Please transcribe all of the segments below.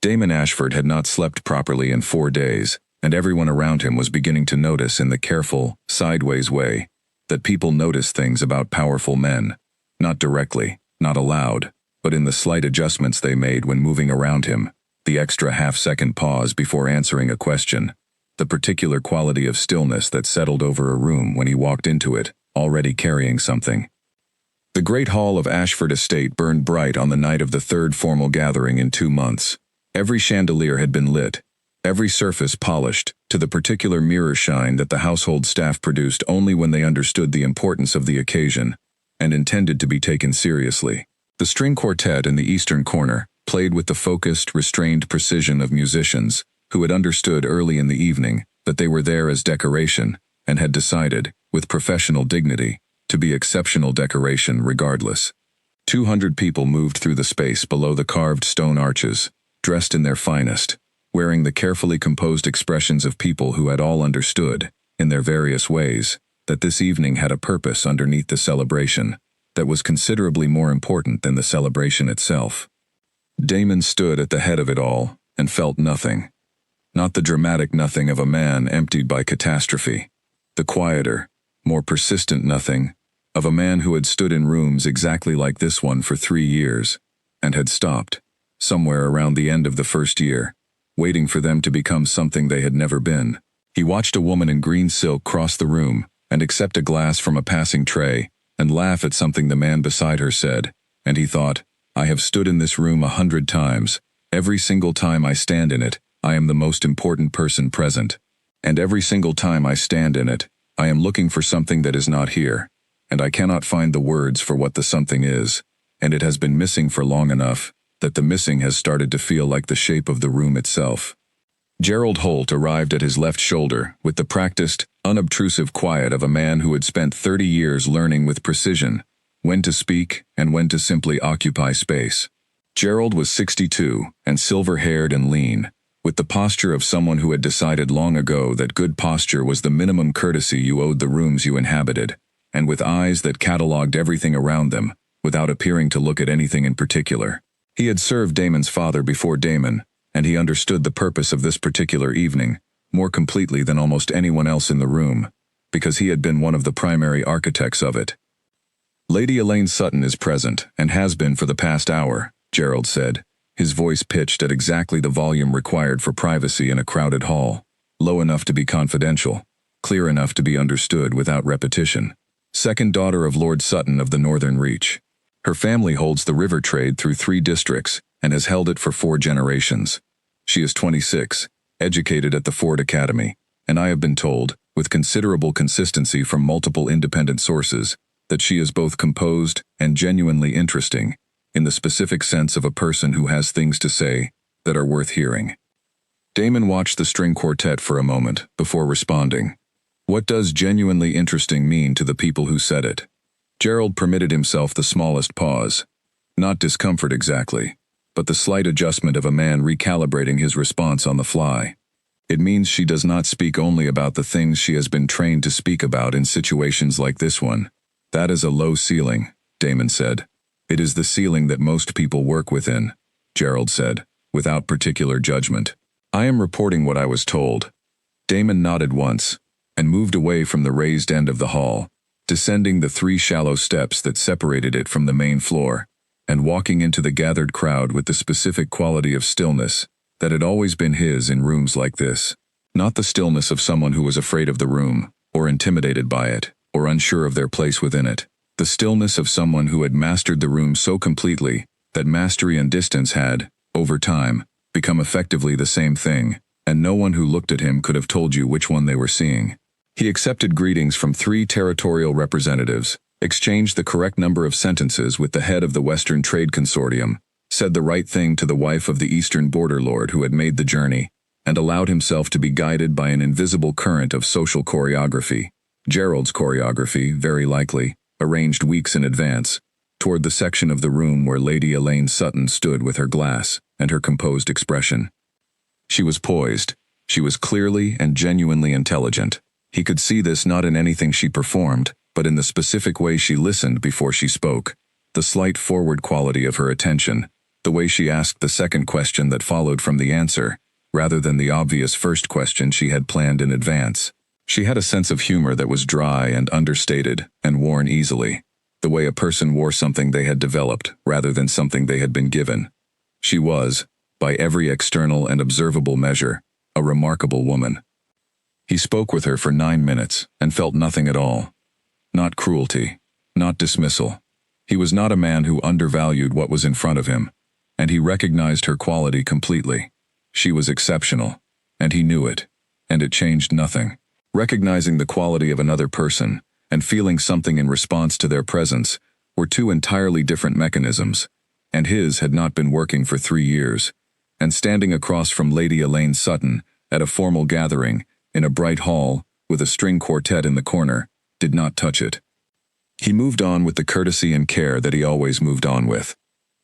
Damon Ashford had not slept properly in 4 days, and everyone around him was beginning to notice in the careful, sideways way that people notice things about powerful men, not directly, not aloud, but in the slight adjustments they made when moving around him, the extra half-second pause before answering a question, the particular quality of stillness that settled over a room when he walked into it, already carrying something. The great hall of Ashford Estate burned bright on the night of the third formal gathering in 2 months. Every chandelier had been lit, every surface polished, to the particular mirror shine that the household staff produced only when they understood the importance of the occasion and intended to be taken seriously. The string quartet in the eastern corner played with the focused, restrained precision of musicians who had understood early in the evening that they were there as decoration and had decided, with professional dignity, to be exceptional decoration regardless. 200 people moved through the space below the carved stone arches, dressed in their finest, wearing the carefully composed expressions of people who had all understood, in their various ways, that this evening had a purpose underneath the celebration that was considerably more important than the celebration itself. Damon stood at the head of it all and felt nothing. Not the dramatic nothing of a man emptied by catastrophe. The quieter, more persistent nothing of a man who had stood in rooms exactly like this one for 3 years and had stopped, somewhere around the end of the first year, waiting for them to become something they had never been. He watched a woman in green silk cross the room and accept a glass from a passing tray and laugh at something the man beside her said, and he thought, I have stood in this room 100 times. Every single time I stand in it, I am the most important person present. And every single time I stand in it, I am looking for something that is not here, and I cannot find the words for what the something is, and it has been missing for long enough that the missing has started to feel like the shape of the room itself. Gerald Holt arrived at his left shoulder with the practiced, unobtrusive quiet of a man who had spent 30 years learning with precision when to speak and when to simply occupy space. Gerald was 62 and silver-haired and lean, with the posture of someone who had decided long ago that good posture was the minimum courtesy you owed the rooms you inhabited, and with eyes that catalogued everything around them, without appearing to look at anything in particular. He had served Damon's father before Damon, and he understood the purpose of this particular evening more completely than almost anyone else in the room, because he had been one of the primary architects of it. Lady Elaine Sutton is present, and has been for the past hour, Gerald said, his voice pitched at exactly the volume required for privacy in a crowded hall, low enough to be confidential, clear enough to be understood without repetition. Second daughter of Lord Sutton of the Northern Reach. Her family holds the river trade through 3 districts and has held it for 4 generations. She is 26, educated at the Ford Academy, and I have been told, with considerable consistency from multiple independent sources, that she is both composed and genuinely interesting, in the specific sense of a person who has things to say that are worth hearing. Damon watched the string quartet for a moment before responding. What does genuinely interesting mean to the people who said it? Gerald permitted himself the smallest pause. Not discomfort exactly, but the slight adjustment of a man recalibrating his response on the fly. It means she does not speak only about the things she has been trained to speak about in situations like this one. That is a low ceiling, Damon said. It is the ceiling that most people work within, Gerald said, without particular judgment. I am reporting what I was told. Damon nodded once, and moved away from the raised end of the hall, descending the 3 shallow steps that separated it from the main floor, and walking into the gathered crowd with the specific quality of stillness that had always been his in rooms like this. Not the stillness of someone who was afraid of the room, or intimidated by it, or unsure of their place within it. The stillness of someone who had mastered the room so completely that mastery and distance had, over time, become effectively the same thing, and no one who looked at him could have told you which one they were seeing. He accepted greetings from 3 territorial representatives, exchanged the correct number of sentences with the head of the Western Trade Consortium, said the right thing to the wife of the Eastern border lord who had made the journey, and allowed himself to be guided by an invisible current of social choreography, Gerald's choreography, very likely, arranged weeks in advance, toward the section of the room where Lady Elaine Sutton stood with her glass and her composed expression. She was poised. She was clearly and genuinely intelligent. He could see this not in anything she performed, but in the specific way she listened before she spoke, the slight forward quality of her attention, The way she asked the second question that followed from the answer, rather than the obvious first question she had planned in advance. She had a sense of humor that was dry and understated and worn easily, the way a person wore something they had developed rather than something they had been given. She was, by every external and observable measure, a remarkable woman. He spoke with her for 9 minutes and felt nothing at all. Not cruelty, not dismissal. He was not a man who undervalued what was in front of him, and he recognized her quality completely. She was exceptional, and he knew it, and it changed nothing. Recognizing the quality of another person and feeling something in response to their presence were two entirely different mechanisms, and his had not been working for 3 years. And standing across from Lady Elaine Sutton at a formal gathering in a bright hall with a string quartet in the corner did not touch it. He moved on with the courtesy and care that he always moved on with,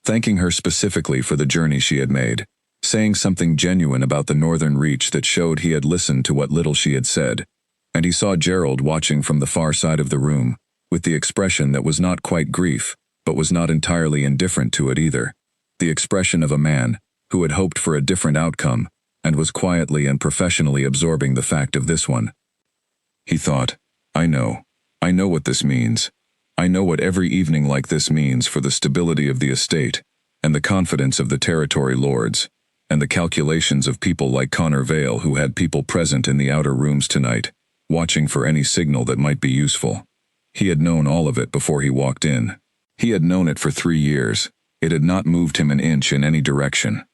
thanking her specifically for the journey she had made, saying something genuine about the northern reach that showed he had listened to what little she had said. And he saw Gerald watching from the far side of the room, with the expression that was not quite grief, but was not entirely indifferent to it either. The expression of a man who had hoped for a different outcome, and was quietly and professionally absorbing the fact of this one. He thought, I know what this means. I know what every evening like this means for the stability of the estate, and the confidence of the territory lords, and the calculations of people like Connor Vale who had people present in the outer rooms tonight, watching for any signal that might be useful. He had known all of it before he walked in. He had known it for 3 years. It had not moved him an inch in any direction.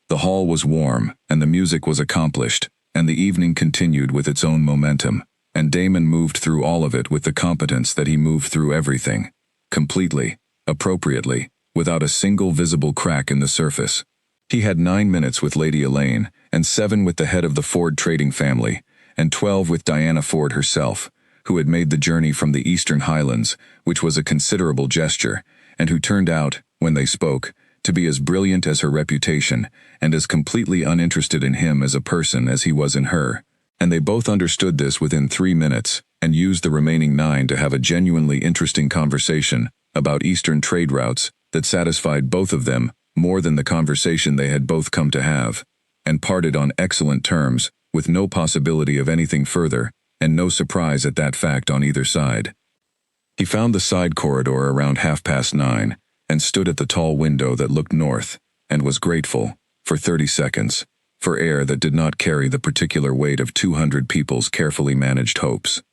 The hall was warm, and the music was accomplished, and the evening continued with its own momentum, and Damon moved through all of it with the competence that he moved through everything, completely, appropriately, without a single visible crack in the surface. He had 9 minutes with Lady Elaine, and 7 with the head of the Ford trading family, and 12 with Diana Ford herself, who had made the journey from the Eastern Highlands, which was a considerable gesture, and who turned out, when they spoke, to be as brilliant as her reputation, and as completely uninterested in him as a person as he was in her. And they both understood this within 3 minutes, and used the remaining 9 to have a genuinely interesting conversation about Eastern trade routes that satisfied both of them more than the conversation they had both come to have, and parted on excellent terms, with no possibility of anything further, and no surprise at that fact on either side. He found the side corridor around 9:30, and stood at the tall window that looked north, and was grateful, for 30 seconds, for air that did not carry the particular weight of 200 people's carefully managed hopes.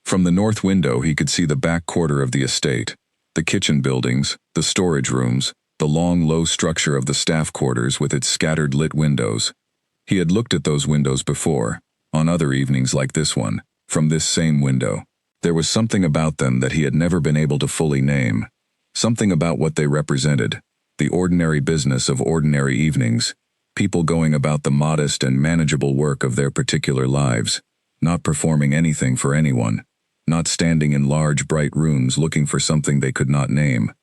From the north window he could see the back quarter of the estate, the kitchen buildings, the storage rooms, the long low structure of the staff quarters with its scattered lit windows. He had looked at those windows before, on other evenings like this one, from this same window. There was something about them that he had never been able to fully name, something about what they represented, the ordinary business of ordinary evenings, people going about the modest and manageable work of their particular lives, not performing anything for anyone, not standing in large bright rooms looking for something they could not name.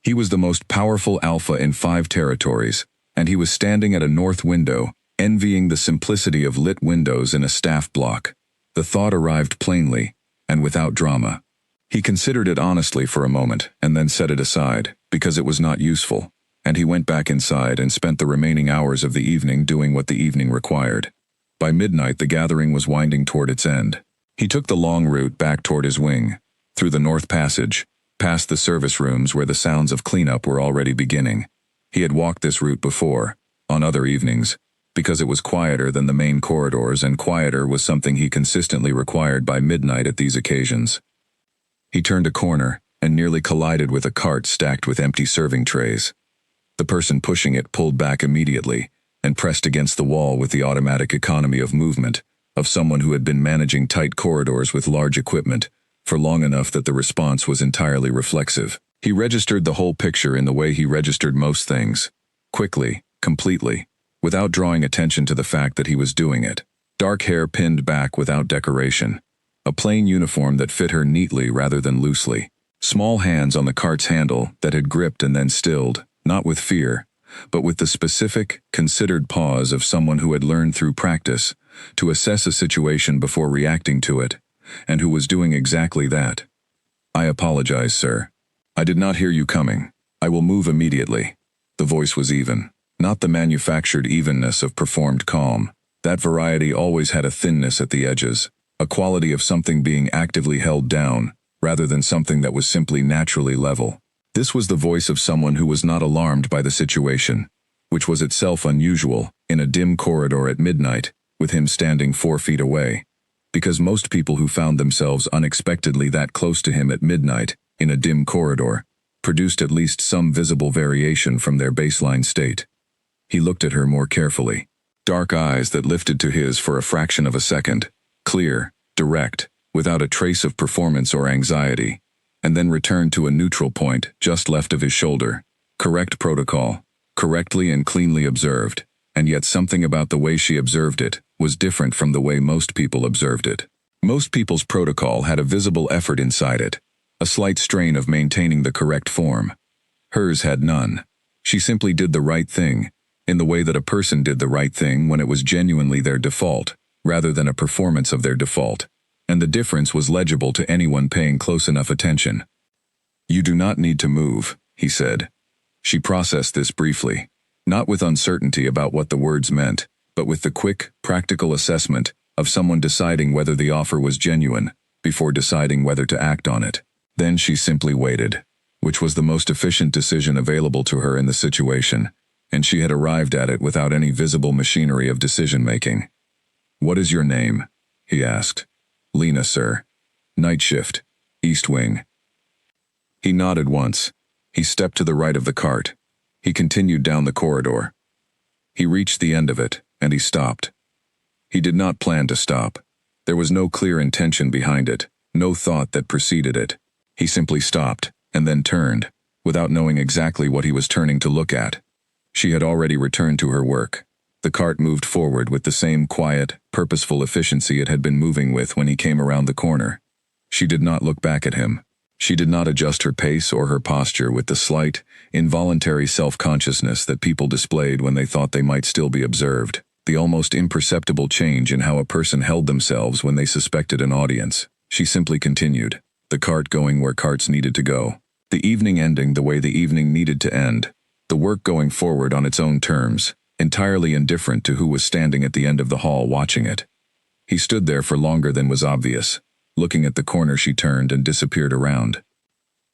He was the most powerful alpha in 5 territories, and he was standing at a north window, envying the simplicity of lit windows in a staff block. The thought arrived plainly, and without drama. He considered it honestly for a moment, and then set it aside, because it was not useful, and he went back inside and spent the remaining hours of the evening doing what the evening required. By midnight the gathering was winding toward its end. He took the long route back toward his wing, through the north passage, past the service rooms where the sounds of cleanup were already beginning. He had walked this route before, on other evenings, because it was quieter than the main corridors, and quieter was something he consistently required by midnight at these occasions. He turned a corner and nearly collided with a cart stacked with empty serving trays. The person pushing it pulled back immediately and pressed against the wall with the automatic economy of movement of someone who had been managing tight corridors with large equipment for long enough that the response was entirely reflexive. He registered the whole picture in the way he registered most things, quickly, completely, without drawing attention to the fact that he was doing it. Dark hair pinned back without decoration, a plain uniform that fit her neatly rather than loosely, small hands on the cart's handle that had gripped and then stilled, not with fear, but with the specific, considered pause of someone who had learned through practice to assess a situation before reacting to it, and who was doing exactly that. "I apologize, sir. I did not hear you coming. I will move immediately." The voice was even. Not the manufactured evenness of performed calm. That variety always had a thinness at the edges, a quality of something being actively held down, rather than something that was simply naturally level. This was the voice of someone who was not alarmed by the situation, which was itself unusual, in a dim corridor at midnight, with him standing 4 feet away. Because most people who found themselves unexpectedly that close to him at midnight, in a dim corridor, produced at least some visible variation from their baseline state. He looked at her more carefully. Dark eyes that lifted to his for a fraction of a second, clear, direct, without a trace of performance or anxiety, and then returned to a neutral point just left of his shoulder. Correct protocol, correctly and cleanly observed, and yet something about the way she observed it was different from the way most people observed it. Most people's protocol had a visible effort inside it, a slight strain of maintaining the correct form. Hers had none. She simply did the right thing, in the way that a person did the right thing when it was genuinely their default, rather than a performance of their default, and the difference was legible to anyone paying close enough attention. "You do not need to move," he said. She processed this briefly, not with uncertainty about what the words meant, but with the quick, practical assessment of someone deciding whether the offer was genuine, before deciding whether to act on it. Then she simply waited, which was the most efficient decision available to her in the situation, and she had arrived at it without any visible machinery of decision-making. "What is your name?" he asked. "Lena, sir. Night shift. East wing." He nodded once. He stepped to the right of the cart. He continued down the corridor. He reached the end of it, and he stopped. He did not plan to stop. There was no clear intention behind it, no thought that preceded it. He simply stopped, and then turned, without knowing exactly what he was turning to look at. She had already returned to her work. The cart moved forward with the same quiet, purposeful efficiency it had been moving with when he came around the corner. She did not look back at him. She did not adjust her pace or her posture with the slight, involuntary self-consciousness that people displayed when they thought they might still be observed, the almost imperceptible change in how a person held themselves when they suspected an audience. She simply continued, the cart going where carts needed to go, the evening ending the way the evening needed to end, the work going forward on its own terms, entirely indifferent to who was standing at the end of the hall watching it. He stood there for longer than was obvious, looking at the corner she turned and disappeared around.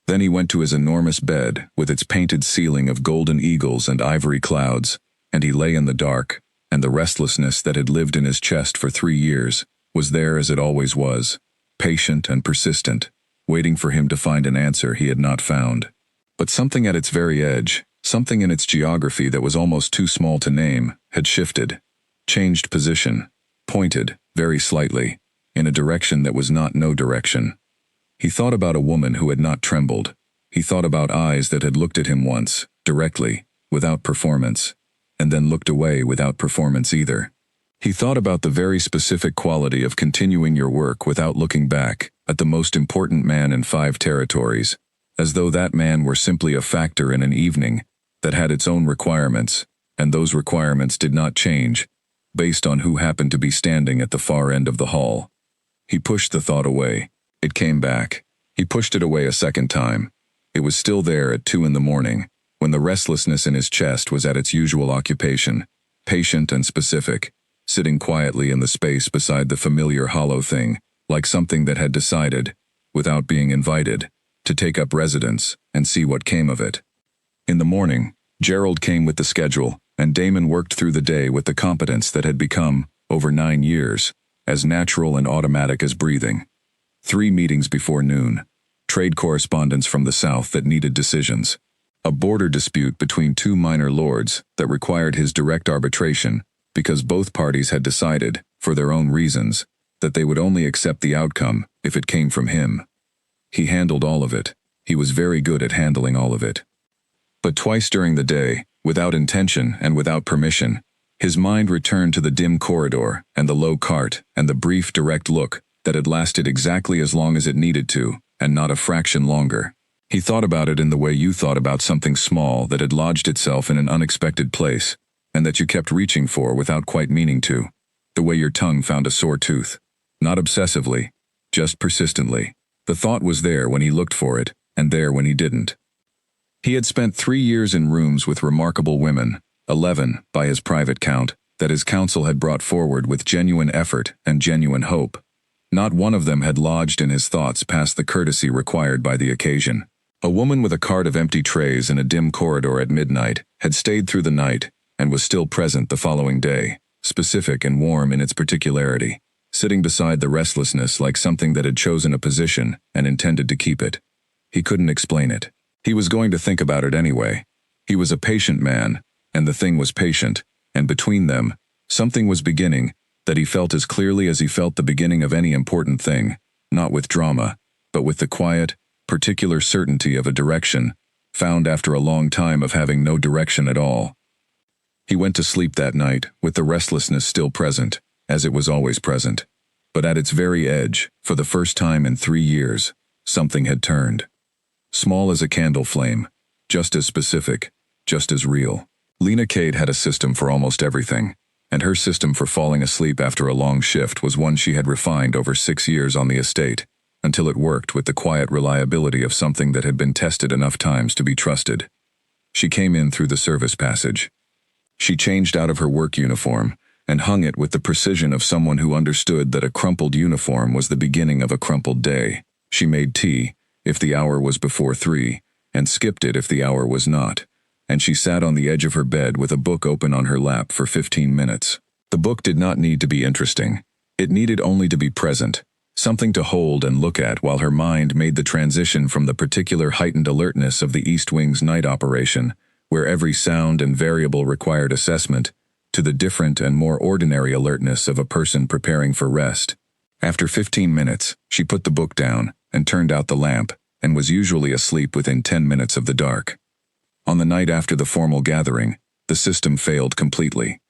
Then he went to his enormous bed, with its painted ceiling of golden eagles and ivory clouds, and he lay in the dark, and the restlessness that had lived in his chest for 3 years was there as it always was, patient and persistent, waiting for him to find an answer he had not found. But something at its very edge, something in its geography that was almost too small to name, had shifted, changed position, pointed, very slightly, in a direction that was not no direction. He thought about a woman who had not trembled. He thought about eyes that had looked at him once, directly, without performance, and then looked away without performance either. He thought about the very specific quality of continuing your work without looking back at the most important man in 5 territories, as though that man were simply a factor in an evening that had its own requirements, and those requirements did not change, based on who happened to be standing at the far end of the hall. He pushed the thought away. It came back. He pushed it away a second time. It was still there at 2 in the morning, when the restlessness in his chest was at its usual occupation, patient and specific, sitting quietly in the space beside the familiar hollow thing, like something that had decided, without being invited, to take up residence and see what came of it. In the morning, Gerald came with the schedule, and Damon worked through the day with the competence that had become, over 9 years, as natural and automatic as breathing. 3 meetings before noon, trade correspondence from the south that needed decisions, a border dispute between 2 minor lords that required his direct arbitration because both parties had decided, for their own reasons, that they would only accept the outcome if it came from him. He handled all of it. He was very good at handling all of it. But twice during the day, without intention and without permission, his mind returned to the dim corridor and the low cart and the brief direct look that had lasted exactly as long as it needed to, and not a fraction longer. He thought about it in the way you thought about something small that had lodged itself in an unexpected place, and that you kept reaching for without quite meaning to, the way your tongue found a sore tooth. Not obsessively, just persistently. The thought was there when he looked for it, and there when he didn't. He had spent 3 years in rooms with remarkable women, 11, by his private count, that his counsel had brought forward with genuine effort and genuine hope. Not one of them had lodged in his thoughts past the courtesy required by the occasion. A woman with a cart of empty trays in a dim corridor at midnight had stayed through the night and was still present the following day, specific and warm in its particularity, sitting beside the restlessness like something that had chosen a position and intended to keep it. He couldn't explain it. He was going to think about it anyway. He was a patient man, and the thing was patient, and between them, something was beginning that he felt as clearly as he felt the beginning of any important thing, not with drama, but with the quiet, particular certainty of a direction, found after a long time of having no direction at all. He went to sleep that night with the restlessness still present, as it was always present. But at its very edge, for the first time in 3 years, something had turned. Small as a candle flame, just as specific, just as real. Lena Cade had a system for almost everything, and her system for falling asleep after a long shift was one she had refined over 6 years on the estate, until it worked with the quiet reliability of something that had been tested enough times to be trusted. She came in through the service passage. She changed out of her work uniform and hung it with the precision of someone who understood that a crumpled uniform was the beginning of a crumpled day. She made tea, if the hour was before 3, and skipped it if the hour was not, and she sat on the edge of her bed with a book open on her lap for 15 minutes. The book did not need to be interesting. It needed only to be present, something to hold and look at while her mind made the transition from the particular heightened alertness of the East Wing's night operation, where every sound and variable required assessment, to the different and more ordinary alertness of a person preparing for rest. After 15 minutes, she put the book down and turned out the lamp, and was usually asleep within 10 minutes of the dark. On the night after the formal gathering, the system failed completely.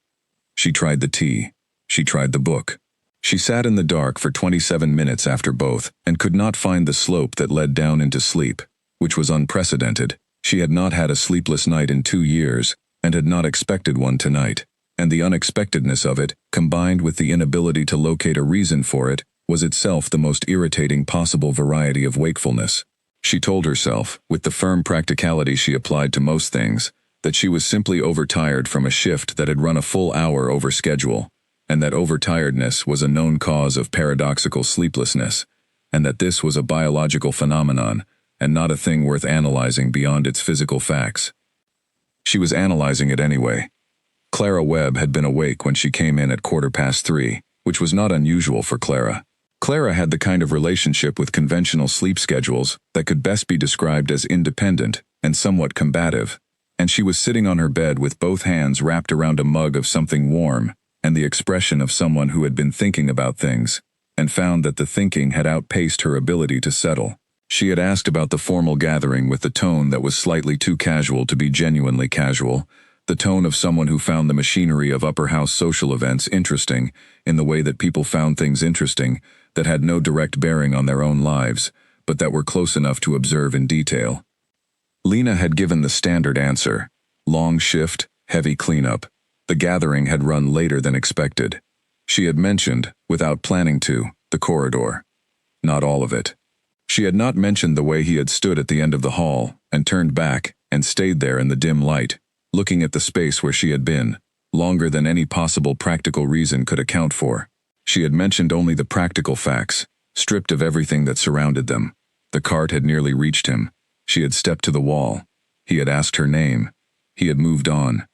She tried the tea. She tried the book. She sat in the dark for 27 minutes after both, and could not find the slope that led down into sleep, which was unprecedented. She had not had a sleepless night in 2 years, and had not expected one tonight, and the unexpectedness of it, combined with the inability to locate a reason for it, was itself the most irritating possible variety of wakefulness. She told herself, with the firm practicality she applied to most things, that she was simply overtired from a shift that had run a full hour over schedule, and that overtiredness was a known cause of paradoxical sleeplessness, and that this was a biological phenomenon, and not a thing worth analyzing beyond its physical facts. She was analyzing it anyway. Clara Webb had been awake when she came in at 3:15, which was not unusual for Clara. Clara had the kind of relationship with conventional sleep schedules that could best be described as independent and somewhat combative, and she was sitting on her bed with both hands wrapped around a mug of something warm and the expression of someone who had been thinking about things, and found that the thinking had outpaced her ability to settle. She had asked about the formal gathering with the tone that was slightly too casual to be genuinely casual, the tone of someone who found the machinery of upper house social events interesting in the way that people found things interesting that had no direct bearing on their own lives, but that were close enough to observe in detail. Lena had given the standard answer: long shift, heavy cleanup. The gathering had run later than expected. She had mentioned, without planning to, the corridor. Not all of it. She had not mentioned the way he had stood at the end of the hall and turned back and stayed there in the dim light, looking at the space where she had been, longer than any possible practical reason could account for. She had mentioned only the practical facts, stripped of everything that surrounded them. The cart had nearly reached him. She had stepped to the wall. He had asked her name. He had moved on.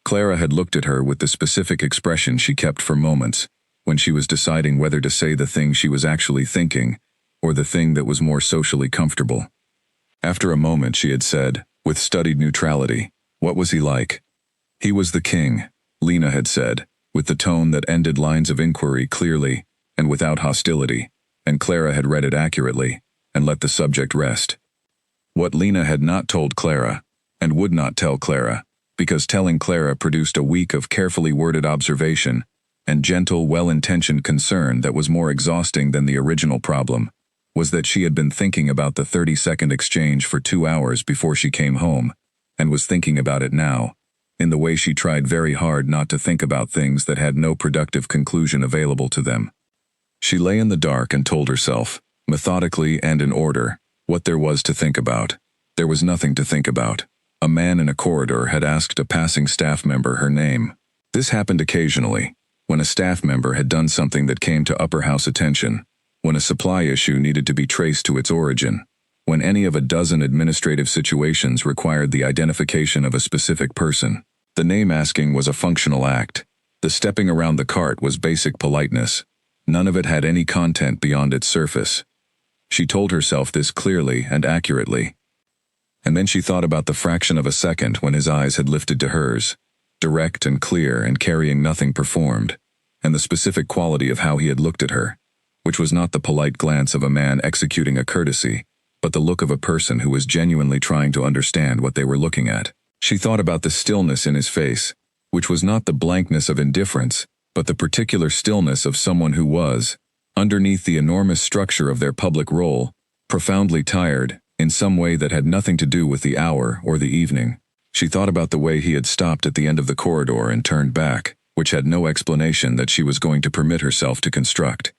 Clara had looked at her with the specific expression she kept for moments, when she was deciding whether to say the thing she was actually thinking, or the thing that was more socially comfortable. After a moment she had said, with studied neutrality, "What was he like?" "He was the king," Lena had said, with the tone that ended lines of inquiry clearly and without hostility, and Clara had read it accurately and let the subject rest. What Lena had not told Clara, and would not tell Clara, because telling Clara produced a week of carefully worded observation and gentle, well-intentioned concern that was more exhausting than the original problem, was that she had been thinking about the 30-second exchange for 2 hours before she came home, and was thinking about it now, in the way she tried very hard not to think about things that had no productive conclusion available to them. She lay in the dark and told herself, methodically and in order, what there was to think about. There was nothing to think about. A man in a corridor had asked a passing staff member her name. This happened occasionally, when a staff member had done something that came to upper house attention, when a supply issue needed to be traced to its origin, when any of a dozen administrative situations required the identification of a specific person. The name asking was a functional act. The stepping around the cart was basic politeness. None of it had any content beyond its surface. She told herself this clearly and accurately. And then she thought about the fraction of a second when his eyes had lifted to hers, direct and clear and carrying nothing performed, and the specific quality of how he had looked at her, which was not the polite glance of a man executing a courtesy, but the look of a person who was genuinely trying to understand what they were looking at. She thought about the stillness in his face, which was not the blankness of indifference, but the particular stillness of someone who was, underneath the enormous structure of their public role, profoundly tired, in some way that had nothing to do with the hour or the evening. She thought about the way he had stopped at the end of the corridor and turned back, which had no explanation that she was going to permit herself to construct.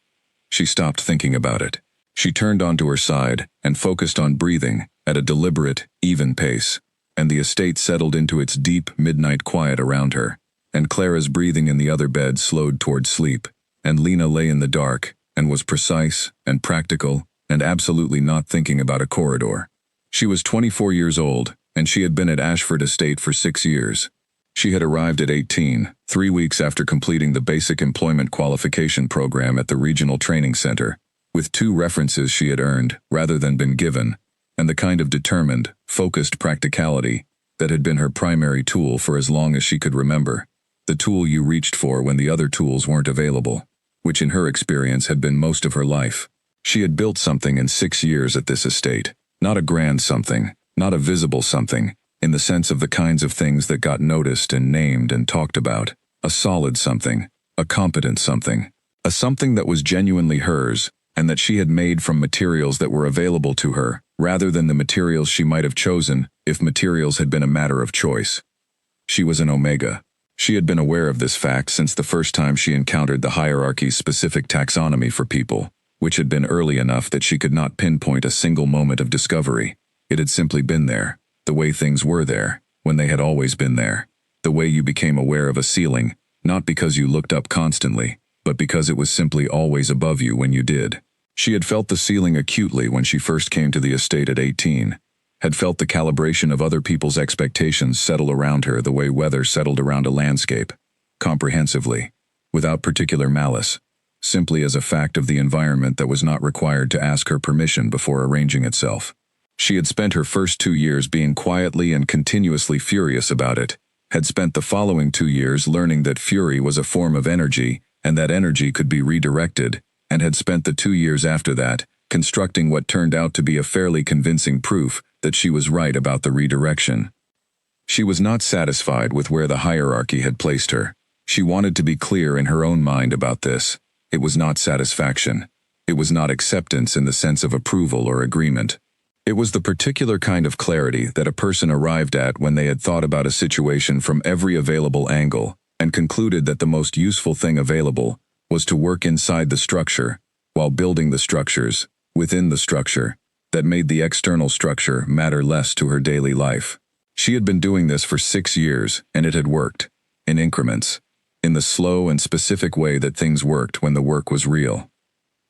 She stopped thinking about it. She turned onto her side and focused on breathing at a deliberate, even pace, and the estate settled into its deep midnight quiet around her, and Clara's breathing in the other bed slowed toward sleep, and Lena lay in the dark and was precise and practical and absolutely not thinking about a corridor. She was 24 years old, and she had been at Ashford Estate for 6 years. She had arrived at 18, 3 weeks after completing the basic employment qualification program at the Regional Training Center, with 2 references she had earned rather than been given, and the kind of determined, focused practicality that had been her primary tool for as long as she could remember, the tool you reached for when the other tools weren't available, which in her experience had been most of her life. She had built something in 6 years at this estate, not a grand something, not a visible something, in the sense of the kinds of things that got noticed and named and talked about, a solid something, a competent something, a something that was genuinely hers, and that she had made from materials that were available to her, rather than the materials she might have chosen if materials had been a matter of choice. She was an omega. She had been aware of this fact since the first time she encountered the hierarchy's specific taxonomy for people, which had been early enough that she could not pinpoint a single moment of discovery. It had simply been there, the way things were there, when they had always been there, the way you became aware of a ceiling, not because you looked up constantly, but because it was simply always above you when you did. She had felt the ceiling acutely when she first came to the estate at 18, had felt the calibration of other people's expectations settle around her the way weather settled around a landscape, comprehensively, without particular malice, simply as a fact of the environment that was not required to ask her permission before arranging itself. She had spent her first 2 years being quietly and continuously furious about it, had spent the following 2 years learning that fury was a form of energy and that energy could be redirected, and had spent the 2 years after that constructing what turned out to be a fairly convincing proof that she was right about the redirection. She was not satisfied with where the hierarchy had placed her. She wanted to be clear in her own mind about this. It was not satisfaction. It was not acceptance in the sense of approval or agreement. It was the particular kind of clarity that a person arrived at when they had thought about a situation from every available angle and concluded that the most useful thing available was to work inside the structure while building the structures within the structure that made the external structure matter less to her daily life. She had been doing this for 6 years, and it had worked, in increments, in the slow and specific way that things worked when the work was real.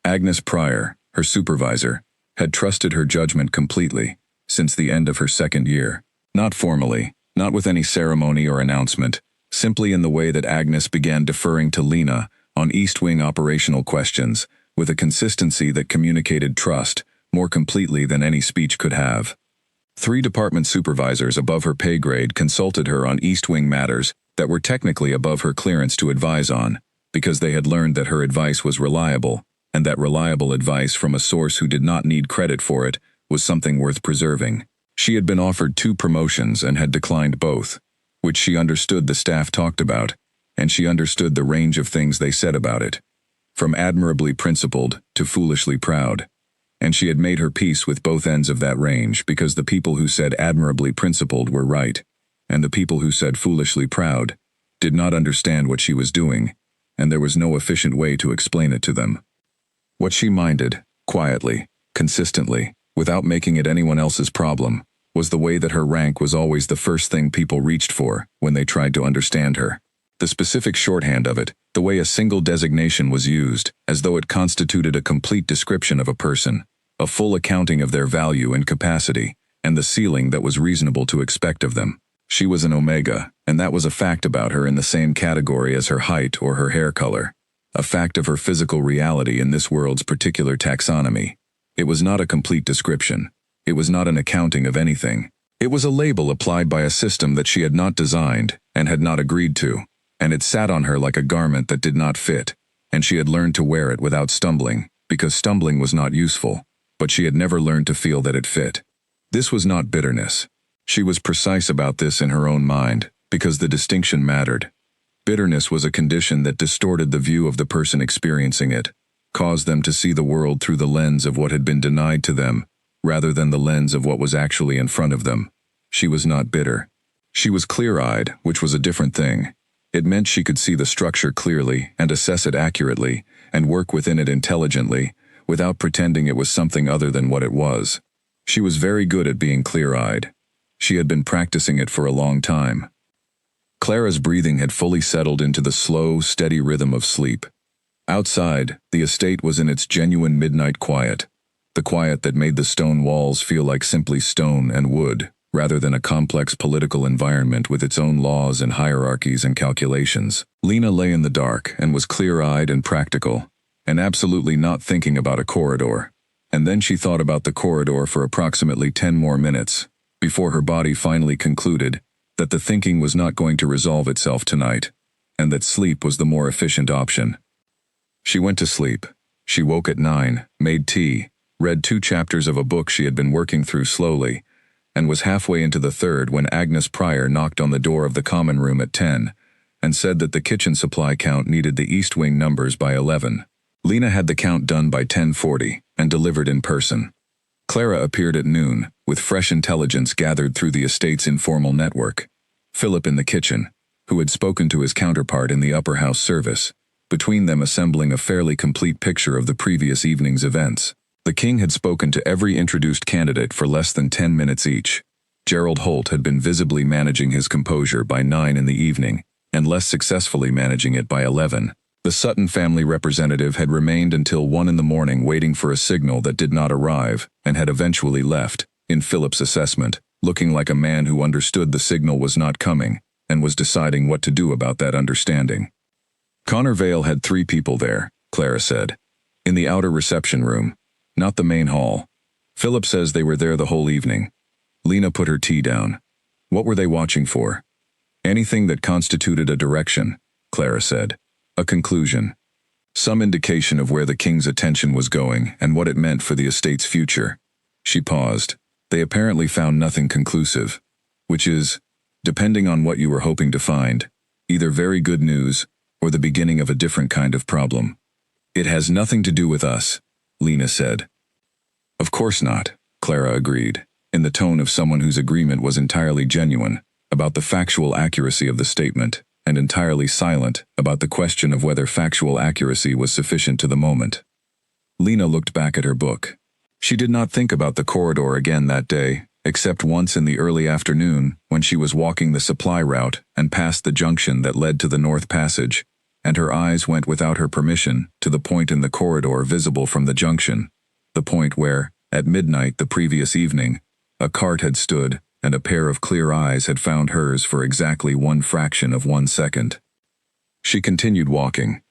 Agnes Pryor, her supervisor, had trusted her judgment completely since the end of her 2nd year. Not formally, not with any ceremony or announcement, simply in the way that Agnes began deferring to Lena on East Wing operational questions with a consistency that communicated trust more completely than any speech could have. 3 department supervisors above her pay grade consulted her on East Wing matters that were technically above her clearance to advise on, because they had learned that her advice was reliable, and that reliable advice from a source who did not need credit for it was something worth preserving. She had been offered 2 promotions and had declined both, which she understood the staff talked about, and she understood the range of things they said about it, from admirably principled to foolishly proud. And she had made her peace with both ends of that range because the people who said admirably principled were right, and the people who said foolishly proud did not understand what she was doing, and there was no efficient way to explain it to them. What she minded, quietly, consistently, without making it anyone else's problem, was the way that her rank was always the first thing people reached for when they tried to understand her. The specific shorthand of it, the way a single designation was used, as though it constituted a complete description of a person, a full accounting of their value and capacity, and the ceiling that was reasonable to expect of them. She was an omega, and that was a fact about her in the same category as her height or her hair color. A fact of her physical reality in this world's particular taxonomy. It was not a complete description. It was not an accounting of anything. It was a label applied by a system that she had not designed and had not agreed to, and it sat on her like a garment that did not fit, and she had learned to wear it without stumbling, because stumbling was not useful, but she had never learned to feel that it fit. This was not bitterness. She was precise about this in her own mind, because the distinction mattered. Bitterness was a condition that distorted the view of the person experiencing it, caused them to see the world through the lens of what had been denied to them, rather than the lens of what was actually in front of them. She was not bitter. She was clear-eyed, which was a different thing. It meant she could see the structure clearly and assess it accurately and work within it intelligently, without pretending it was something other than what it was. She was very good at being clear-eyed. She had been practicing it for a long time. Clara's breathing had fully settled into the slow, steady rhythm of sleep. Outside, the estate was in its genuine midnight quiet, the quiet that made the stone walls feel like simply stone and wood, rather than a complex political environment with its own laws and hierarchies and calculations. Lena lay in the dark and was clear-eyed and practical, and absolutely not thinking about a corridor. And then she thought about the corridor for approximately 10 more minutes, before her body finally concluded that the thinking was not going to resolve itself tonight, and that sleep was the more efficient option. She went to sleep. She woke at 9, made tea, read 2 chapters of a book she had been working through slowly, and was halfway into the 3rd when Agnes Pryor knocked on the door of the common room at 10, and said that the kitchen supply count needed the East Wing numbers by 11. Lena had the count done by 10:40, and delivered in person. Clara appeared at noon, with fresh intelligence gathered through the estate's informal network. Philip in the kitchen, who had spoken to his counterpart in the upper house service, between them assembling a fairly complete picture of the previous evening's events. The king had spoken to every introduced candidate for less than 10 minutes each. Gerald Holt had been visibly managing his composure by 9 in the evening, and less successfully managing it by 11. The Sutton family representative had remained until 1 in the morning waiting for a signal that did not arrive, and had eventually left, in Philip's assessment, looking like a man who understood the signal was not coming, and was deciding what to do about that understanding. Connor Vale had 3 people there, Clara said. In the outer reception room, not the main hall. Philip says they were there the whole evening. Lena put her tea down. What were they watching for? Anything that constituted a direction, Clara said. A conclusion. Some indication of where the king's attention was going and what it meant for the estate's future. She paused. They apparently found nothing conclusive, which is, depending on what you were hoping to find, either very good news or the beginning of a different kind of problem. It has nothing to do with us, Lena said. Of course not, Clara agreed, in the tone of someone whose agreement was entirely genuine about the factual accuracy of the statement, and entirely silent about the question of whether factual accuracy was sufficient to the moment. Lena looked back at her book. She did not think about the corridor again that day, except once in the early afternoon when she was walking the supply route and passed the junction that led to the North Passage, and her eyes went without her permission to the point in the corridor visible from the junction, the point where, at midnight the previous evening, a cart had stood and a pair of clear eyes had found hers for exactly 1 fraction of 1 second. She continued walking.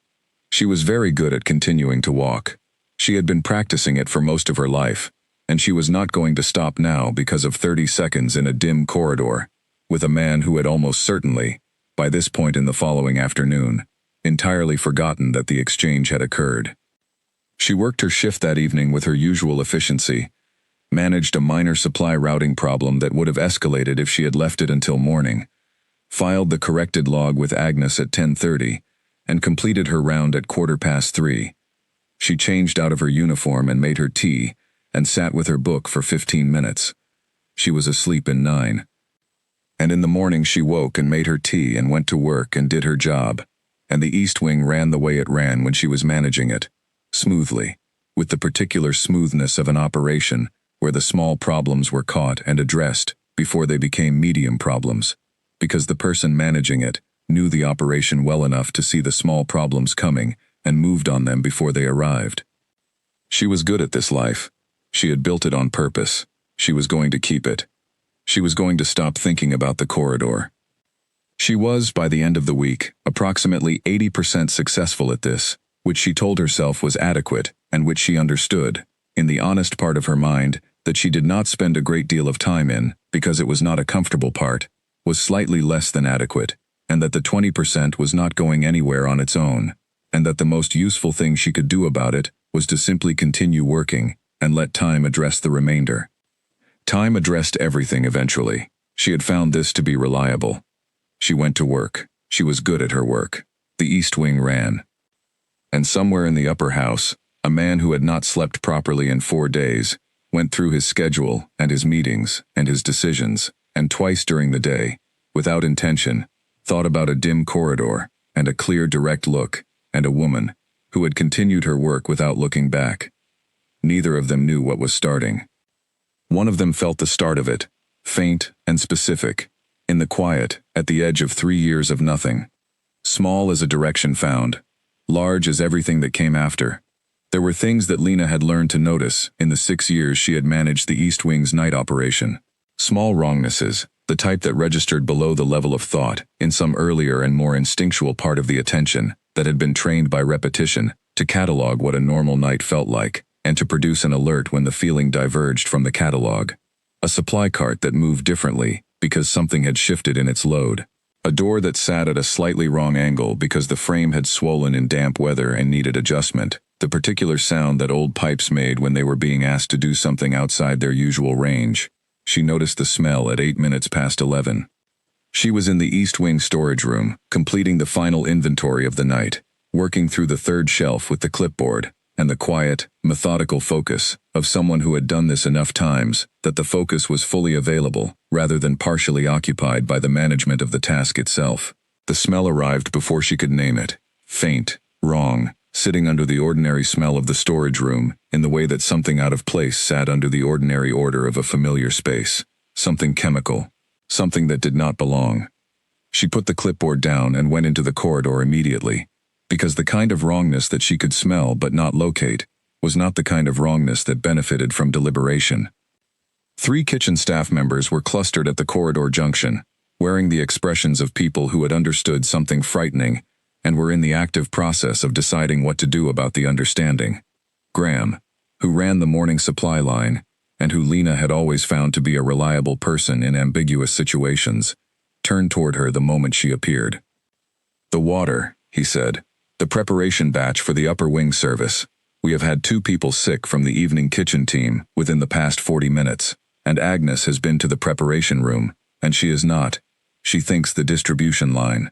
She was very good at continuing to walk. She had been practicing it for most of her life, and she was not going to stop now because of 30 seconds in a dim corridor, with a man who had almost certainly, by this point in the following afternoon, entirely forgotten that the exchange had occurred. She worked her shift that evening with her usual efficiency, managed a minor supply routing problem that would have escalated if she had left it until morning, filed the corrected log with Agnes at 10:30, and completed her round at 3:15. She changed out of her uniform and made her tea, and sat with her book for 15 minutes. She was asleep in 9. And in the morning she woke and made her tea and went to work and did her job, and the East Wing ran the way it ran when she was managing it, smoothly, with the particular smoothness of an operation where the small problems were caught and addressed before they became medium problems, because the person managing it knew the operation well enough to see the small problems coming and moved on them before they arrived. She was good at this life. She had built it on purpose. She was going to keep it. She was going to stop thinking about the corridor. She was, by the end of the week, approximately 80% successful at this, which she told herself was adequate and which she understood, in the honest part of her mind, that she did not spend a great deal of time in, because it was not a comfortable part, was slightly less than adequate, and that the 20% was not going anywhere on its own, and that the most useful thing she could do about it was to simply continue working and let time address the remainder. Time addressed everything eventually. She had found this to be reliable. She went to work. She was good at her work. The East Wing ran. And somewhere in the upper house, a man who had not slept properly in 4 days went through his schedule and his meetings and his decisions, and twice during the day, without intention, thought about a dim corridor and a clear direct look and a woman who had continued her work without looking back. Neither of them knew what was starting. One of them felt the start of it, faint and specific, in the quiet, at the edge of 3 years of nothing. Small as a direction found, large as everything that came after. There were things that Lena had learned to notice in the 6 years she had managed the East Wing's night operation. Small wrongnesses, the type that registered below the level of thought, in some earlier and more instinctual part of the attention, that had been trained by repetition to catalog what a normal night felt like, and to produce an alert when the feeling diverged from the catalog. A supply cart that moved differently because something had shifted in its load. A door that sat at a slightly wrong angle because the frame had swollen in damp weather and needed adjustment. The particular sound that old pipes made when they were being asked to do something outside their usual range. She noticed the smell at 11:08. She was in the East Wing storage room, completing the final inventory of the night, working through the third shelf with the clipboard, and the quiet, methodical focus of someone who had done this enough times that the focus was fully available, rather than partially occupied by the management of the task itself. The smell arrived before she could name it. Faint, wrong, sitting under the ordinary smell of the storage room, in the way that something out of place sat under the ordinary order of a familiar space. Something chemical. Something that did not belong. She put the clipboard down and went into the corridor immediately, because the kind of wrongness that she could smell but not locate was not the kind of wrongness that benefited from deliberation. 3 kitchen staff members were clustered at the corridor junction, wearing the expressions of people who had understood something frightening and were in the active process of deciding what to do about the understanding. Graham, who ran the morning supply line, and who Lena had always found to be a reliable person in ambiguous situations, turned toward her the moment she appeared. "The water," he said. "The preparation batch for the upper wing service. We have had 2 people sick from the evening kitchen team within the past 40 minutes, and Agnes has been to the preparation room, and she is not. She thinks the distribution line."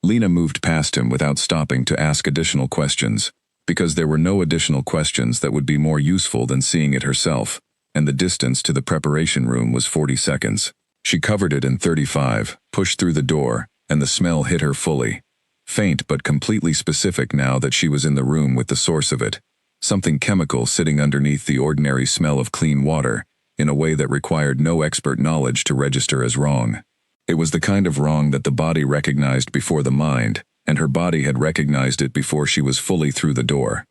Lena moved past him without stopping to ask additional questions, because there were no additional questions that would be more useful than seeing it herself, and the distance to the preparation room was 40 seconds. She covered it in 35, pushed through the door, and the smell hit her fully. Faint but completely specific now that she was in the room with the source of it. Something chemical sitting underneath the ordinary smell of clean water, in a way that required no expert knowledge to register as wrong. It was the kind of wrong that the body recognized before the mind, and her body had recognized it before she was fully through the door.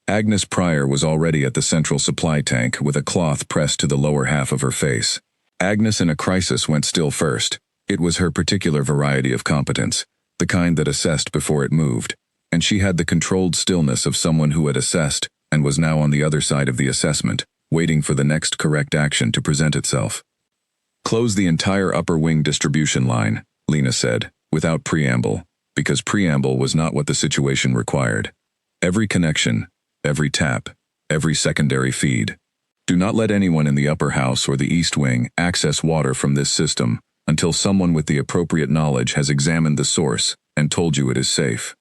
Agnes Pryor was already at the central supply tank with a cloth pressed to the lower half of her face. Agnes in a crisis went still first. It was her particular variety of competence, the kind that assessed before it moved, and she had the controlled stillness of someone who had assessed and was now on the other side of the assessment, waiting for the next correct action to present itself. "Close the entire upper wing distribution line," Lena said, without preamble, because preamble was not what the situation required. "Every connection, every tap, every secondary feed. Do not let anyone in the upper house or the East Wing access water from this system until someone with the appropriate knowledge has examined the source and told you it is safe."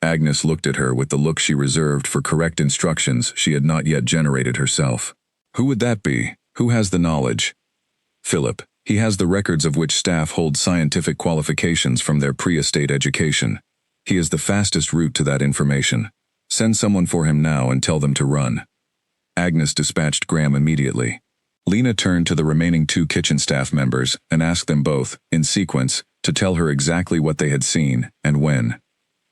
Agnes looked at her with the look she reserved for correct instructions she had not yet generated herself. "Who would that be? Who has the knowledge?" "Philip. He has the records of which staff hold scientific qualifications from their pre-estate education. He is the fastest route to that information. Send someone for him now and tell them to run." Agnes dispatched Graham immediately. Lena turned to the remaining 2 kitchen staff members and asked them both, in sequence, to tell her exactly what they had seen and when.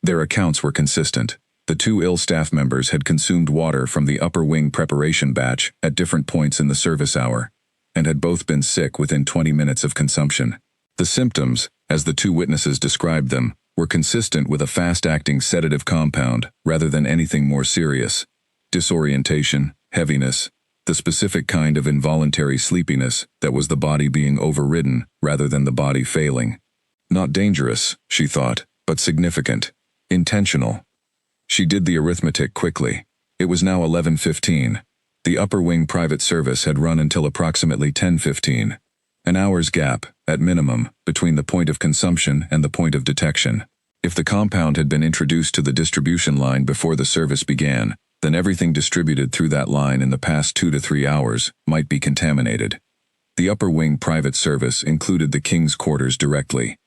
Their accounts were consistent. The 2 ill staff members had consumed water from the upper wing preparation batch at different points in the service hour, and had both been sick within 20 minutes of consumption. The symptoms, as the 2 witnesses described them, were consistent with a fast-acting sedative compound rather than anything more serious. Disorientation, heaviness, the specific kind of involuntary sleepiness that was the body being overridden rather than the body failing. Not dangerous, she thought, but significant. Intentional. She did the arithmetic quickly. It was now 11:15. The upper wing private service had run until approximately 10:15. An hour's gap, at minimum, between the point of consumption and the point of detection. If the compound had been introduced to the distribution line before the service began, then everything distributed through that line in the past 2 to 3 hours might be contaminated. The upper wing private service included the king's quarters directly.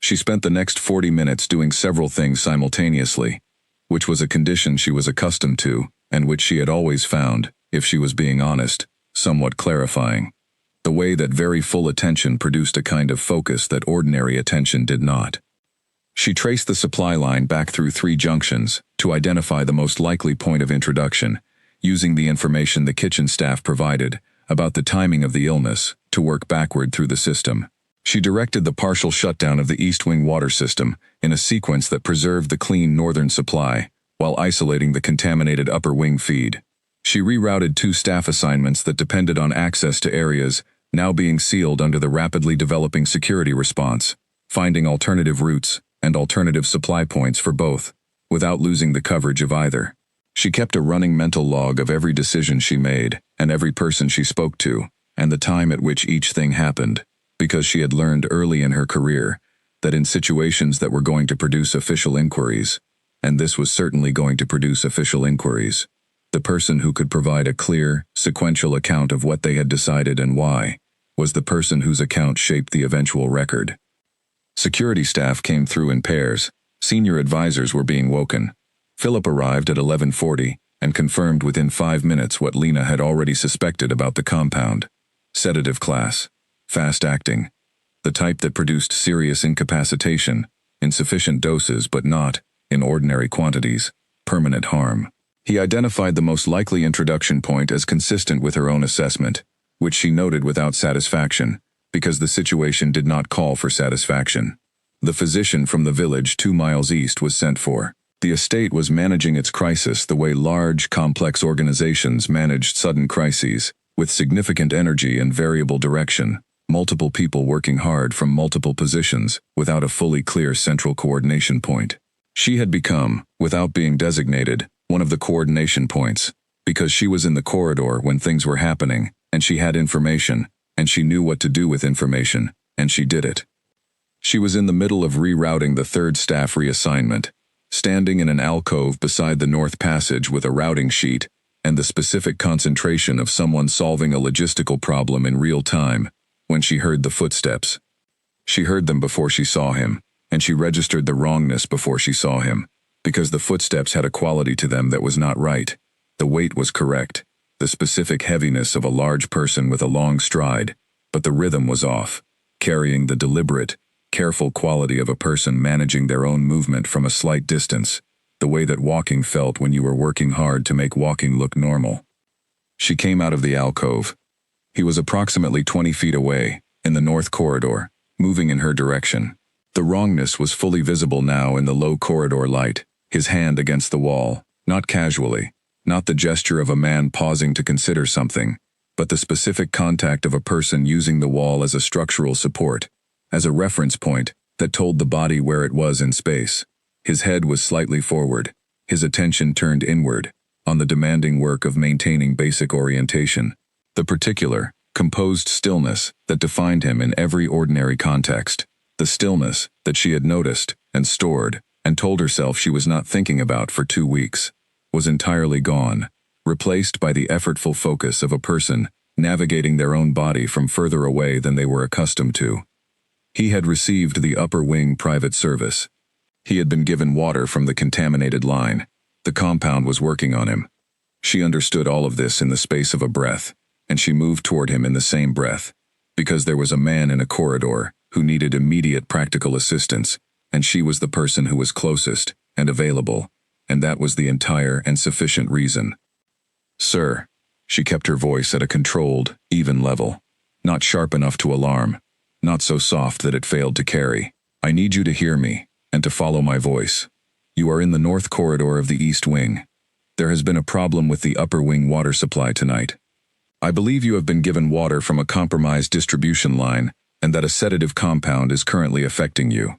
She spent the next 40 minutes doing several things simultaneously, which was a condition she was accustomed to, and which she had always found, if she was being honest, somewhat clarifying. The way that very full attention produced a kind of focus that ordinary attention did not. She traced the supply line back through 3 junctions to identify the most likely point of introduction, using the information the kitchen staff provided about the timing of the illness to work backward through the system. She directed the partial shutdown of the East Wing water system in a sequence that preserved the clean northern supply, while isolating the contaminated upper wing feed. She rerouted 2 staff assignments that depended on access to areas now being sealed under the rapidly developing security response, finding alternative routes and alternative supply points for both, without losing the coverage of either. She kept a running mental log of every decision she made and every person she spoke to, and the time at which each thing happened, because she had learned early in her career that in situations that were going to produce official inquiries, and this was certainly going to produce official inquiries, the person who could provide a clear, sequential account of what they had decided and why, was the person whose account shaped the eventual record. Security staff came through in pairs. Senior advisors were being woken. Philip arrived at 11:40 and confirmed within 5 minutes what Lena had already suspected about the compound. Sedative class. Fast-acting. The type that produced serious incapacitation, in sufficient doses but not, in ordinary quantities, permanent harm. He identified the most likely introduction point as consistent with her own assessment, which she noted without satisfaction, because the situation did not call for satisfaction. The physician from the village 2 miles east was sent for. The estate was managing its crisis the way large, complex organizations managed sudden crises, with significant energy and variable direction, multiple people working hard from multiple positions without a fully clear central coordination point. She had become, without being designated, one of the coordination points, because she was in the corridor when things were happening, and she had information, and she knew what to do with information, and she did it. She was in the middle of rerouting the 3rd staff reassignment, standing in an alcove beside the north passage with a routing sheet and the specific concentration of someone solving a logistical problem in real time, when she heard the footsteps. She heard them before she saw him, and she registered the wrongness before she saw him, because the footsteps had a quality to them that was not right. The weight was correct, the specific heaviness of a large person with a long stride, but the rhythm was off, carrying the deliberate, careful quality of a person managing their own movement from a slight distance, the way that walking felt when you were working hard to make walking look normal. She came out of the alcove. He was approximately 20 feet away, in the north corridor, moving in her direction. The wrongness was fully visible now in the low corridor light, his hand against the wall, not casually, not the gesture of a man pausing to consider something, but the specific contact of a person using the wall as a structural support, as a reference point that told the body where it was in space. His head was slightly forward, his attention turned inward, on the demanding work of maintaining basic orientation, the particular, composed stillness that defined him in every ordinary context, the stillness that she had noticed and stored and told herself she was not thinking about for 2 weeks, was entirely gone, replaced by the effortful focus of a person navigating their own body from further away than they were accustomed to. He had received the upper wing private service. He had been given water from the contaminated line. The compound was working on him. She understood all of this in the space of a breath, and she moved toward him in the same breath, because there was a man in a corridor who needed immediate practical assistance, and she was the person who was closest and available, and that was the entire and sufficient reason. "Sir," she kept her voice at a controlled, even level, not sharp enough to alarm, not so soft that it failed to carry. "I need you to hear me, and to follow my voice. You are in the north corridor of the east wing. There has been a problem with the upper wing water supply tonight. I believe you have been given water from a compromised distribution line, and that a sedative compound is currently affecting you."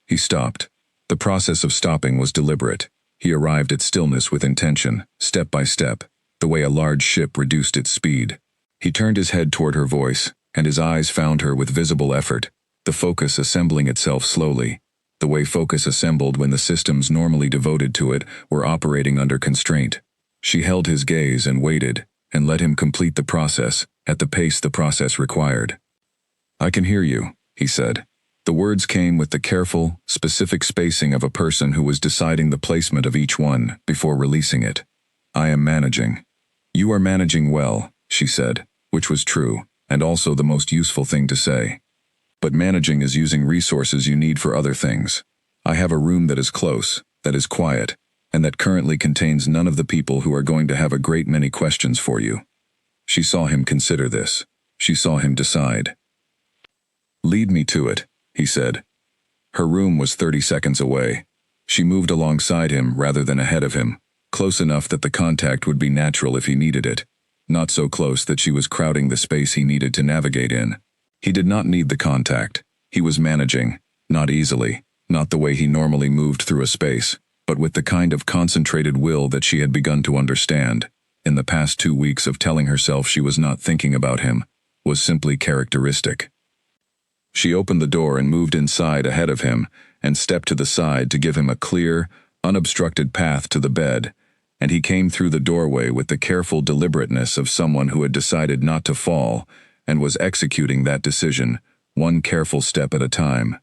He stopped. The process of stopping was deliberate. He arrived at stillness with intention, step by step, the way a large ship reduced its speed. He turned his head toward her voice, and his eyes found her with visible effort, the focus assembling itself slowly, the way focus assembled when the systems normally devoted to it were operating under constraint. She held his gaze and waited, and let him complete the process, at the pace the process required. "I can hear you," he said. The words came with the careful, specific spacing of a person who was deciding the placement of each one before releasing it. "I am managing." "You are managing well," she said, which was true, and also the most useful thing to say. "But managing is using resources you need for other things. I have a room that is close, that is quiet, and that currently contains none of the people who are going to have a great many questions for you." She saw him consider this. She saw him decide. "Lead me to it," he said. Her room was 30 seconds away. She moved alongside him rather than ahead of him, close enough that the contact would be natural if he needed it, not so close that she was crowding the space he needed to navigate in. He did not need the contact. He was managing, not easily, not the way he normally moved through a space, but with the kind of concentrated will that she had begun to understand, in the past 2 weeks of telling herself she was not thinking about him, was simply characteristic. She opened the door and moved inside ahead of him, and stepped to the side to give him a clear, unobstructed path to the bed, and he came through the doorway with the careful deliberateness of someone who had decided not to fall, and was executing that decision, one careful step at a time.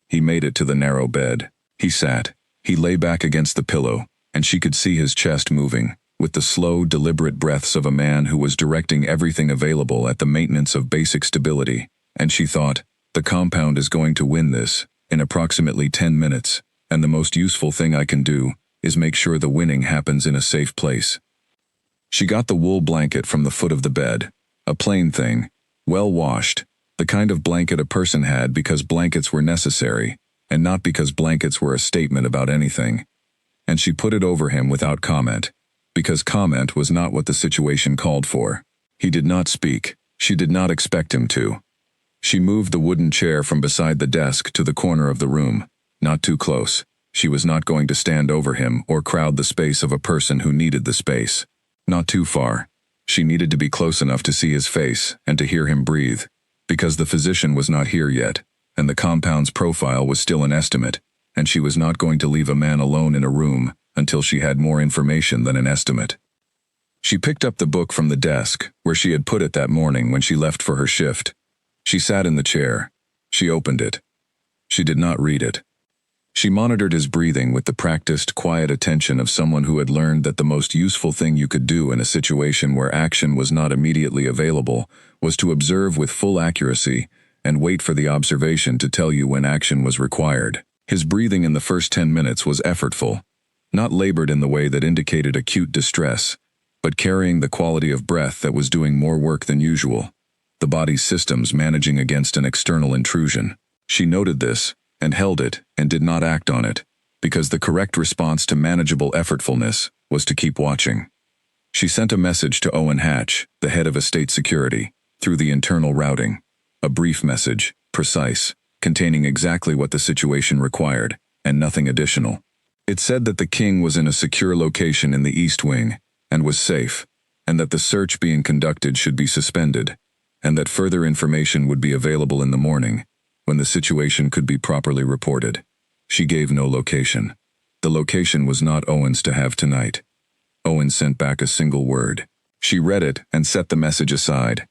He made it to the narrow bed. He sat. He lay back against the pillow, and she could see his chest moving, with the slow, deliberate breaths of a man who was directing everything available at the maintenance of basic stability, and she thought, "The compound is going to win this, in approximately 10 minutes, and the most useful thing I can do is make sure the winning happens in a safe place." She got the wool blanket from the foot of the bed, a plain thing, well washed, the kind of blanket a person had because blankets were necessary, and not because blankets were a statement about anything. And she put it over him without comment, because comment was not what the situation called for. He did not speak. She did not expect him to. She moved the wooden chair from beside the desk to the corner of the room, not too close. She was not going to stand over him or crowd the space of a person who needed the space. Not too far. She needed to be close enough to see his face and to hear him breathe, because the physician was not here yet, and the compound's profile was still an estimate, and she was not going to leave a man alone in a room until she had more information than an estimate. She picked up the book from the desk, where she had put it that morning when she left for her shift. She sat in the chair. She opened it. She did not read it. She monitored his breathing with the practiced, quiet attention of someone who had learned that the most useful thing you could do in a situation where action was not immediately available was to observe with full accuracy and wait for the observation to tell you when action was required. His breathing in the first 10 minutes was effortful, not labored in the way that indicated acute distress, but carrying the quality of breath that was doing more work than usual, the body's systems managing against an external intrusion. She noted this, and held it, and did not act on it, because the correct response to manageable effortfulness was to keep watching. She sent a message to Owen Hatch, the head of estate security, through the internal routing. A brief message, precise, containing exactly what the situation required, and nothing additional. It said that the king was in a secure location in the East Wing, and was safe, and that the search being conducted should be suspended, and that further information would be available in the morning, when the situation could be properly reported. She gave no location. The location was not Owen's to have tonight. Owen sent back a single word. She read it and set the message aside.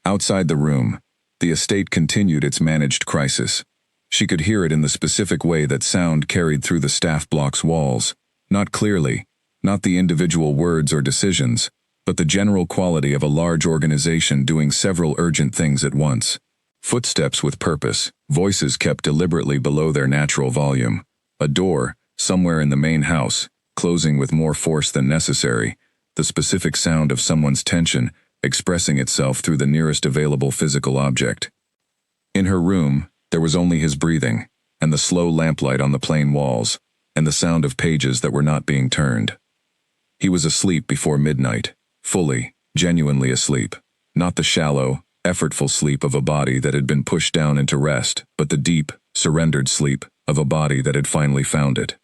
Outside the room, the estate continued its managed crisis. She could hear it in the specific way that sound carried through the staff block's walls, not clearly, not the individual words or decisions, but the general quality of a large organization doing several urgent things at once. Footsteps with purpose, voices kept deliberately below their natural volume. A door, somewhere in the main house, closing with more force than necessary, the specific sound of someone's tension expressing itself through the nearest available physical object. In her room, there was only his breathing, and the slow lamplight on the plain walls, and the sound of pages that were not being turned. He was asleep before midnight, fully, genuinely asleep. Not the shallow, effortful sleep of a body that had been pushed down into rest, but the deep, surrendered sleep of a body that had finally found it.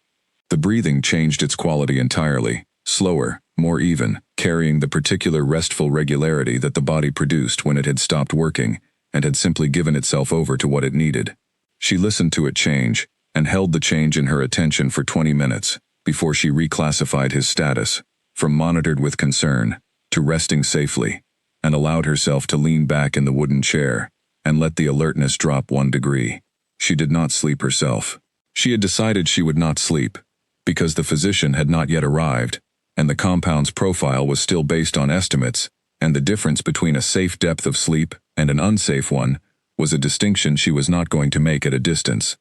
The breathing changed its quality entirely, slower, more even, carrying the particular restful regularity that the body produced when it had stopped working and had simply given itself over to what it needed. She listened to it change, and held the change in her attention for 20 minutes, before she reclassified his status, from monitored with concern, to resting safely, and allowed herself to lean back in the wooden chair, and let the alertness drop 1 degree. She did not sleep herself. She had decided she would not sleep, because the physician had not yet arrived, and the compound's profile was still based on estimates, and the difference between a safe depth of sleep and an unsafe one was a distinction she was not going to make at a distance.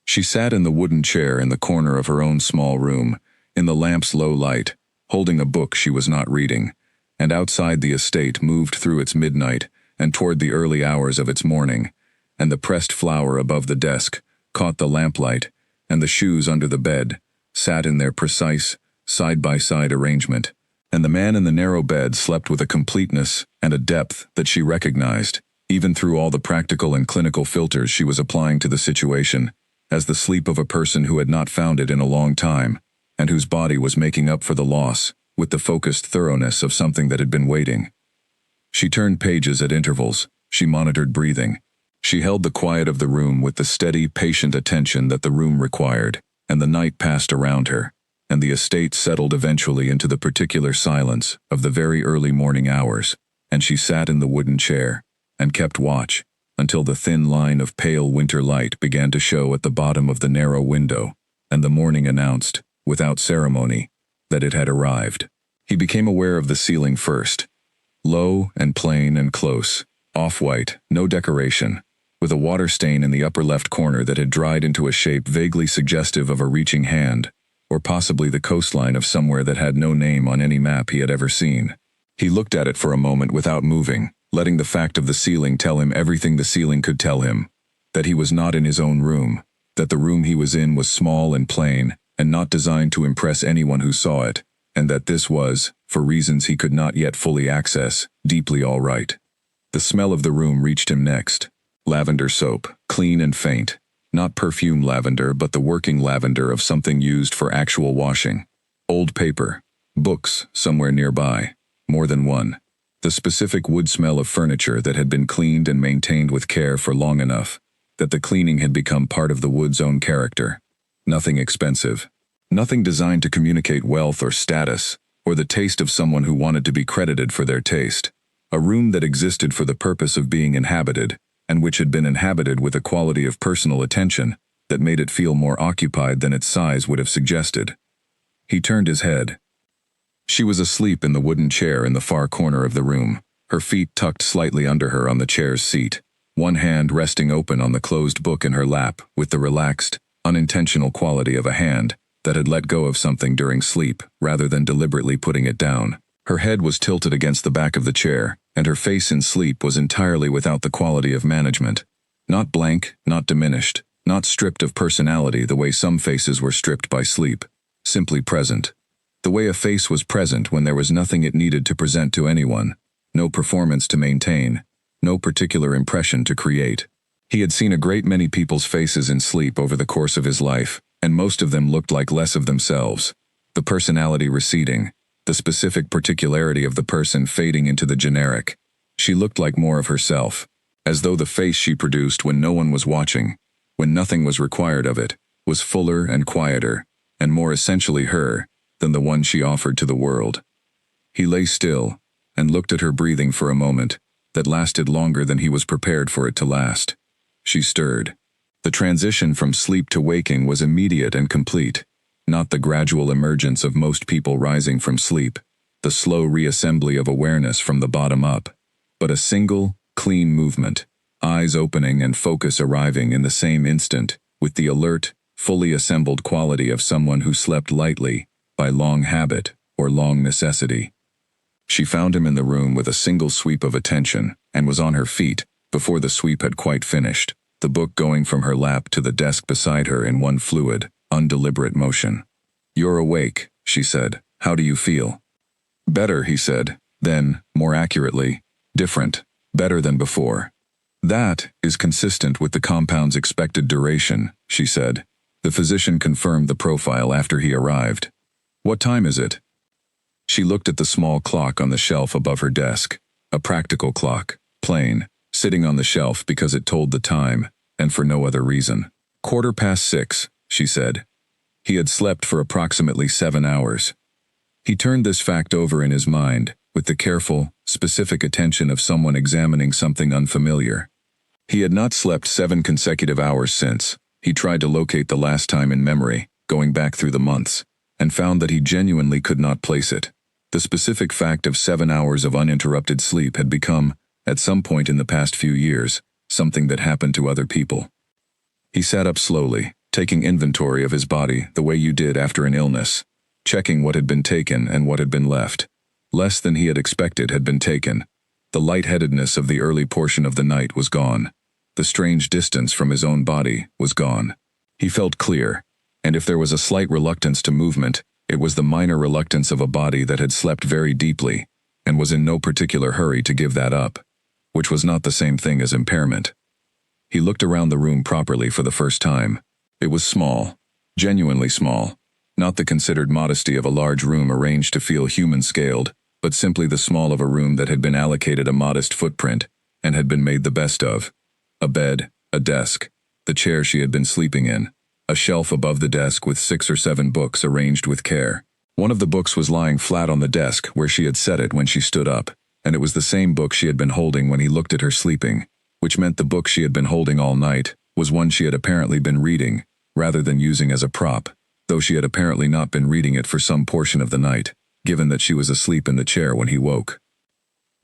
She sat in the wooden chair in the corner of her own small room, in the lamp's low light, holding a book she was not reading, and outside the estate moved through its midnight and toward the early hours of its morning, and the pressed flower above the desk caught the lamplight, and the shoes under the bed sat in their precise, side-by-side arrangement, and the man in the narrow bed slept with a completeness and a depth that she recognized, even through all the practical and clinical filters she was applying to the situation, as the sleep of a person who had not found it in a long time, and whose body was making up for the loss with the focused thoroughness of something that had been waiting. She turned pages at intervals, she monitored breathing. She held the quiet of the room with the steady, patient attention that the room required, and the night passed around her, and the estate settled eventually into the particular silence of the very early morning hours, and she sat in the wooden chair, and kept watch, until the thin line of pale winter light began to show at the bottom of the narrow window, and the morning announced, without ceremony, that it had arrived. He became aware of the ceiling first. Low and plain and close, off-white, no decoration, with a water stain in the upper left corner that had dried into a shape vaguely suggestive of a reaching hand, or possibly the coastline of somewhere that had no name on any map he had ever seen. He looked at it for a moment without moving, letting the fact of the ceiling tell him everything the ceiling could tell him, that he was not in his own room, that the room he was in was small and plain, and not designed to impress anyone who saw it, and that this was, for reasons he could not yet fully access, deeply all right. The smell of the room reached him next. Lavender soap, clean and faint. Not perfume lavender, but the working lavender of something used for actual washing. Old paper. Books, somewhere nearby. More than one. The specific wood smell of furniture that had been cleaned and maintained with care for long enough, that the cleaning had become part of the wood's own character. Nothing expensive. Nothing designed to communicate wealth or status, or the taste of someone who wanted to be credited for their taste. A room that existed for the purpose of being inhabited, and which had been inhabited with a quality of personal attention that made it feel more occupied than its size would have suggested. He turned his head. She was asleep in the wooden chair in the far corner of the room, her feet tucked slightly under her on the chair's seat, one hand resting open on the closed book in her lap with the relaxed, unintentional quality of a hand that had let go of something during sleep rather than deliberately putting it down. Her head was tilted against the back of the chair, and her face in sleep was entirely without the quality of management. Not blank, not diminished, not stripped of personality the way some faces were stripped by sleep. Simply present. The way a face was present when there was nothing it needed to present to anyone, no performance to maintain, no particular impression to create. He had seen a great many people's faces in sleep over the course of his life, and most of them looked like less of themselves. The personality receding, the specific particularity of the person fading into the generic. She looked like more of herself, as though the face she produced when no one was watching, when nothing was required of it, was fuller and quieter, and more essentially her, than the one she offered to the world. He lay still, and looked at her breathing for a moment, that lasted longer than he was prepared for it to last. She stirred. The transition from sleep to waking was immediate and complete, not the gradual emergence of most people rising from sleep, the slow reassembly of awareness from the bottom up, but a single, clean movement, eyes opening and focus arriving in the same instant, with the alert, fully assembled quality of someone who slept lightly, by long habit or long necessity. She found him in the room with a single sweep of attention, and was on her feet, before the sweep had quite finished, the book going from her lap to the desk beside her in one fluid, undeliberate motion. "You're awake," she said. "How do you feel?" "Better," he said. Then, more accurately, "different, better than before." "That is consistent with the compound's expected duration," she said. The physician confirmed the profile after he arrived. "What time is it?" She looked at the small clock on the shelf above her desk, a practical clock, plain, sitting on the shelf because it told the time, and for no other reason. "6:15, she said. He had slept for approximately 7 hours. He turned this fact over in his mind, with the careful, specific attention of someone examining something unfamiliar. He had not slept 7 consecutive hours since. He tried to locate the last time in memory, going back through the months, and found that he genuinely could not place it. The specific fact of 7 hours of uninterrupted sleep had become, at some point in the past few years, something that happened to other people. He sat up slowly, taking inventory of his body the way you did after an illness, checking what had been taken and what had been left. Less than he had expected had been taken. The lightheadedness of the early portion of the night was gone. The strange distance from his own body was gone. He felt clear, and if there was a slight reluctance to movement, it was the minor reluctance of a body that had slept very deeply, and was in no particular hurry to give that up, which was not the same thing as impairment. He looked around the room properly for the first time. It was small, genuinely small, not the considered modesty of a large room arranged to feel human-scaled, but simply the small of a room that had been allocated a modest footprint, and had been made the best of. A bed, a desk, the chair she had been sleeping in, a shelf above the desk with 6 or 7 books arranged with care. One of the books was lying flat on the desk where she had set it when she stood up, and it was the same book she had been holding when he looked at her sleeping, which meant the book she had been holding all night was one she had apparently been reading, rather than using as a prop, though she had apparently not been reading it for some portion of the night, given that she was asleep in the chair when he woke.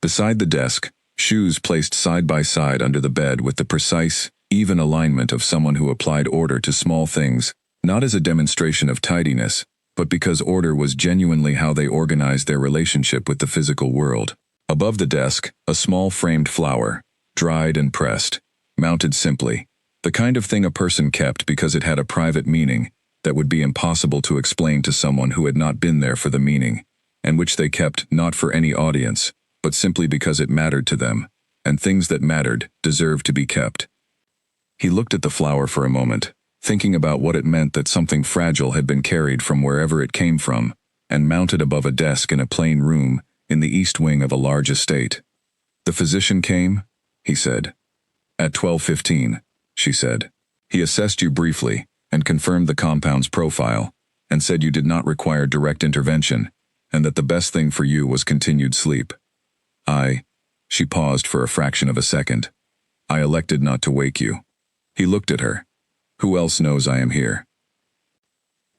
Beside the desk, shoes placed side by side under the bed with the precise, even alignment of someone who applied order to small things, not as a demonstration of tidiness, but because order was genuinely how they organized their relationship with the physical world. Above the desk, a small framed flower, dried and pressed, mounted simply, the kind of thing a person kept because it had a private meaning that would be impossible to explain to someone who had not been there for the meaning, and which they kept not for any audience, but simply because it mattered to them, and things that mattered deserved to be kept. He looked at the flower for a moment, thinking about what it meant that something fragile had been carried from wherever it came from, and mounted above a desk in a plain room in the east wing of a large estate. "The physician came?" he said. "At 12:15, she said. "He assessed you briefly, and confirmed the compound's profile, and said you did not require direct intervention, and that the best thing for you was continued sleep. She paused for a fraction of a second. "I elected not to wake you." He looked at her. "Who else knows I am here?"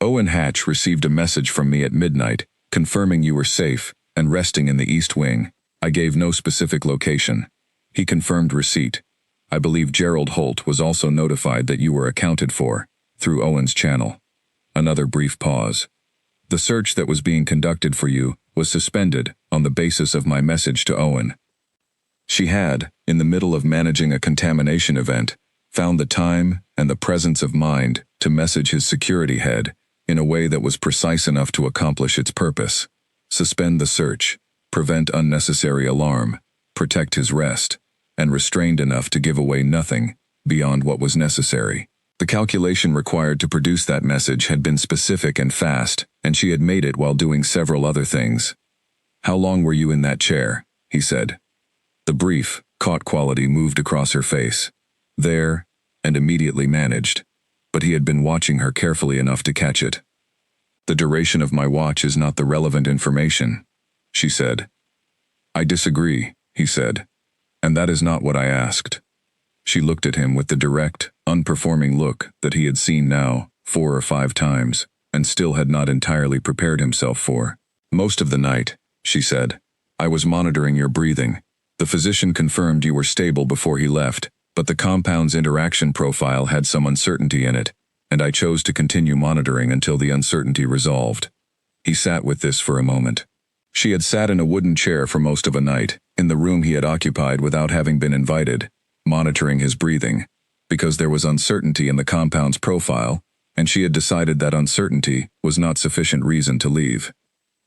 "Owen Hatch received a message from me at midnight, confirming you were safe, and resting in the east wing. I gave no specific location. He confirmed receipt. I believe Gerald Holt was also notified that you were accounted for, through Owen's channel." Another brief pause. "The search that was being conducted for you was suspended on the basis of my message to Owen." She had, in the middle of managing a contamination event, found the time and the presence of mind to message his security head in a way that was precise enough to accomplish its purpose. Suspend the search, prevent unnecessary alarm, protect his rest, and restrained enough to give away nothing beyond what was necessary. The calculation required to produce that message had been specific and fast, and she had made it while doing several other things. "How long were you in that chair?" he said. The brief, caught quality moved across her face. There, and immediately managed, but he had been watching her carefully enough to catch it. "The duration of my watch is not the relevant information," she said. "I disagree," he said, "and that is not what I asked." She looked at him with the direct, unperforming look that he had seen now 4 or 5 times, and still had not entirely prepared himself for. Most of the night, she said. "I was monitoring your breathing. The physician confirmed you were stable before he left, but the compound's interaction profile had some uncertainty in it, and I chose to continue monitoring until the uncertainty resolved." He sat with this for a moment. She had sat in a wooden chair for most of a night, in the room he had occupied without having been invited, monitoring his breathing, because there was uncertainty in the compound's profile, and she had decided that uncertainty was not sufficient reason to leave.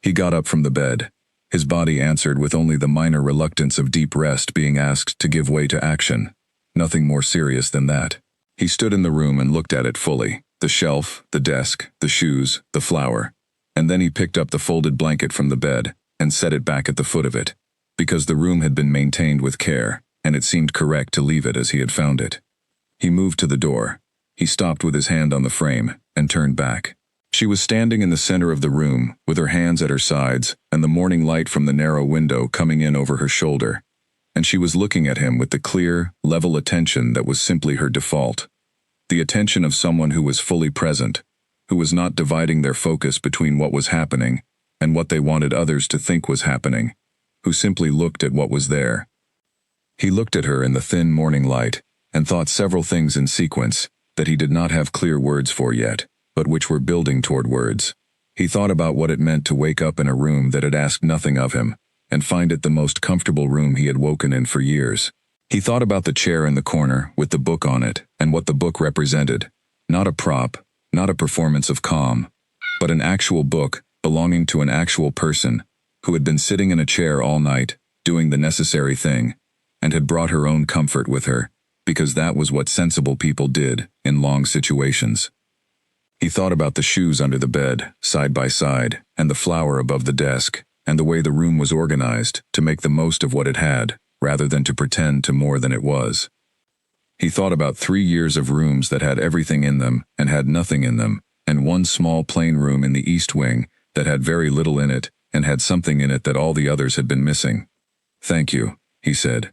He got up from the bed. His body answered with only the minor reluctance of deep rest being asked to give way to action. Nothing more serious than that. He stood in the room and looked at it fully. The shelf, the desk, the shoes, the flower. And then he picked up the folded blanket from the bed and set it back at the foot of it, because the room had been maintained with care, and it seemed correct to leave it as he had found it. He moved to the door. He stopped with his hand on the frame and turned back. She was standing in the center of the room, with her hands at her sides and the morning light from the narrow window coming in over her shoulder, and she was looking at him with the clear, level attention that was simply her default. The attention of someone who was fully present, who was not dividing their focus between what was happening and what they wanted others to think was happening, who simply looked at what was there. He looked at her in the thin morning light and thought several things in sequence that he did not have clear words for yet, but which were building toward words. He thought about what it meant to wake up in a room that had asked nothing of him, and find it the most comfortable room he had woken in for years. He thought about the chair in the corner with the book on it and what the book represented. Not a prop, not a performance of calm, but an actual book belonging to an actual person who had been sitting in a chair all night, doing the necessary thing, and had brought her own comfort with her, because that was what sensible people did in long situations. He thought about the shoes under the bed, side by side, and the flower above the desk, and the way the room was organized to make the most of what it had, rather than to pretend to more than it was. He thought about 3 years of rooms that had everything in them and had nothing in them, and one small plain room in the East Wing that had very little in it and had something in it that all the others had been missing. "Thank you," he said.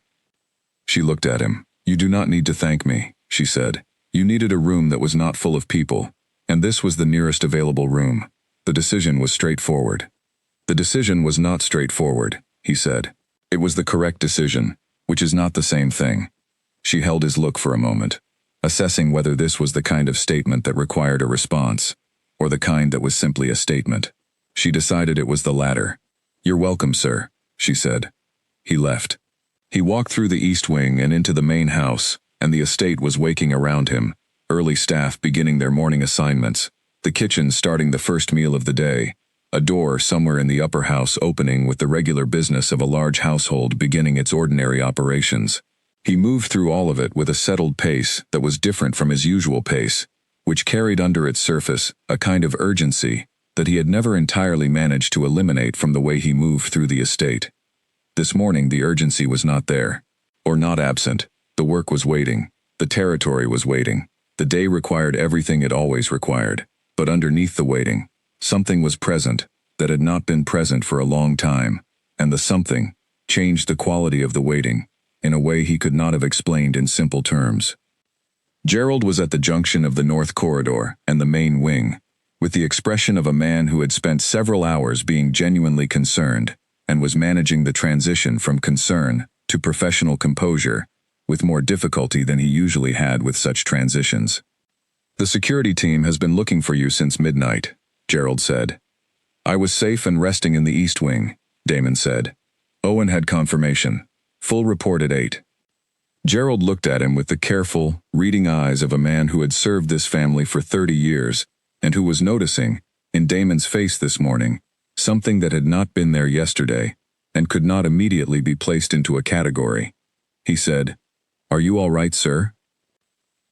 She looked at him. "You do not need to thank me," she said. "You needed a room that was not full of people, and this was the nearest available room. The decision was straightforward." "The decision was not straightforward," he said. "It was the correct decision, which is not the same thing." She held his look for a moment, assessing whether this was the kind of statement that required a response, or the kind that was simply a statement. She decided it was the latter. "You're welcome, sir," she said. He left. He walked through the East Wing and into the main house, and the estate was waking around him, early staff beginning their morning assignments, the kitchen starting the first meal of the day, a door somewhere in the upper house opening with the regular business of a large household beginning its ordinary operations. He moved through all of it with a settled pace that was different from his usual pace, which carried under its surface a kind of urgency that he had never entirely managed to eliminate from the way he moved through the estate. This morning the urgency was not there, or not absent. The work was waiting. The territory was waiting. The day required everything it always required, but underneath the waiting, something was present that had not been present for a long time, and the something changed the quality of the waiting in a way he could not have explained in simple terms. Gerald was at the junction of the North Corridor and the main wing, with the expression of a man who had spent several hours being genuinely concerned and was managing the transition from concern to professional composure with more difficulty than he usually had with such transitions. "The security team has been looking for you since midnight," Gerald said. "I was safe and resting in the East Wing," Damon said. "Owen had confirmation. Full report at 8. Gerald looked at him with the careful, reading eyes of a man who had served this family for 30 years and who was noticing, in Damon's face this morning, something that had not been there yesterday and could not immediately be placed into a category. He said, "Are you all right, sir?"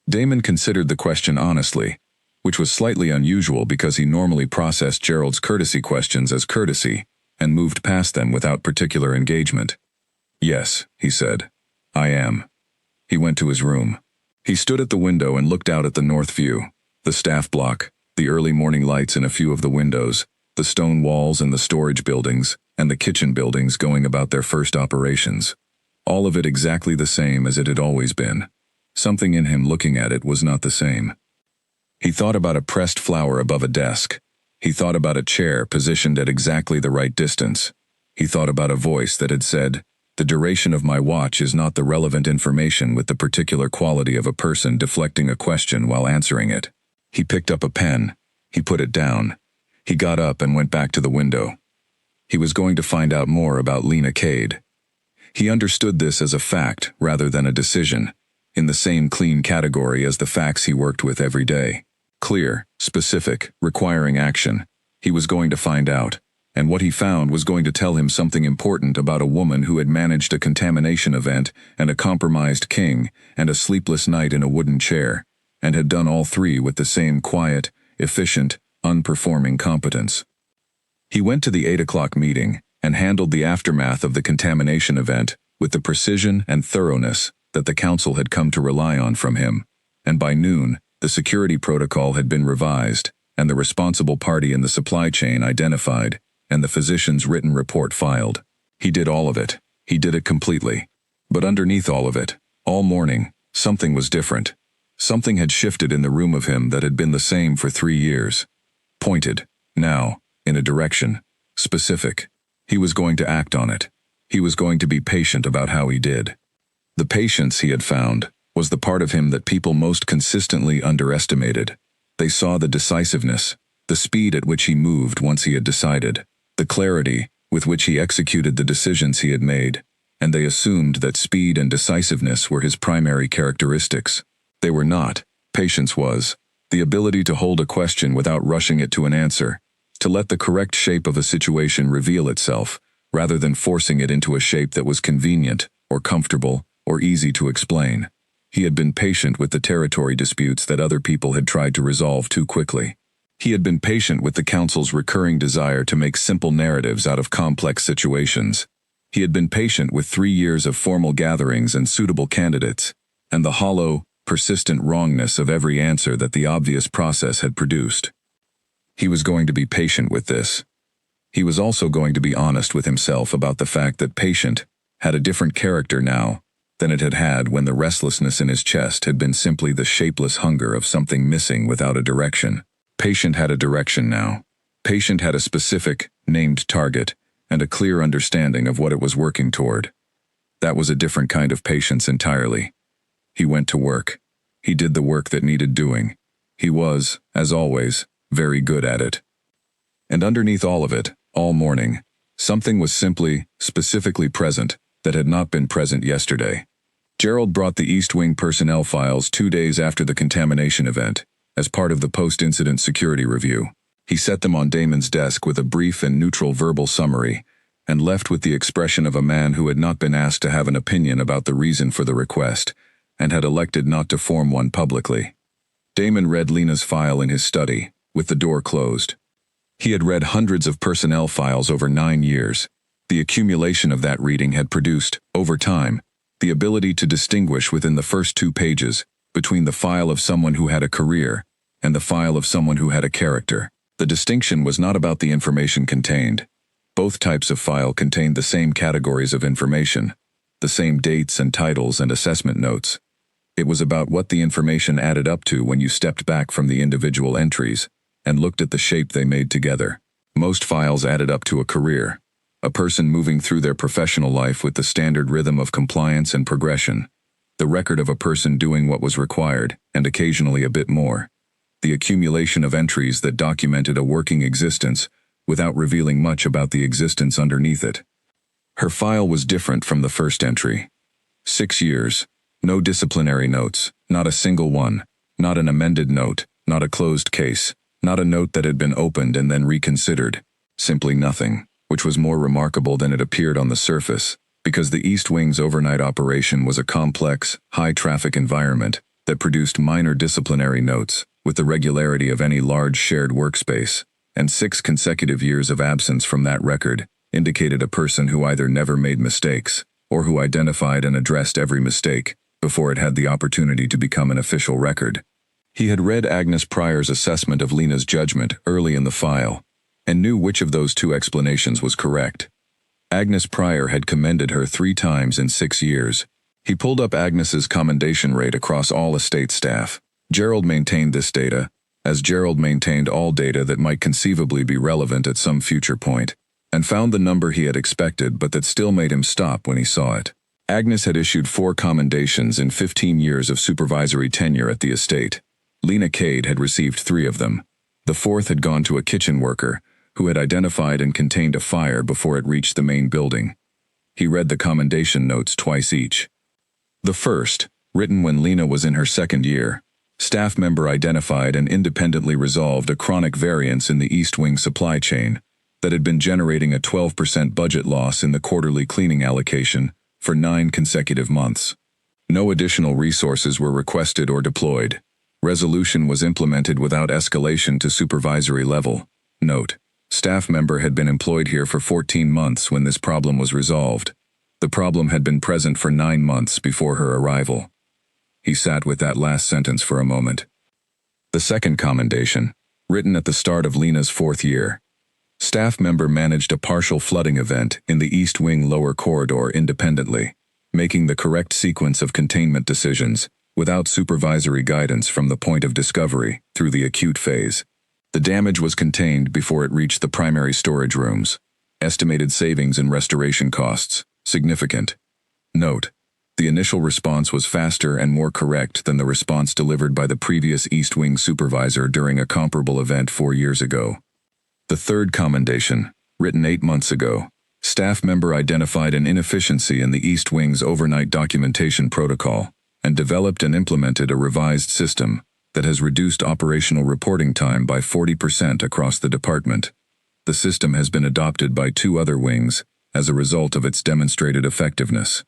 Damon considered the question honestly, which was slightly unusual because he normally processed Gerald's courtesy questions as courtesy and moved past them without particular engagement. "Yes," he said. "I am." He went to his room. He stood at the window and looked out at the north view, the staff block, the early morning lights in a few of the windows, the stone walls and the storage buildings, and the kitchen buildings going about their first operations. All of it exactly the same as it had always been. Something in him looking at it was not the same. He thought about a pressed flower above a desk. He thought about a chair positioned at exactly the right distance. He thought about a voice that had said, "The duration of my watch is not the relevant information with the particular quality of a person deflecting a question while answering it." He picked up a pen. He put it down. He got up and went back to the window. He was going to find out more about Lena Cade. He understood this as a fact rather than a decision, in the same clean category as the facts he worked with every day. Clear, specific, requiring action. He was going to find out, and what he found was going to tell him something important about a woman who had managed a contamination event and a compromised king and a sleepless night in a wooden chair, and had done all three with the same quiet, efficient, unperforming competence. He went to the 8 o'clock meeting and handled the aftermath of the contamination event with the precision and thoroughness that the council had come to rely on from him, and by noon, the security protocol had been revised, and the responsible party in the supply chain identified, and the physician's written report filed. He did all of it. He did it completely. But underneath all of it, all morning, something was different. Something had shifted in the room of him that had been the same for 3 years. Pointed, now, in a direction. Specific. He was going to act on it. He was going to be patient about how he did. The patience, he had found, was the part of him that people most consistently underestimated. They saw the decisiveness, the speed at which he moved once he had decided, the clarity with which he executed the decisions he had made, and they assumed that speed and decisiveness were his primary characteristics. They were not. Patience was. The ability to hold a question without rushing it to an answer, to let the correct shape of a situation reveal itself, rather than forcing it into a shape that was convenient, or comfortable, or easy to explain. He had been patient with the territory disputes that other people had tried to resolve too quickly. He had been patient with the council's recurring desire to make simple narratives out of complex situations. He had been patient with 3 years of formal gatherings and suitable candidates, and the hollow, persistent wrongness of every answer that the obvious process had produced. He was going to be patient with this. He was also going to be honest with himself about the fact that patient had a different character now than it had had when the restlessness in his chest had been simply the shapeless hunger of something missing without a direction. Patient had a direction now. Patient had a specific, named target, and a clear understanding of what it was working toward. That was a different kind of patience entirely. He went to work. He did the work that needed doing. He was, as always, very good at it. And underneath all of it, all morning, something was simply, specifically present that had not been present yesterday. Gerald brought the East Wing personnel files 2 days after the contamination event, as part of the post-incident security review. He set them on Damon's desk with a brief and neutral verbal summary, and left with the expression of a man who had not been asked to have an opinion about the reason for the request, and had elected not to form one publicly. Damon read Lena's file in his study, with the door closed. He had read hundreds of personnel files over 9 years. The accumulation of that reading had produced, over time, the ability to distinguish within the first 2 pages between the file of someone who had a career and the file of someone who had a character. The distinction was not about the information contained. Both types of file contained the same categories of information, the same dates and titles and assessment notes. It was about what the information added up to when you stepped back from the individual entries and looked at the shape they made together. Most files added up to a career, a person moving through their professional life with the standard rhythm of compliance and progression, the record of a person doing what was required, and occasionally a bit more, the accumulation of entries that documented a working existence without revealing much about the existence underneath it. Her file was different from the first entry. 6 years, no disciplinary notes, not a single one, not an amended note, not a closed case, not a note that had been opened and then reconsidered, simply nothing, which was more remarkable than it appeared on the surface, because the East Wing's overnight operation was a complex, high-traffic environment that produced minor disciplinary notes with the regularity of any large shared workspace, and 6 consecutive years of absence from that record indicated a person who either never made mistakes or who identified and addressed every mistake before it had the opportunity to become an official record. He had read Agnes Pryor's assessment of Lena's judgment early in the file, and knew which of those 2 explanations was correct. Agnes Pryor had commended her 3 times in 6 years. He pulled up Agnes's commendation rate across all estate staff. Gerald maintained this data, as Gerald maintained all data that might conceivably be relevant at some future point. and found the number he had expected but that still made him stop when he saw it. Agnes had issued 4 commendations in 15 years of supervisory tenure at the estate. Lena Cade had received 3 of them. The 4th had gone to a kitchen worker, who had identified and contained a fire before it reached the main building. He read the commendation notes twice each. The first, written when Lena was in her 2nd year, staff member identified and independently resolved a chronic variance in the East Wing supply chain that had been generating a 12% budget loss in the quarterly cleaning allocation for 9 consecutive months. No additional resources were requested or deployed. Resolution was implemented without escalation to supervisory level. Note: staff member had been employed here for 14 months when this problem was resolved. The problem had been present for 9 months before her arrival. He sat with that last sentence for a moment. The second commendation, written at the start of Lena's 4th year. Staff member managed a partial flooding event in the East Wing lower corridor independently, making the correct sequence of containment decisions without supervisory guidance from the point of discovery through the acute phase. The damage was contained before it reached the primary storage rooms. Estimated savings in restoration costs, significant. Note: the initial response was faster and more correct than the response delivered by the previous East Wing supervisor during a comparable event 4 years ago. The third commendation, written 8 months ago, staff member identified an inefficiency in the East Wing's overnight documentation protocol and developed and implemented a revised system that has reduced operational reporting time by 40% across the department. The system has been adopted by 2 other wings as a result of its demonstrated effectiveness.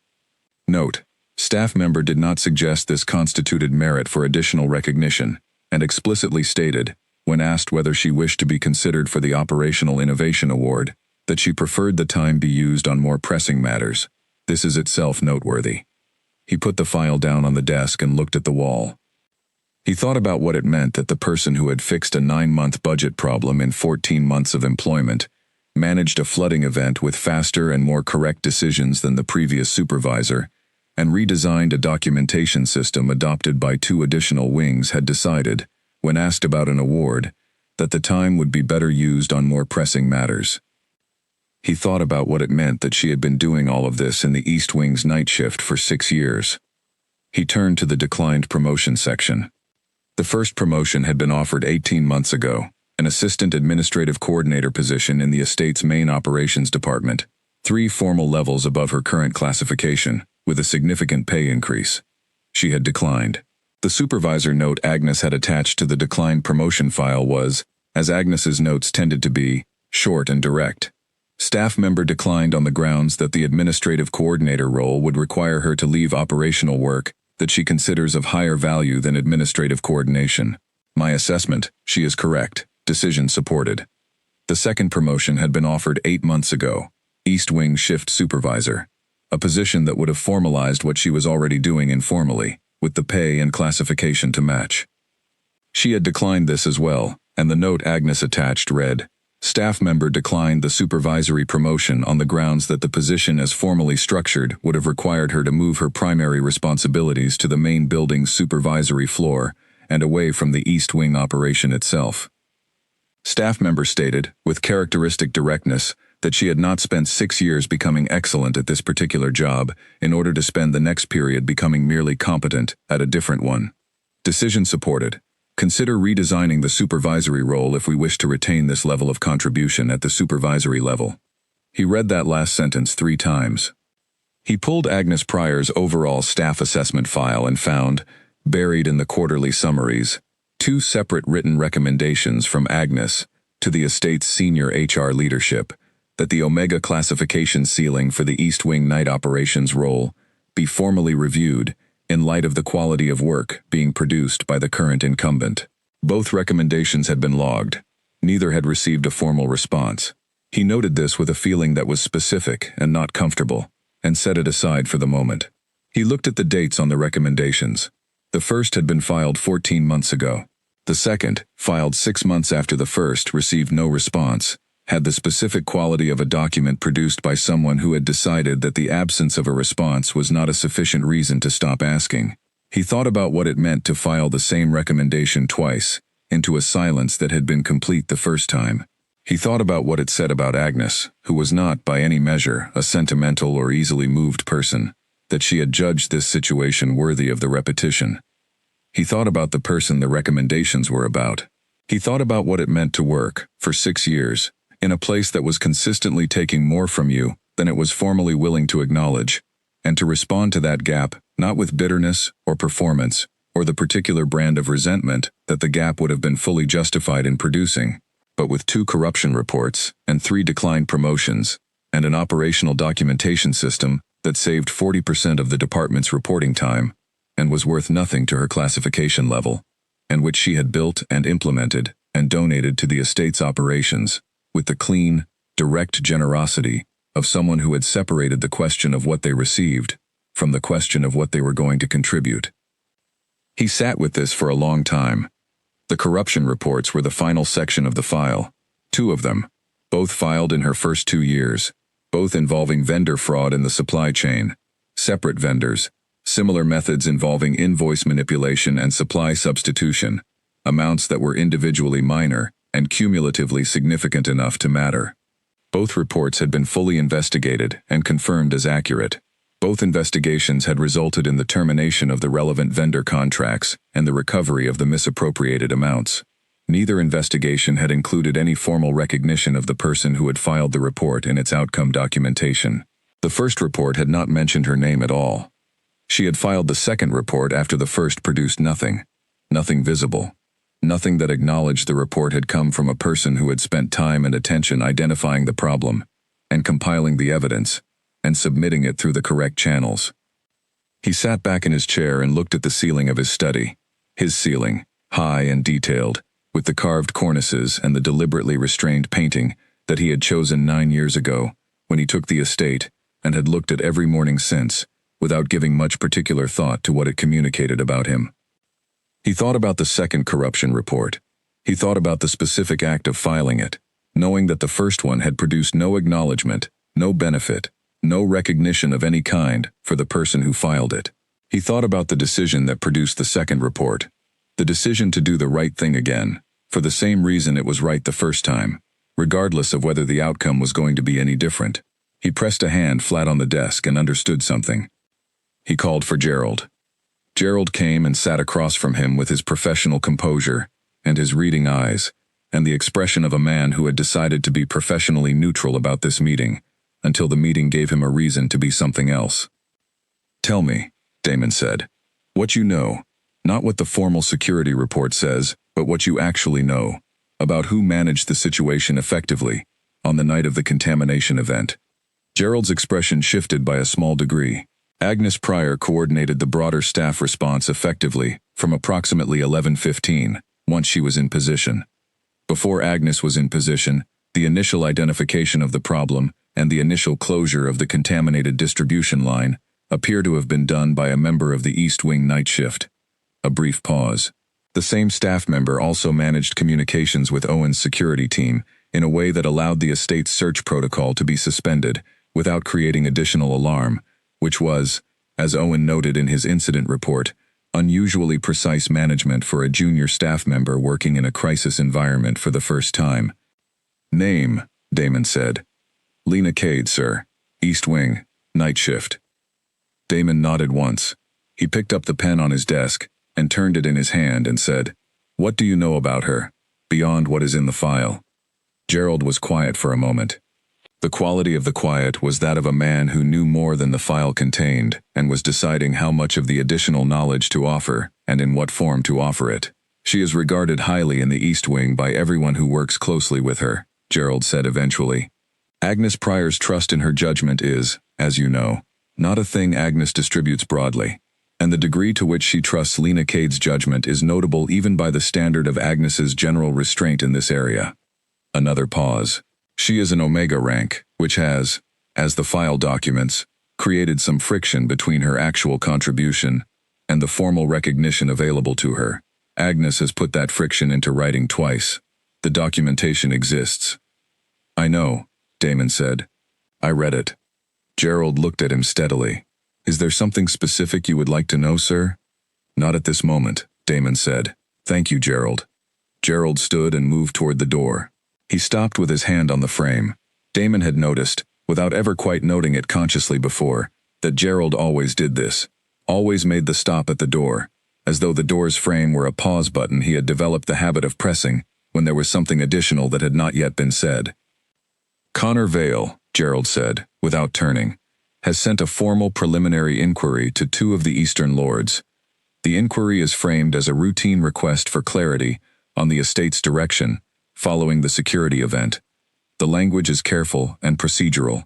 Note: staff member did not suggest this constituted merit for additional recognition, and explicitly stated, when asked whether she wished to be considered for the Operational Innovation Award, that she preferred the time be used on more pressing matters. This is itself noteworthy. He put the file down on the desk and looked at the wall. He thought about what it meant that the person who had fixed a 9-month budget problem in 14 months of employment managed a flooding event with faster and more correct decisions than the previous supervisor, and redesigned a documentation system adopted by 2 additional wings had decided, when asked about an award, that the time would be better used on more pressing matters. He thought about what it meant that she had been doing all of this in the East Wing's night shift for 6 years. He turned to the declined promotion section. The first promotion had been offered 18 months ago, an assistant administrative coordinator position in the estate's main operations department, 3 formal levels above her current classification, with a significant pay increase. She had declined. The supervisor note Agnes had attached to the declined promotion file was, as Agnes's notes tended to be, short and direct. Staff member declined on the grounds that the administrative coordinator role would require her to leave operational work that she considers of higher value than administrative coordination. My assessment: she is correct. Decision supported. The second promotion had been offered 8 months ago, East Wing Shift Supervisor, a position that would have formalized what she was already doing informally, with the pay and classification to match. She had declined this as well, and the note Agnes attached read, staff member declined the supervisory promotion on the grounds that the position as formally structured would have required her to move her primary responsibilities to the main building's supervisory floor and away from the East Wing operation itself. Staff member stated, with characteristic directness, that she had not spent 6 years becoming excellent at this particular job in order to spend the next period becoming merely competent at a different one. Decision supported. Consider redesigning the supervisory role if we wish to retain this level of contribution at the supervisory level. He read that last sentence 3 times. He pulled Agnes Pryor's overall staff assessment file and found, buried in the quarterly summaries, 2 separate written recommendations from Agnes to the estate's senior HR leadership that the Omega classification ceiling for the East Wing night operations role be formally reviewed in light of the quality of work being produced by the current incumbent. Both recommendations had been logged. Neither had received a formal response. He noted this with a feeling that was specific and not comfortable, and set it aside for the moment. He looked at the dates on the recommendations. The first had been filed 14 months ago. The second, filed 6 months after the first, received no response, had the specific quality of a document produced by someone who had decided that the absence of a response was not a sufficient reason to stop asking. He thought about what it meant to file the same recommendation twice, into a silence that had been complete the first time. He thought about what it said about Agnes, who was not, by any measure, a sentimental or easily moved person, that she had judged this situation worthy of the repetition. He thought about the person the recommendations were about. He thought about what it meant to work, for 6 years, in a place that was consistently taking more from you than it was formally willing to acknowledge, and to respond to that gap, not with bitterness or performance, or the particular brand of resentment that the gap would have been fully justified in producing, but with 2 corruption reports and 3 declined promotions, and an operational documentation system that saved 40% of the department's reporting time, and was worth nothing to her classification level, and which she had built and implemented and donated to the estate's operations, with the clean, direct generosity of someone who had separated the question of what they received from the question of what they were going to contribute. He sat with this for a long time. The corruption reports were the final section of the file, 2 of them, both filed in her first 2 years, both involving vendor fraud in the supply chain, separate vendors, similar methods involving invoice manipulation and supply substitution, amounts that were individually minor and cumulatively significant enough to matter. Both reports had been fully investigated and confirmed as accurate. Both investigations had resulted in the termination of the relevant vendor contracts and the recovery of the misappropriated amounts. Neither investigation had included any formal recognition of the person who had filed the report in its outcome documentation. The first report had not mentioned her name at all. She had filed the second report after the first produced nothing visible, nothing that acknowledged the report had come from a person who had spent time and attention identifying the problem and compiling the evidence and submitting it through the correct channels. He sat back in his chair and looked at the ceiling of his study. His ceiling, high and detailed, with the carved cornices and the deliberately restrained painting that he had chosen 9 years ago when he took the estate and had looked at every morning since, without giving much particular thought to what it communicated about him. He thought about the second corruption report. He thought about the specific act of filing it, knowing that the first one had produced no acknowledgement, no benefit, no recognition of any kind for the person who filed it. He thought about the decision that produced the second report, the decision to do the right thing again, for the same reason it was right the first time, regardless of whether the outcome was going to be any different. He pressed a hand flat on the desk and understood something. He called for Gerald. Gerald came and sat across from him with his professional composure and his reading eyes, and the expression of a man who had decided to be professionally neutral about this meeting, until the meeting gave him a reason to be something else. "Tell me," Damon said, "what you know, not what the formal security report says, but what you actually know, about who managed the situation effectively on the night of the contamination event." Gerald's expression shifted by a small degree. Agnes Pryor coordinated the broader staff response effectively from approximately 11:15, once she was in position. Before Agnes was in position, the initial identification of the problem and the initial closure of the contaminated distribution line appear to have been done by a member of the East Wing night shift. A brief pause. The same staff member also managed communications with Owen's security team in a way that allowed the estate's search protocol to be suspended without creating additional alarm, which was, as Owen noted in his incident report, unusually precise management for a junior staff member working in a crisis environment for the first time. "Name," Damon said. "Lena Cade, sir. East Wing, night shift." Damon nodded once. He picked up the pen on his desk and turned it in his hand and said, "What do you know about her, beyond what is in the file?" Gerald was quiet for a moment. The quality of the quiet was that of a man who knew more than the file contained and was deciding how much of the additional knowledge to offer and in what form to offer it. "She is regarded highly in the East Wing by everyone who works closely with her," Gerald said eventually. "Agnes Pryor's trust in her judgment is, as you know, not a thing Agnes distributes broadly, and the degree to which she trusts Lena Cade's judgment is notable even by the standard of Agnes's general restraint in this area." Another pause. "She is an Omega rank, which has, as the file documents, created some friction between her actual contribution and the formal recognition available to her. Agnes has put that friction into writing twice. The documentation exists." "I know," Damon said. "I read it." Gerald looked at him steadily. "Is there something specific you would like to know, sir?" "Not at this moment," Damon said. "Thank you, Gerald." Gerald stood and moved toward the door. He stopped with his hand on the frame. Damon had noticed, without ever quite noting it consciously before, that Gerald always did this, always made the stop at the door, as though the door's frame were a pause button he had developed the habit of pressing when there was something additional that had not yet been said. Connor Vale, Gerald said, without turning, has sent a formal preliminary inquiry to 2 of the Eastern Lords. The inquiry is framed as a routine request for clarity on the estate's direction following the security event. The language is careful and procedural.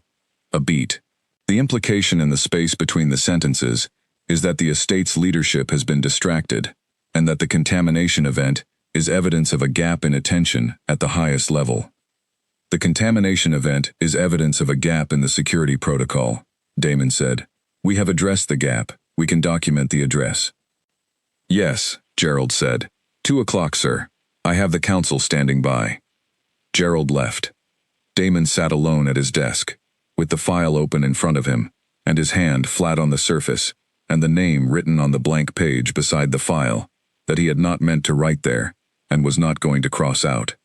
A beat. The implication in the space between the sentences is that the estate's leadership has been distracted, and that the contamination event is evidence of a gap in attention at the highest level. The contamination event is evidence of a gap in the security protocol, Damon said. We have addressed the gap. We can document the address. Yes, Gerald said. 2 o'clock, sir. I have the council standing by. Gerald left. Damon sat alone at his desk, with the file open in front of him, and his hand flat on the surface, and the name written on the blank page beside the file, that he had not meant to write there, and was not going to cross out.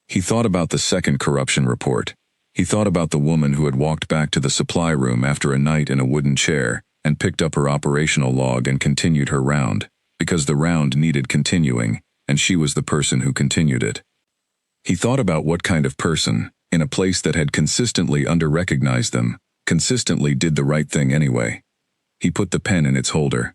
He thought about the second corruption report. He thought about the woman who had walked back to the supply room after a night in a wooden chair, and picked up her operational log and continued her round, because the round needed continuing, and she was the person who continued it. He thought about what kind of person, in a place that had consistently under-recognized them, consistently did the right thing anyway. He put the pen in its holder.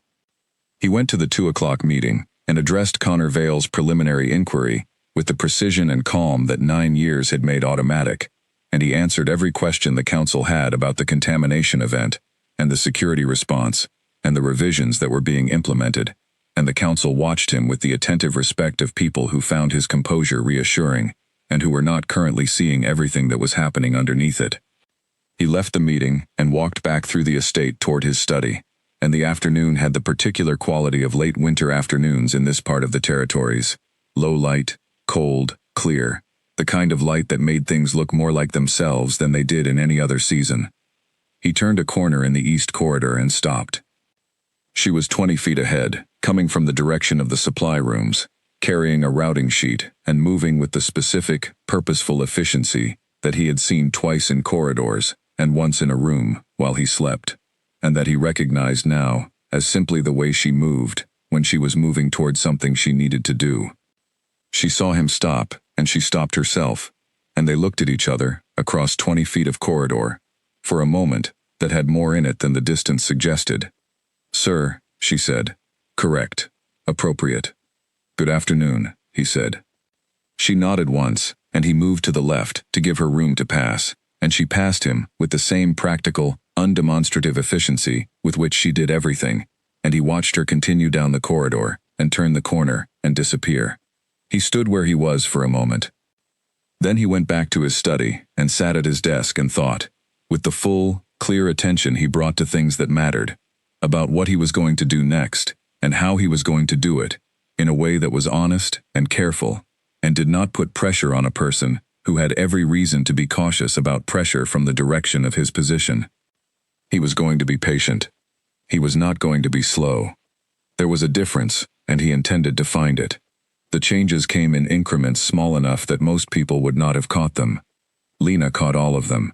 He went to the 2 o'clock meeting and addressed Connor Vale's preliminary inquiry with the precision and calm that 9 years had made automatic, and he answered every question the council had about the contamination event, and the security response, and the revisions that were being implemented, and the council watched him with the attentive respect of people who found his composure reassuring, and who were not currently seeing everything that was happening underneath it. He left the meeting and walked back through the estate toward his study, and the afternoon had the particular quality of late winter afternoons in this part of the territories. Low light, cold, clear, the kind of light that made things look more like themselves than they did in any other season. He turned a corner in the east corridor and stopped. She was 20 feet ahead, coming from the direction of the supply rooms, carrying a routing sheet and moving with the specific, purposeful efficiency that he had seen twice in corridors and once in a room while he slept, and that he recognized now as simply the way she moved when she was moving toward something she needed to do. She saw him stop, and she stopped herself, and they looked at each other across 20 feet of corridor, for a moment that had more in it than the distance suggested. "Sir," she said. "Correct. Appropriate." "Good afternoon," he said. She nodded once, and he moved to the left to give her room to pass, and she passed him with the same practical, undemonstrative efficiency with which she did everything, and he watched her continue down the corridor and turn the corner and disappear. He stood where he was for a moment. Then he went back to his study and sat at his desk and thought, with the full, clear attention he brought to things that mattered, about what he was going to do next and how he was going to do it, in a way that was honest and careful, and did not put pressure on a person who had every reason to be cautious about pressure from the direction of his position. He was going to be patient. He was not going to be slow. There was a difference, and he intended to find it. The changes came in increments small enough that most people would not have caught them. Lena caught all of them.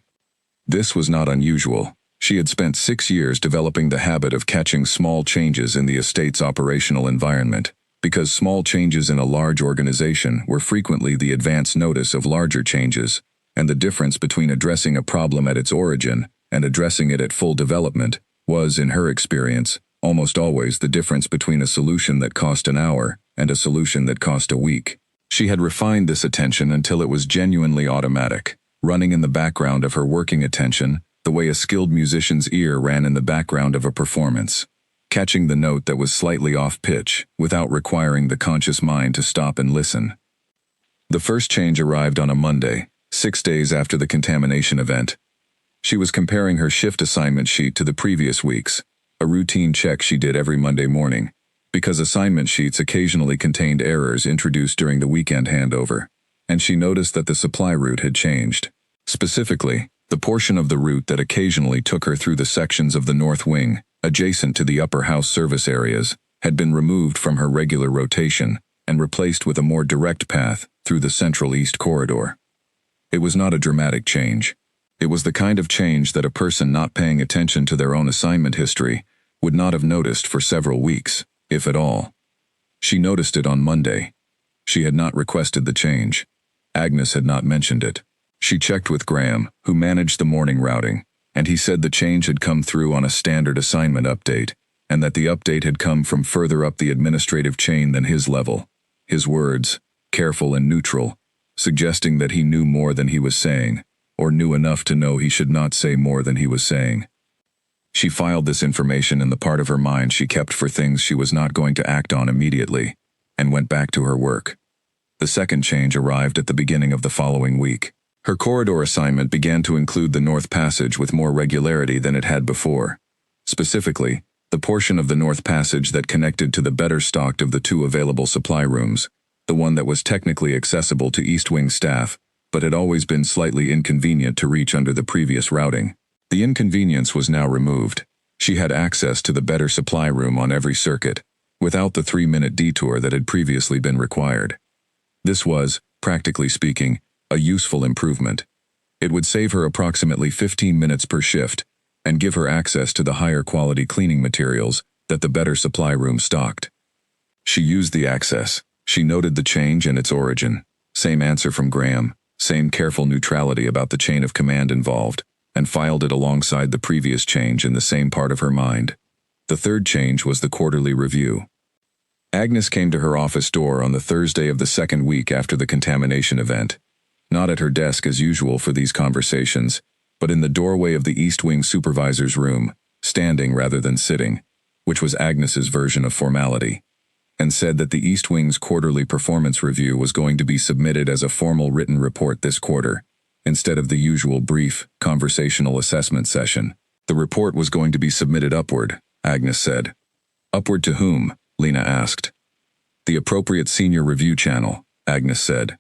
This was not unusual. She had spent 6 years developing the habit of catching small changes in the estate's operational environment, because small changes in a large organization were frequently the advance notice of larger changes, and the difference between addressing a problem at its origin and addressing it at full development was, in her experience, almost always the difference between a solution that cost an hour and a solution that cost a week. She had refined this attention until it was genuinely automatic, running in the background of her working attention, the way a skilled musician's ear ran in the background of a performance, catching the note that was slightly off pitch without requiring the conscious mind to stop and listen. The first change arrived on a Monday, 6 days after the contamination event. She was comparing her shift assignment sheet to the previous week's, a routine check she did every Monday morning, because assignment sheets occasionally contained errors introduced during the weekend handover, and she noticed that the supply route had changed. Specifically, the portion of the route that occasionally took her through the sections of the north wing, adjacent to the upper house service areas, had been removed from her regular rotation and replaced with a more direct path through the Central East Corridor. It was not a dramatic change. It was the kind of change that a person not paying attention to their own assignment history would not have noticed for several weeks, if at all. She noticed it on Monday. She had not requested the change. Agnes had not mentioned it. She checked with Graham, who managed the morning routing, and he said the change had come through on a standard assignment update, and that the update had come from further up the administrative chain than his level. His words, careful and neutral, suggesting that he knew more than he was saying, or knew enough to know he should not say more than he was saying. She filed this information in the part of her mind she kept for things she was not going to act on immediately, and went back to her work. The second change arrived at the beginning of the following week. Her corridor assignment began to include the North Passage with more regularity than it had before. Specifically, the portion of the North Passage that connected to the better stocked of the two available supply rooms, the one that was technically accessible to East Wing staff, but had always been slightly inconvenient to reach under the previous routing. The inconvenience was now removed. She had access to the better supply room on every circuit, without the 3-minute detour that had previously been required. This was, practically speaking, a useful improvement. It would save her approximately 15 minutes per shift, and give her access to the higher quality cleaning materials that the better supply room stocked. She used the access. She noted the change and its origin. Same answer from Graham, same careful neutrality about the chain of command involved, and filed it alongside the previous change in the same part of her mind. The third change was the quarterly review. Agnes came to her office door on the Thursday of the second week after the contamination event. Not at her desk as usual for these conversations, but in the doorway of the East Wing supervisor's room, standing rather than sitting, which was Agnes's version of formality, and said that the East Wing's quarterly performance review was going to be submitted as a formal written report this quarter, instead of the usual brief, conversational assessment session. The report was going to be submitted upward, Agnes said. Upward to whom? Lena asked. The appropriate senior review channel, Agnes said,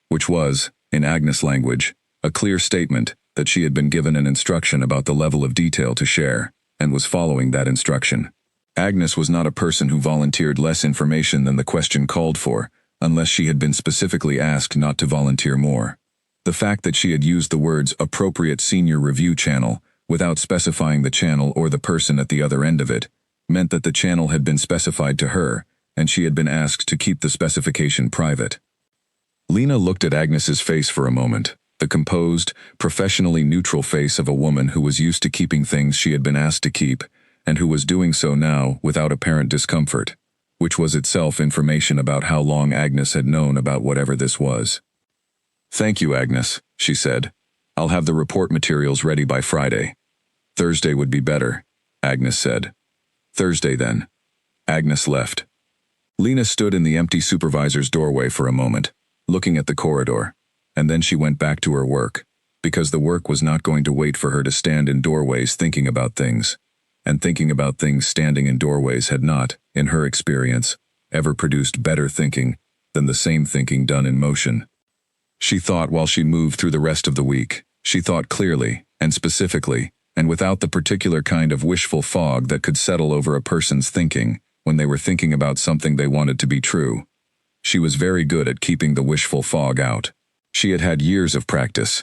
which was, in Agnes' language, a clear statement that she had been given an instruction about the level of detail to share, and was following that instruction. Agnes was not a person who volunteered less information than the question called for, unless she had been specifically asked not to volunteer more. The fact that she had used the words appropriate senior review channel without specifying the channel or the person at the other end of it meant that the channel had been specified to her, and she had been asked to keep the specification private. Lena looked at Agnes's face for a moment, the composed, professionally neutral face of a woman who was used to keeping things she had been asked to keep, and who was doing so now without apparent discomfort, which was itself information about how long Agnes had known about whatever this was. Thank you, Agnes, she said. I'll have the report materials ready by Friday. Thursday would be better, Agnes said. Thursday then. Agnes left. Lena stood in the empty supervisor's doorway for a moment, looking at the corridor, and then she went back to her work, because the work was not going to wait for her to stand in doorways thinking about things, and thinking about things standing in doorways had not, in her experience, ever produced better thinking than the same thinking done in motion. She thought while she moved through the rest of the week. She thought clearly, and specifically, and without the particular kind of wishful fog that could settle over a person's thinking when they were thinking about something they wanted to be true. She was very good at keeping the wishful fog out. She had had years of practice.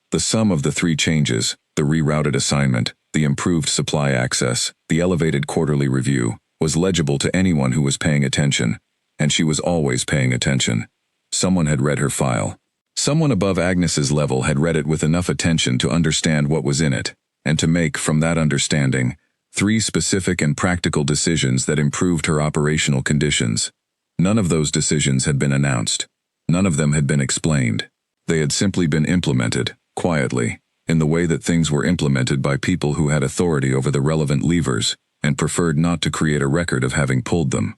The sum of the three changes, the rerouted assignment, the improved supply access, the elevated quarterly review, was legible to anyone who was paying attention, and she was always paying attention. Someone had read her file. Someone above Agnes's level had read it with enough attention to understand what was in it, and to make, from that understanding, 3 specific and practical decisions that improved her operational conditions. None of those decisions had been announced. None of them had been explained. They had simply been implemented, quietly, in the way that things were implemented by people who had authority over the relevant levers and preferred not to create a record of having pulled them.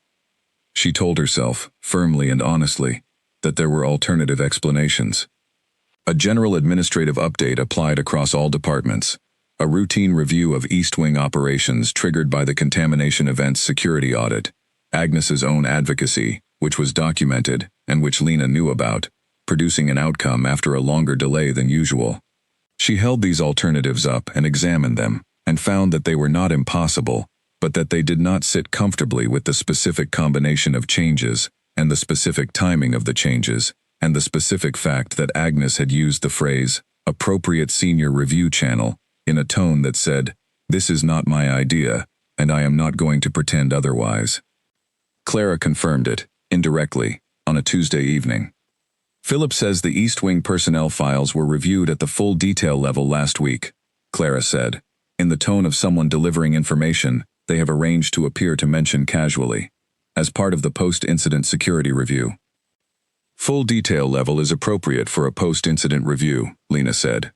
She told herself, firmly and honestly, that there were alternative explanations. A general administrative update applied across all departments. A routine review of East Wing operations triggered by the contamination event's security audit. Agnes's own advocacy, which was documented, and which Lena knew about, producing an outcome after a longer delay than usual. She held these alternatives up and examined them, and found that they were not impossible, but that they did not sit comfortably with the specific combination of changes, and the specific timing of the changes, and the specific fact that Agnes had used the phrase, appropriate senior review channel, in a tone that said, "This is not my idea, and I am not going to pretend otherwise." Clara confirmed it, indirectly, on a Tuesday evening. "Philip says the East Wing personnel files were reviewed at the full detail level last week," Clara said, in the tone of someone delivering information they have arranged to appear to mention casually, as part of the post-incident security review. "Full detail level is appropriate for a post-incident review," Lena said.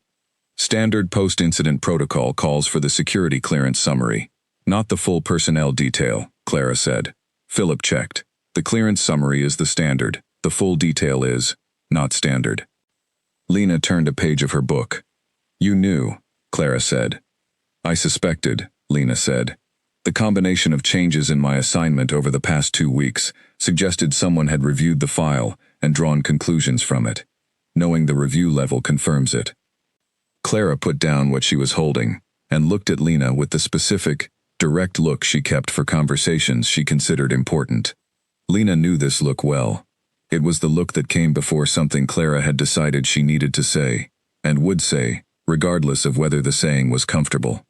"Standard post-incident protocol calls for the security clearance summary, not the full personnel detail," Clara said. Philip checked. "The clearance summary is the standard, the full detail is not standard." Lena turned a page of her book. "You knew," Clara said. "I suspected," Lena said. "The combination of changes in my assignment over the past 2 weeks suggested someone had reviewed the file and drawn conclusions from it. Knowing the review level confirms it." Clara put down what she was holding and looked at Lena with the specific, direct look she kept for conversations she considered important. Lena knew this look well. It was the look that came before something Clara had decided she needed to say, and would say, regardless of whether the saying was comfortable.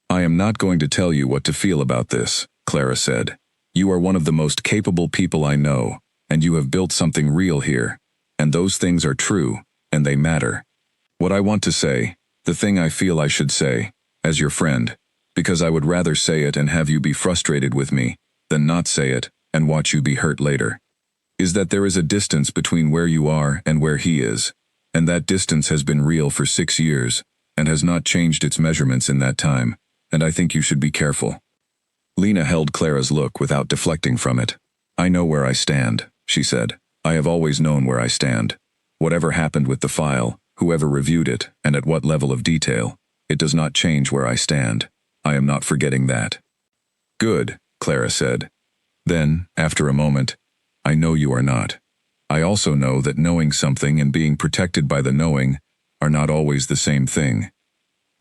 "I am not going to tell you what to feel about this," Clara said. "You are one of the most capable people I know, and you have built something real here, and those things are true, and they matter. What I want to say, the thing I feel I should say, as your friend, because I would rather say it and have you be frustrated with me, than not say it and watch you be hurt later, is that there is a distance between where you are and where he is, and that distance has been real for 6 years, and has not changed its measurements in that time, and I think you should be careful." Lena held Clara's look without deflecting from it. "I know where I stand," she said. "I have always known where I stand. Whatever happened with the file, whoever reviewed it, and at what level of detail, it does not change where I stand. I am not forgetting that." "Good," Clara said. Then, after a moment, "I know you are not. I also know that knowing something and being protected by the knowing are not always the same thing."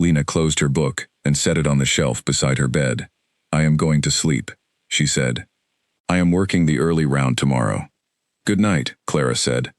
Lena closed her book and set it on the shelf beside her bed. "I am going to sleep," she said. "I am working the early round tomorrow." "Good night," Clara said.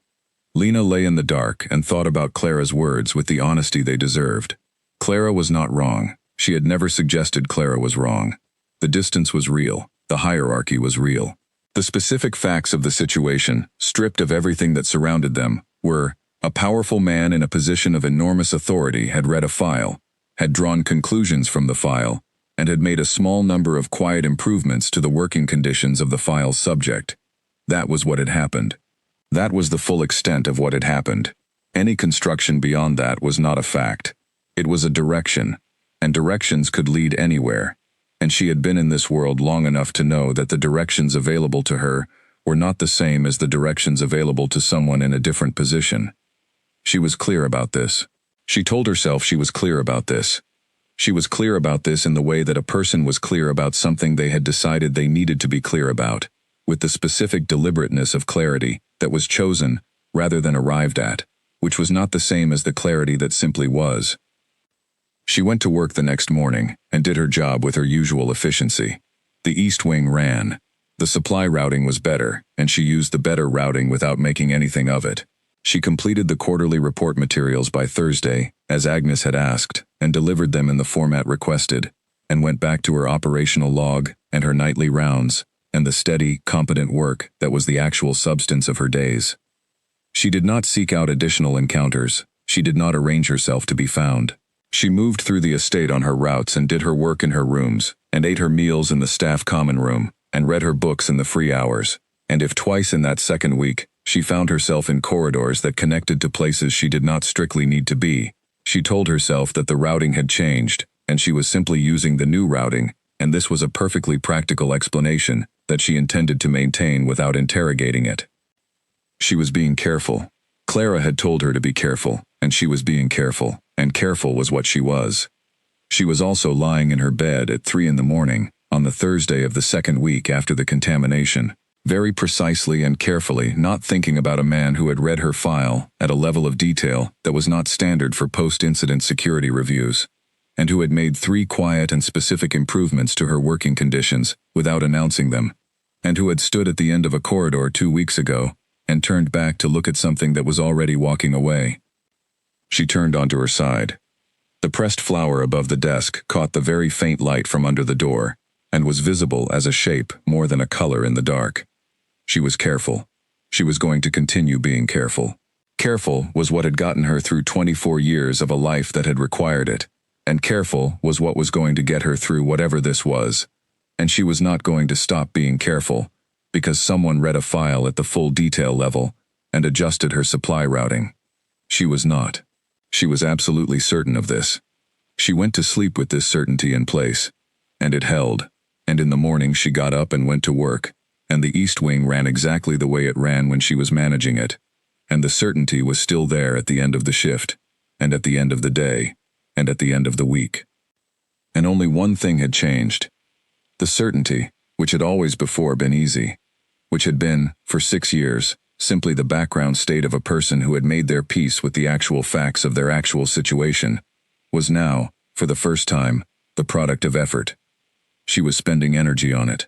Lena lay in the dark and thought about Clara's words with the honesty they deserved. Clara was not wrong. She had never suggested Clara was wrong. The distance was real. The hierarchy was real. The specific facts of the situation, stripped of everything that surrounded them, were: a powerful man in a position of enormous authority had read a file, had drawn conclusions from the file, and had made a small number of quiet improvements to the working conditions of the file's subject. That was what had happened. That was the full extent of what had happened. Any construction beyond that was not a fact. It was a direction, and directions could lead anywhere, and she had been in this world long enough to know that the directions available to her were not the same as the directions available to someone in a different position. She was clear about this. She told herself she was clear about this. She was clear about this in the way that a person was clear about something they had decided they needed to be clear about, with the specific deliberateness of clarity that was chosen rather than arrived at, which was not the same as the clarity that simply was. She went to work the next morning and did her job with her usual efficiency. The East Wing ran. The supply routing was better, and she used the better routing without making anything of it. She completed the quarterly report materials by Thursday, as Agnes had asked, and delivered them in the format requested, and went back to her operational log and her nightly rounds, and the steady, competent work that was the actual substance of her days. She did not seek out additional encounters. She did not arrange herself to be found. She moved through the estate on her routes and did her work in her rooms, and ate her meals in the staff common room, and read her books in the free hours. And if twice in that second week, she found herself in corridors that connected to places she did not strictly need to be, she told herself that the routing had changed, and she was simply using the new routing, and this was a perfectly practical explanation that she intended to maintain without interrogating it. She was being careful. Clara had told her to be careful, and she was being careful, and careful was what she was. She was also lying in her bed at 3 in the morning, on the Thursday of the second week after the contamination, very precisely and carefully not thinking about a man who had read her file at a level of detail that was not standard for post-incident security reviews, and who had made 3 quiet and specific improvements to her working conditions without announcing them, and who had stood at the end of a corridor 2 weeks ago and turned back to look at something that was already walking away. She turned onto her side. The pressed flower above the desk caught the very faint light from under the door, and was visible as a shape more than a color in the dark. She was careful. She was going to continue being careful. Careful was what had gotten her through 24 years of a life that had required it, and careful was what was going to get her through whatever this was. And she was not going to stop being careful, because someone read a file at the full detail level and adjusted her supply routing. She was not. She was absolutely certain of this. She went to sleep with this certainty in place, and it held, and in the morning she got up and went to work, and the East Wing ran exactly the way it ran when she was managing it, and the certainty was still there at the end of the shift, and at the end of the day, and at the end of the week. And only one thing had changed. The certainty, which had always before been easy, which had been, for 6 years, simply the background state of a person who had made their peace with the actual facts of their actual situation, was now, for the first time, the product of effort. She was spending energy on it.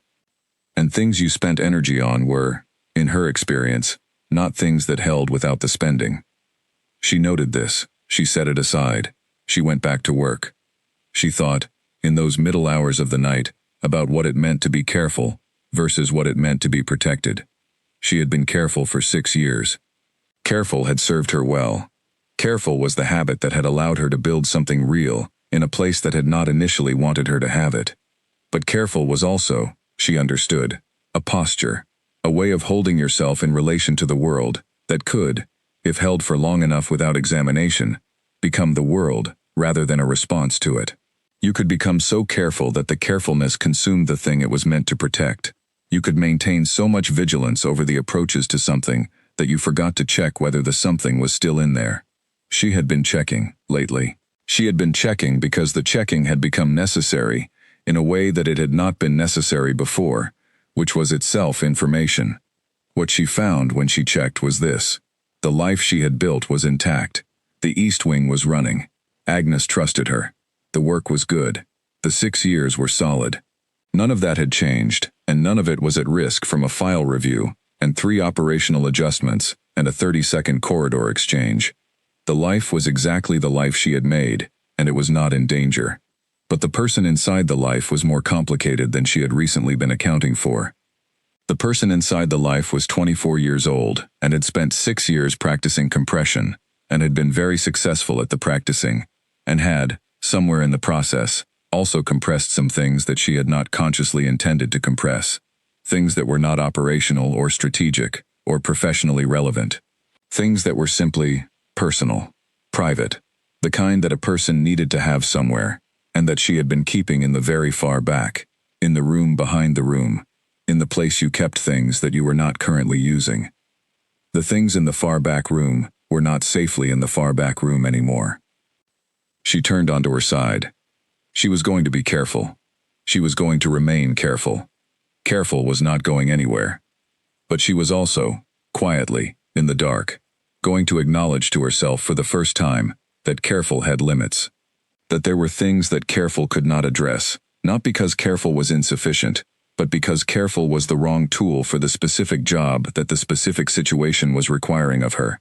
And things you spent energy on were, in her experience, not things that held without the spending. She noted this. She set it aside. She went back to work. She thought, in those middle hours of the night, about what it meant to be careful versus what it meant to be protected. She had been careful for 6 years. Careful had served her well. Careful was the habit that had allowed her to build something real in a place that had not initially wanted her to have it. But careful was also, she understood, a posture, a way of holding yourself in relation to the world that could, if held for long enough without examination, become the world rather than a response to it. You could become so careful that the carefulness consumed the thing it was meant to protect. You could maintain so much vigilance over the approaches to something that you forgot to check whether the something was still in there. She had been checking, lately. She had been checking because the checking had become necessary in a way that it had not been necessary before, which was itself information. What she found when she checked was this. The life she had built was intact. The East Wing was running. Agnes trusted her. The work was good. The 6 years were solid. None of that had changed, and none of it was at risk from a file review, and 3 operational adjustments, and a 30-second corridor exchange. The life was exactly the life she had made, and it was not in danger. But the person inside the life was more complicated than she had recently been accounting for. The person inside the life was 24 years old, and had spent 6 years practicing compression, and had been very successful at the practicing, and had, somewhere in the process, also compressed some things that she had not consciously intended to compress. Things that were not operational or strategic, or professionally relevant. Things that were simply personal, private, the kind that a person needed to have somewhere, and that she had been keeping in the very far back, in the room behind the room, in the place you kept things that you were not currently using. The things in the far back room were not safely in the far back room anymore. She turned onto her side. She was going to be careful. She was going to remain careful. Careful was not going anywhere. But she was also, quietly, in the dark, going to acknowledge to herself for the first time that careful had limits. That there were things that careful could not address, not because careful was insufficient, but because careful was the wrong tool for the specific job that the specific situation was requiring of her.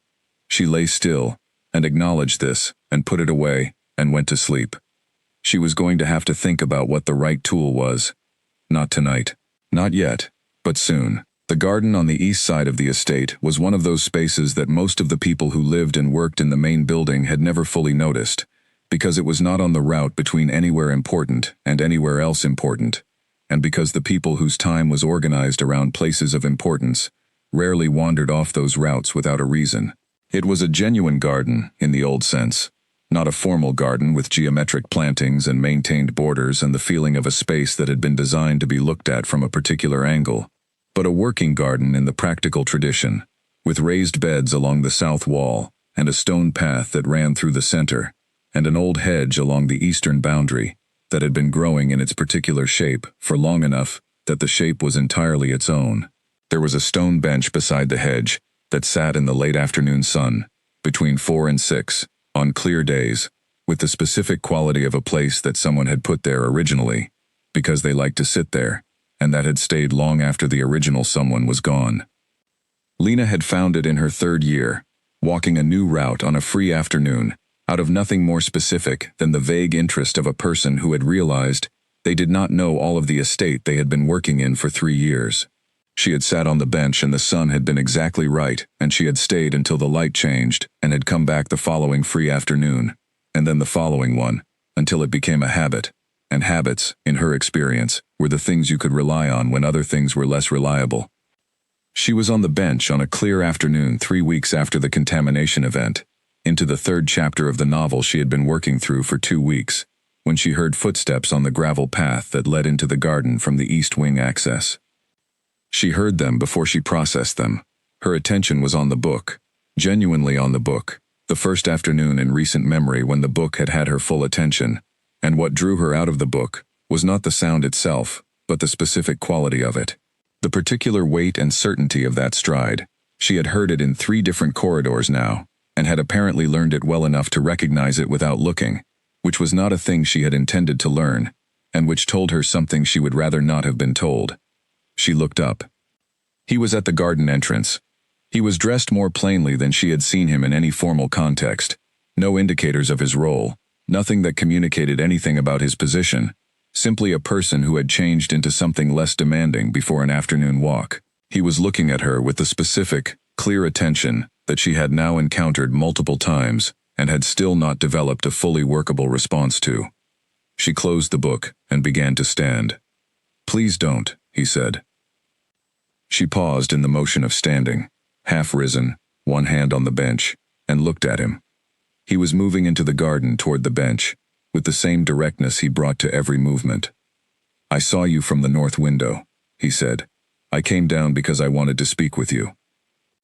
She lay still, and acknowledged this, and put it away, and went to sleep. She was going to have to think about what the right tool was. Not tonight. Not yet, but soon. The garden on the east side of the estate was one of those spaces that most of the people who lived and worked in the main building had never fully noticed, because it was not on the route between anywhere important and anywhere else important, and because the people whose time was organized around places of importance rarely wandered off those routes without a reason. It was a genuine garden, in the old sense. Not a formal garden with geometric plantings and maintained borders and the feeling of a space that had been designed to be looked at from a particular angle, but a working garden in the practical tradition, with raised beds along the south wall, and a stone path that ran through the center, and an old hedge along the eastern boundary that had been growing in its particular shape for long enough that the shape was entirely its own. There was a stone bench beside the hedge that sat in the late afternoon sun, between 4 and 6, on clear days, with the specific quality of a place that someone had put there originally, because they liked to sit there, and that had stayed long after the original someone was gone. Lena had found it in her third year, walking a new route on a free afternoon, out of nothing more specific than the vague interest of a person who had realized they did not know all of the estate they had been working in for 3 years. She had sat on the bench and the sun had been exactly right, and she had stayed until the light changed and had come back the following free afternoon, and then the following one, until it became a habit. And habits, in her experience, were the things you could rely on when other things were less reliable. She was on the bench on a clear afternoon 3 weeks after the contamination event, into the third chapter of the novel she had been working through for 2 weeks, when she heard footsteps on the gravel path that led into the garden from the east wing access. She heard them before she processed them. Her attention was on the book, genuinely on the book, the first afternoon in recent memory when the book had had her full attention, and what drew her out of the book was not the sound itself, but the specific quality of it. The particular weight and certainty of that stride. She had heard it in 3 different corridors now, and had apparently learned it well enough to recognize it without looking, which was not a thing she had intended to learn, and which told her something she would rather not have been told. She looked up. He was at the garden entrance. He was dressed more plainly than she had seen him in any formal context. No indicators of his role, nothing that communicated anything about his position. Simply a person who had changed into something less demanding before an afternoon walk. He was looking at her with the specific, clear attention that she had now encountered multiple times and had still not developed a fully workable response to. She closed the book and began to stand. "Please don't," he said. She paused in the motion of standing, half risen, one hand on the bench, and looked at him. He was moving into the garden toward the bench, with the same directness he brought to every movement. "I saw you from the north window," he said. "I came down because I wanted to speak with you."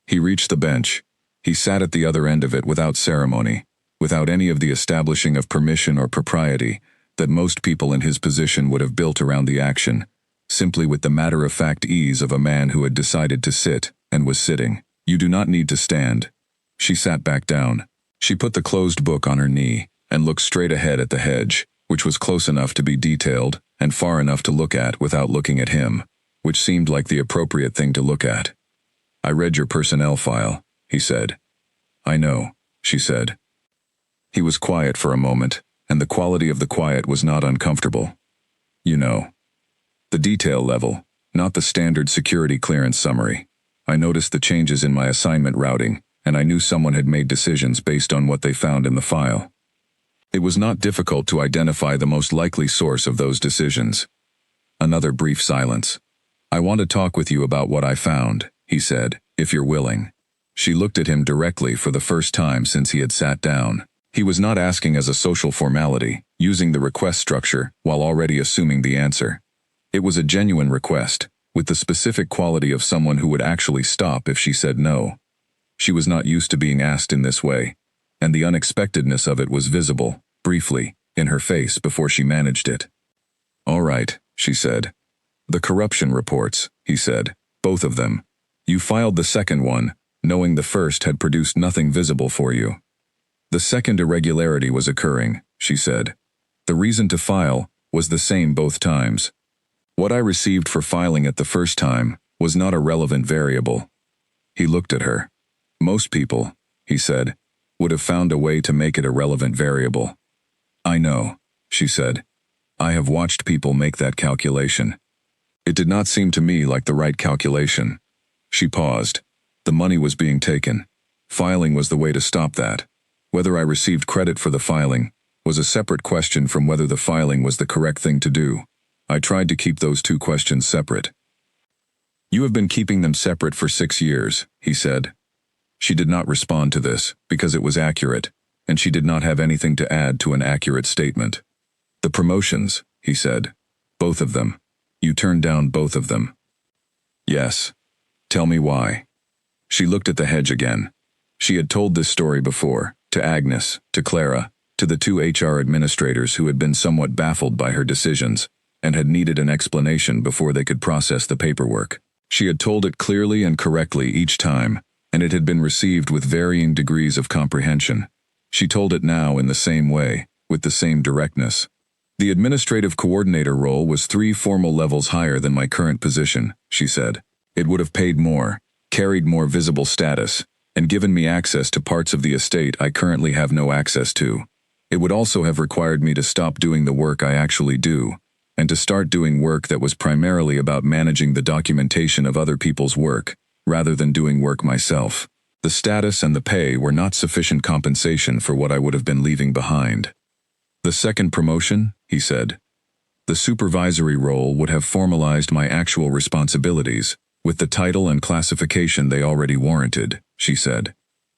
He reached the bench. He sat at the other end of it without ceremony, without any of the establishing of permission or propriety that most people in his position would have built around the action, simply with the matter-of-fact ease of a man who had decided to sit, and was sitting. "You do not need to stand." She sat back down. She put the closed book on her knee, and looked straight ahead at the hedge, which was close enough to be detailed, and far enough to look at without looking at him, which seemed like the appropriate thing to look at. "I read your personnel file," he said. "I know," she said. He was quiet for a moment, and the quality of the quiet was not uncomfortable. "You know. The detail level, not the standard security clearance summary. I noticed the changes in my assignment routing, and I knew someone had made decisions based on what they found in the file. It was not difficult to identify the most likely source of those decisions." Another brief silence. "I want to talk with you about what I found," he said, "if you're willing." She looked at him directly for the first time since he had sat down. He was not asking as a social formality, using the request structure while already assuming the answer. It was a genuine request, with the specific quality of someone who would actually stop if she said no. She was not used to being asked in this way, and the unexpectedness of it was visible, briefly, in her face before she managed it. "All right," she said. "The corruption reports," he said, "both of them. You filed the second one, knowing the first had produced nothing visible for you." "The second irregularity was occurring," she said. "The reason to file was the same both times. What I received for filing it the first time was not a relevant variable." He looked at her. "Most people," he said, "would have found a way to make it a relevant variable." "I know," she said. "I have watched people make that calculation. It did not seem to me like the right calculation." She paused. The money was being taken. Filing was the way to stop that. Whether I received credit for the filing was a separate question from whether the filing was the correct thing to do. I tried to keep those two questions separate. "You have been keeping them separate for 6 years," he said. She did not respond to this, because it was accurate, and she did not have anything to add to an accurate statement. "The promotions," he said. "Both of them. You turned down both of them." "Yes. Tell me why." She looked at the hedge again. She had told this story before, to Agnes, to Clara, to the 2 HR administrators who had been somewhat baffled by her decisions, and had needed an explanation before they could process the paperwork. She had told it clearly and correctly each time, and it had been received with varying degrees of comprehension. She told it now in the same way, with the same directness. "The administrative coordinator role was 3 formal levels higher than my current position," she said. "It would have paid more, carried more visible status, and given me access to parts of the estate I currently have no access to. It would also have required me to stop doing the work I actually do, and to start doing work that was primarily about managing the documentation of other people's work, rather than doing work myself. The status and the pay were not sufficient compensation for what I would have been leaving behind. The second promotion, he said. The supervisory role would have formalized my actual responsibilities, with the title and classification they already warranted, she said.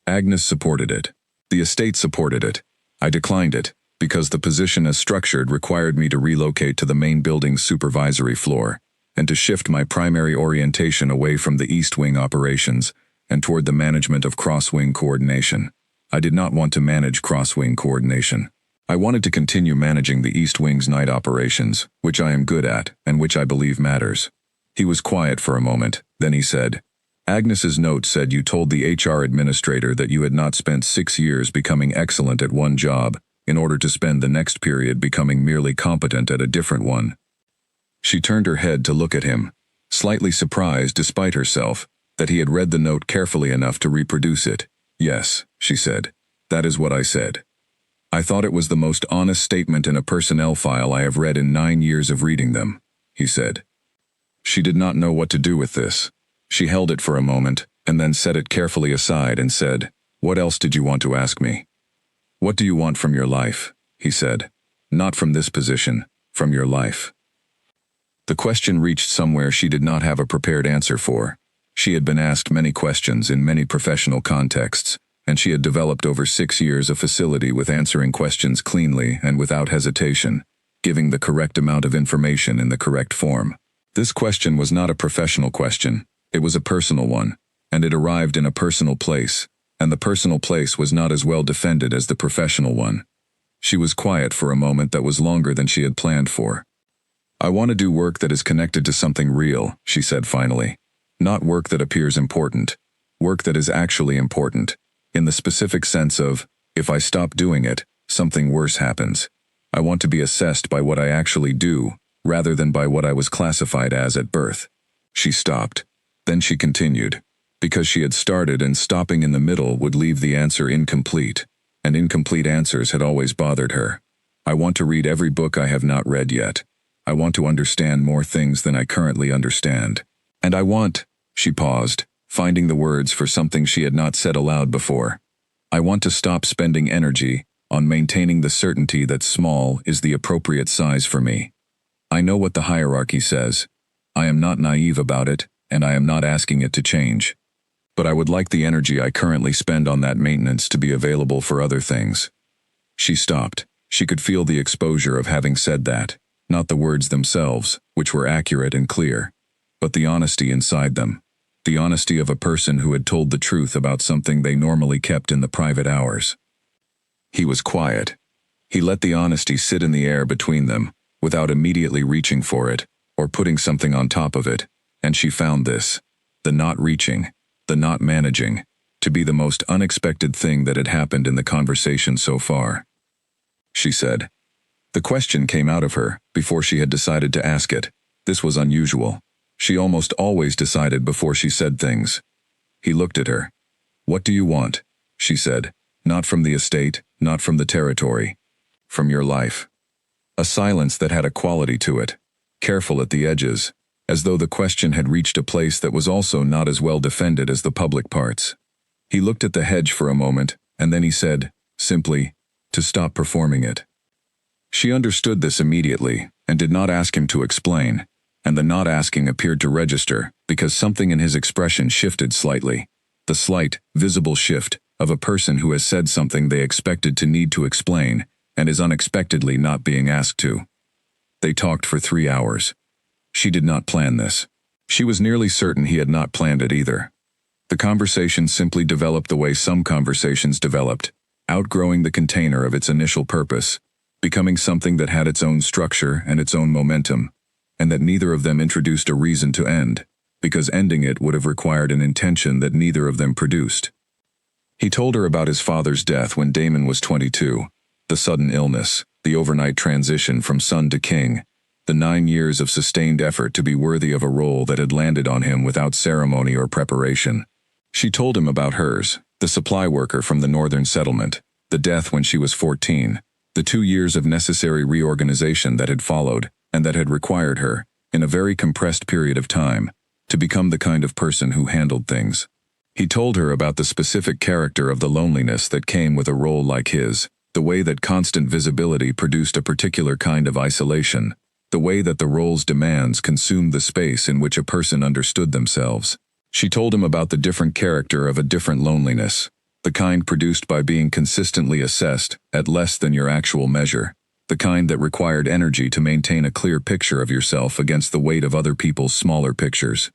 Agnes supported it. The estate supported it. I declined it, because the position as structured required me to relocate to the main building's supervisory floor, and to shift my primary orientation away from the East Wing operations and toward the management of cross-wing coordination. I did not want to manage cross-wing coordination. I wanted to continue managing the East Wing's night operations, which I am good at and which I believe matters. He was quiet for a moment, then he said, Agnes's note said you told the HR administrator that you had not spent 6 years becoming excellent at one job in order to spend the next period becoming merely competent at a different one. She turned her head to look at him, slightly surprised despite herself that he had read the note carefully enough to reproduce it. Yes, she said. That is what I said. I thought it was the most honest statement in a personnel file I have read in 9 years of reading them, he said. She did not know what to do with this. She held it for a moment, and then set it carefully aside and said, What else did you want to ask me? What do you want from your life? He said. Not from this position, from your life. The question reached somewhere she did not have a prepared answer for. She had been asked many questions in many professional contexts, and she had developed over 6 years of facility with answering questions cleanly and without hesitation, giving the correct amount of information in the correct form. This question was not a professional question, it was a personal one, and it arrived in a personal place, and the personal place was not as well defended as the professional one. She was quiet for a moment that was longer than she had planned for. I want to do work that is connected to something real, she said finally. Not work that appears important. Work that is actually important, in the specific sense of, if I stop doing it, something worse happens. I want to be assessed by what I actually do, rather than by what I was classified as at birth. She stopped. Then she continued, because she had started and stopping in the middle would leave the answer incomplete, and incomplete answers had always bothered her. I want to read every book I have not read yet. I want to understand more things than I currently understand. And I want, she paused, finding the words for something she had not said aloud before. I want to stop spending energy on maintaining the certainty that small is the appropriate size for me. I know what the hierarchy says. I am not naive about it, and I am not asking it to change. But I would like the energy I currently spend on that maintenance to be available for other things. She stopped. She could feel the exposure of having said that, not the words themselves, which were accurate and clear, but the honesty inside them. The honesty of a person who had told the truth about something they normally kept in the private hours. He was quiet. He let the honesty sit in the air between them, without immediately reaching for it, or putting something on top of it, and she found this, the not reaching, the not managing, to be the most unexpected thing that had happened in the conversation so far. She said. The question came out of her, before she had decided to ask it. This was unusual. She almost always decided before she said things. He looked at her. What do you want? She said. Not from the estate, not from the territory. From your life. A silence that had a quality to it, careful at the edges, as though the question had reached a place that was also not as well defended as the public parts. He looked at the hedge for a moment, and then he said, simply, to stop performing it. She understood this immediately, and did not ask him to explain, and the not asking appeared to register, because something in his expression shifted slightly. The slight, visible shift of a person who has said something they expected to need to explain, and is unexpectedly not being asked to. They talked for 3 hours. She did not plan this. She was nearly certain he had not planned it either. The conversation simply developed the way some conversations developed, outgrowing the container of its initial purpose, becoming something that had its own structure and its own momentum, and that neither of them introduced a reason to end, because ending it would have required an intention that neither of them produced. He told her about his father's death when Damon was 22, the sudden illness, the overnight transition from son to king, The 9 years of sustained effort to be worthy of a role that had landed on him without ceremony or preparation. She told him about hers, the supply worker from the northern settlement, the death when she was 14, the 2 years of necessary reorganization that had followed, and that had required her, in a very compressed period of time, to become the kind of person who handled things. He told her about the specific character of the loneliness that came with a role like his, the way that constant visibility produced a particular kind of isolation, the way that the role's demands consumed the space in which a person understood themselves. She told him about the different character of a different loneliness, the kind produced by being consistently assessed at less than your actual measure, the kind that required energy to maintain a clear picture of yourself against the weight of other people's smaller pictures.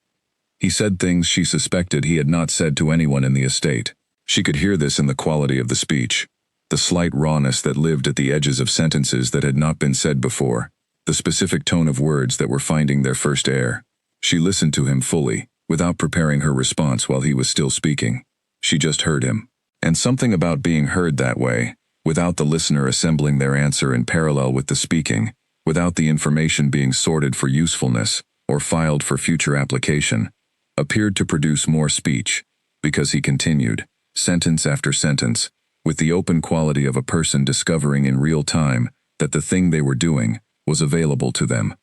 He said things she suspected he had not said to anyone in the estate. She could hear this in the quality of the speech, the slight rawness that lived at the edges of sentences that had not been said before, the specific tone of words that were finding their first air. She listened to him fully, without preparing her response while he was still speaking. She just heard him. And something about being heard that way, without the listener assembling their answer in parallel with the speaking, without the information being sorted for usefulness or filed for future application, appeared to produce more speech, because he continued, sentence after sentence, with the open quality of a person discovering in real time that the thing they were doing was available to them.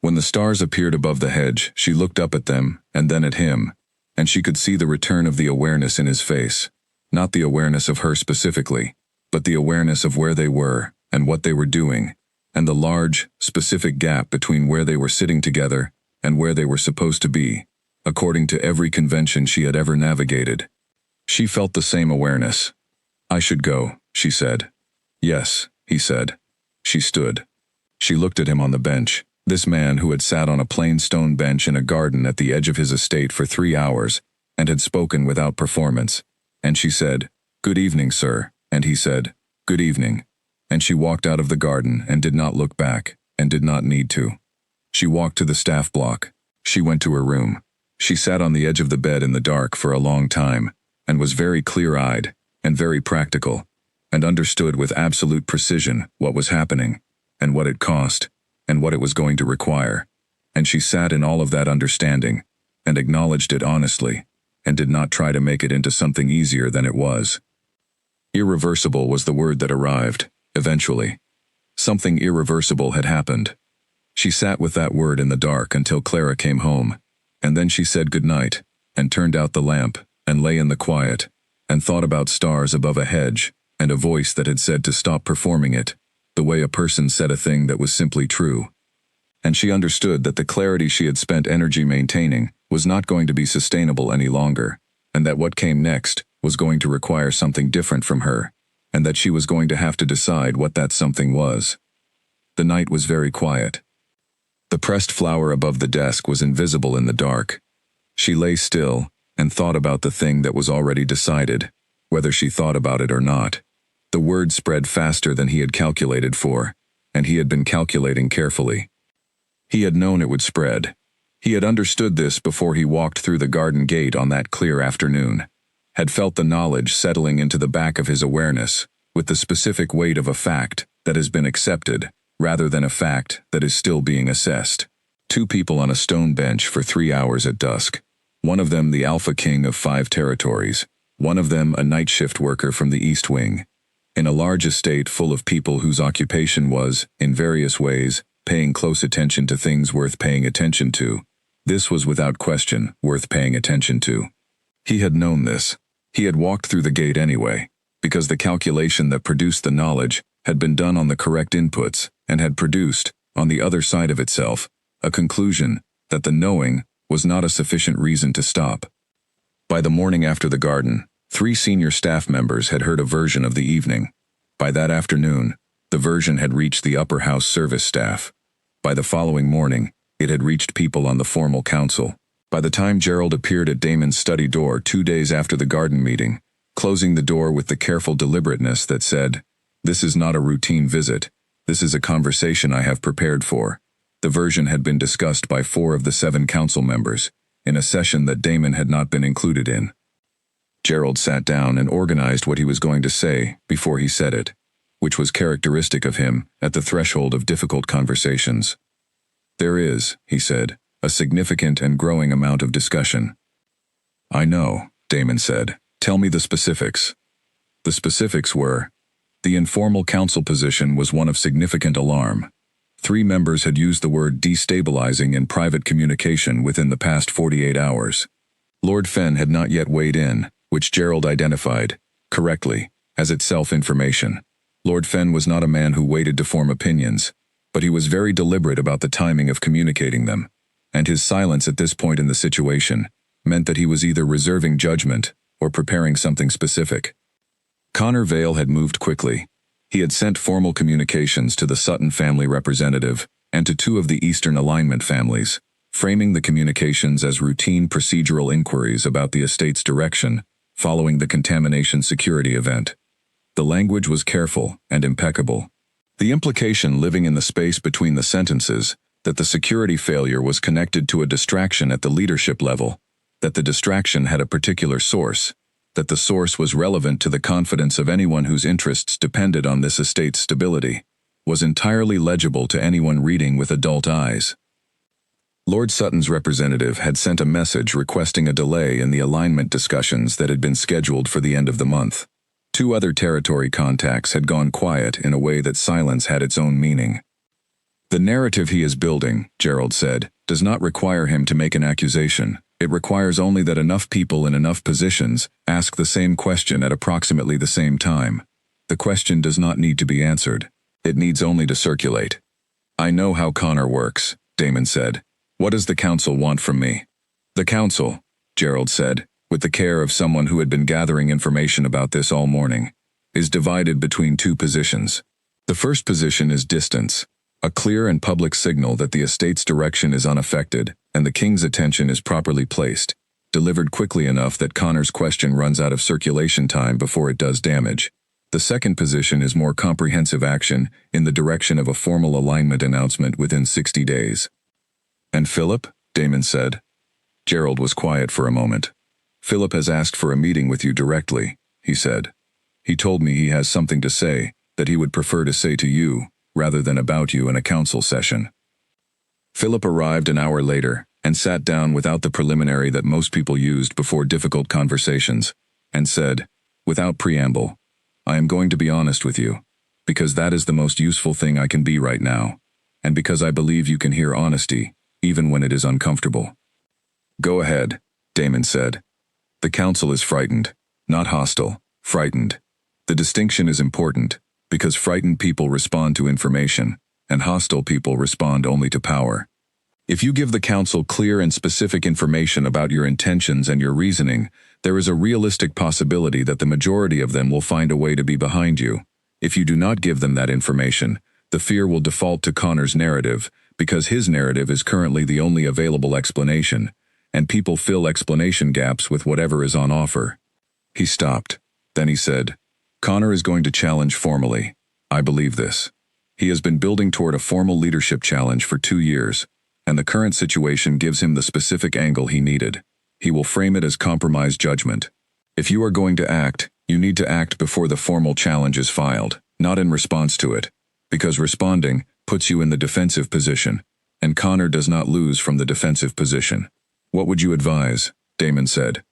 When the stars appeared above the hedge, she looked up at them, and then at him, and she could see the return of the awareness in his face, not the awareness of her specifically, but the awareness of where they were and what they were doing, and the large, specific gap between where they were sitting together and where they were supposed to be, according to every convention she had ever navigated. She felt the same awareness. "I should go," she said. "Yes," he said. She stood. She looked at him on the bench, this man who had sat on a plain stone bench in a garden at the edge of his estate for 3 hours, and had spoken without performance. And she said, "Good evening, sir," and he said, "Good evening." And she walked out of the garden and did not look back, and did not need to. She walked to the staff block. She went to her room. She sat on the edge of the bed in the dark for a long time, and was very clear-eyed, and very practical, and understood with absolute precision what was happening, and what it cost, and what it was going to require. And she sat in all of that understanding, and acknowledged it honestly, and did not try to make it into something easier than it was. Irreversible was the word that arrived, eventually. Something irreversible had happened. She sat with that word in the dark until Clara came home, and then she said goodnight, and turned out the lamp, and lay in the quiet, and thought about stars above a hedge, and a voice that had said to stop performing it, the way a person said a thing that was simply true. And she understood that the clarity she had spent energy maintaining was not going to be sustainable any longer, and that what came next was going to require something different from her, and that she was going to have to decide what that something was. The night was very quiet. The pressed flower above the desk was invisible in the dark. She lay still and thought about the thing that was already decided, whether she thought about it or not. The word spread faster than he had calculated for, and he had been calculating carefully. He had known it would spread. He had understood this before he walked through the garden gate on that clear afternoon, had felt the knowledge settling into the back of his awareness, with the specific weight of a fact that has been accepted, rather than a fact that is still being assessed. 2 people on a stone bench for 3 hours at dusk. One of them the alpha king of 5 territories. One of them a night shift worker from the East Wing. In a large estate full of people whose occupation was, in various ways, paying close attention to things worth paying attention to. This was without question worth paying attention to. He had known this. He had walked through the gate anyway, because the calculation that produced the knowledge had been done on the correct inputs, and had produced, on the other side of itself, a conclusion that the knowing was not a sufficient reason to stop. By the morning after the garden, 3 senior staff members had heard a version of the evening. By that afternoon, the version had reached the upper house service staff. By the following morning, it had reached people on the formal council. By the time Gerald appeared at Damon's study door 2 days after the garden meeting, closing the door with the careful deliberateness that said, "This is not a routine visit. This is a conversation I have prepared for," the version had been discussed by 4 of the 7 council members, in a session that Damon had not been included in. Gerald sat down and organized what he was going to say before he said it, which was characteristic of him at the threshold of difficult conversations. There is, he said, a significant and growing amount of discussion. I know, Damon said. Tell me the specifics. The specifics were, the informal council position was one of significant alarm. 3 members had used the word destabilizing in private communication within the past 48 hours. Lord Fenn had not yet weighed in, which Gerald identified, correctly, as itself information. Lord Fenn was not a man who waited to form opinions, but he was very deliberate about the timing of communicating them, and his silence at this point in the situation meant that he was either reserving judgment or preparing something specific. Connor Vale had moved quickly. He had sent formal communications to the Sutton family representative and to 2 of the Eastern Alignment families, framing the communications as routine procedural inquiries about the estate's direction following the contamination security event. The language was careful and impeccable. The implication living in the space between the sentences that the security failure was connected to a distraction at the leadership level, that the distraction had a particular source, that the source was relevant to the confidence of anyone whose interests depended on this estate's stability, was entirely legible to anyone reading with adult eyes. Lord Sutton's representative had sent a message requesting a delay in the alignment discussions that had been scheduled for the end of the month. 2 other territory contacts had gone quiet in a way that silence had its own meaning. The narrative he is building, Gerald said, does not require him to make an accusation. It requires only that enough people in enough positions ask the same question at approximately the same time. The question does not need to be answered. It needs only to circulate. I know how Connor works, Damon said. What does the council want from me? The council, Gerald said, with the care of someone who had been gathering information about this all morning, is divided between 2 positions. The first position is distance, a clear and public signal that the estate's direction is unaffected and the king's attention is properly placed, delivered quickly enough that Connor's question runs out of circulation time before it does damage. The second position is more comprehensive action in the direction of a formal alignment announcement within 60 days. And Philip? Damon said. Gerald was quiet for a moment. Philip has asked for a meeting with you directly, he said. He told me he has something to say that he would prefer to say to you rather than about you in a council session. Philip arrived an hour later and sat down without the preliminary that most people used before difficult conversations, and said, without preamble, I am going to be honest with you, because that is the most useful thing I can be right now, and because I believe you can hear honesty, even when it is uncomfortable. Go ahead, Damon said. The council is frightened, not hostile, frightened. The distinction is important, because frightened people respond to information, and hostile people respond only to power. If you give the council clear and specific information about your intentions and your reasoning, there is a realistic possibility that the majority of them will find a way to be behind you. If you do not give them that information, the fear will default to Connor's narrative, because his narrative is currently the only available explanation, and people fill explanation gaps with whatever is on offer. He stopped. Then he said, Connor is going to challenge formally. I believe this. He has been building toward a formal leadership challenge for 2 years, and the current situation gives him the specific angle he needed. He will frame it as compromise judgment. If you are going to act, you need to act before the formal challenge is filed, not in response to it, because responding puts you in the defensive position, and Connor does not lose from the defensive position. What would you advise? Damon said.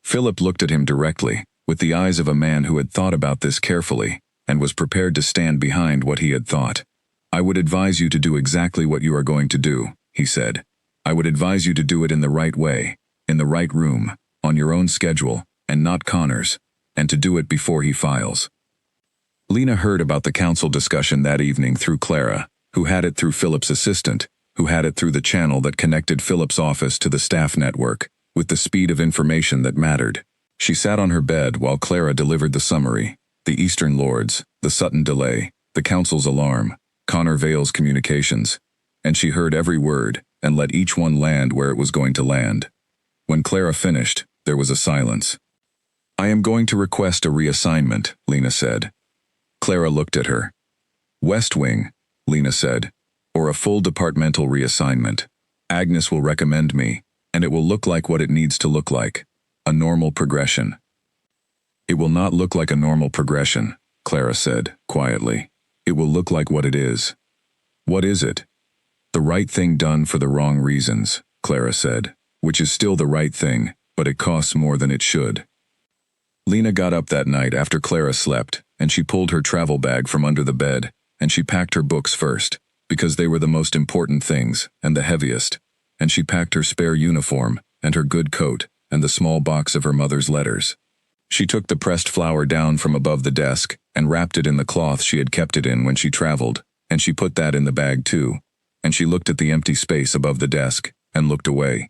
Philip looked at him directly, with the eyes of a man who had thought about this carefully, and was prepared to stand behind what he had thought. I would advise you to do exactly what you are going to do, he said. I would advise you to do it in the right way, in the right room, on your own schedule, and not Connor's, and to do it before he files. Lena heard about the council discussion that evening through Clara, who had it through Philip's assistant, who had it through the channel that connected Philip's office to the staff network, with the speed of information that mattered. She sat on her bed while Clara delivered the summary, the Eastern Lords, the Sutton delay, the council's alarm, Connor Vale's communications, and she heard every word and let each one land where it was going to land. When Clara finished, there was a silence. I am going to request a reassignment, Lena said. Clara looked at her. West Wing, Lena said, or a full departmental reassignment. Agnes will recommend me, and it will look like what it needs to look like, a normal progression. It will not look like a normal progression, Clara said, quietly. It will look like what it is. What is it? The right thing done for the wrong reasons, Clara said, which is still the right thing, but it costs more than it should. Lena got up that night after Clara slept, and she pulled her travel bag from under the bed, and she packed her books first, because they were the most important things, and the heaviest, and she packed her spare uniform, and her good coat, and the small box of her mother's letters. She took the pressed flower down from above the desk, and wrapped it in the cloth she had kept it in when she traveled, and she put that in the bag too, and she looked at the empty space above the desk, and looked away.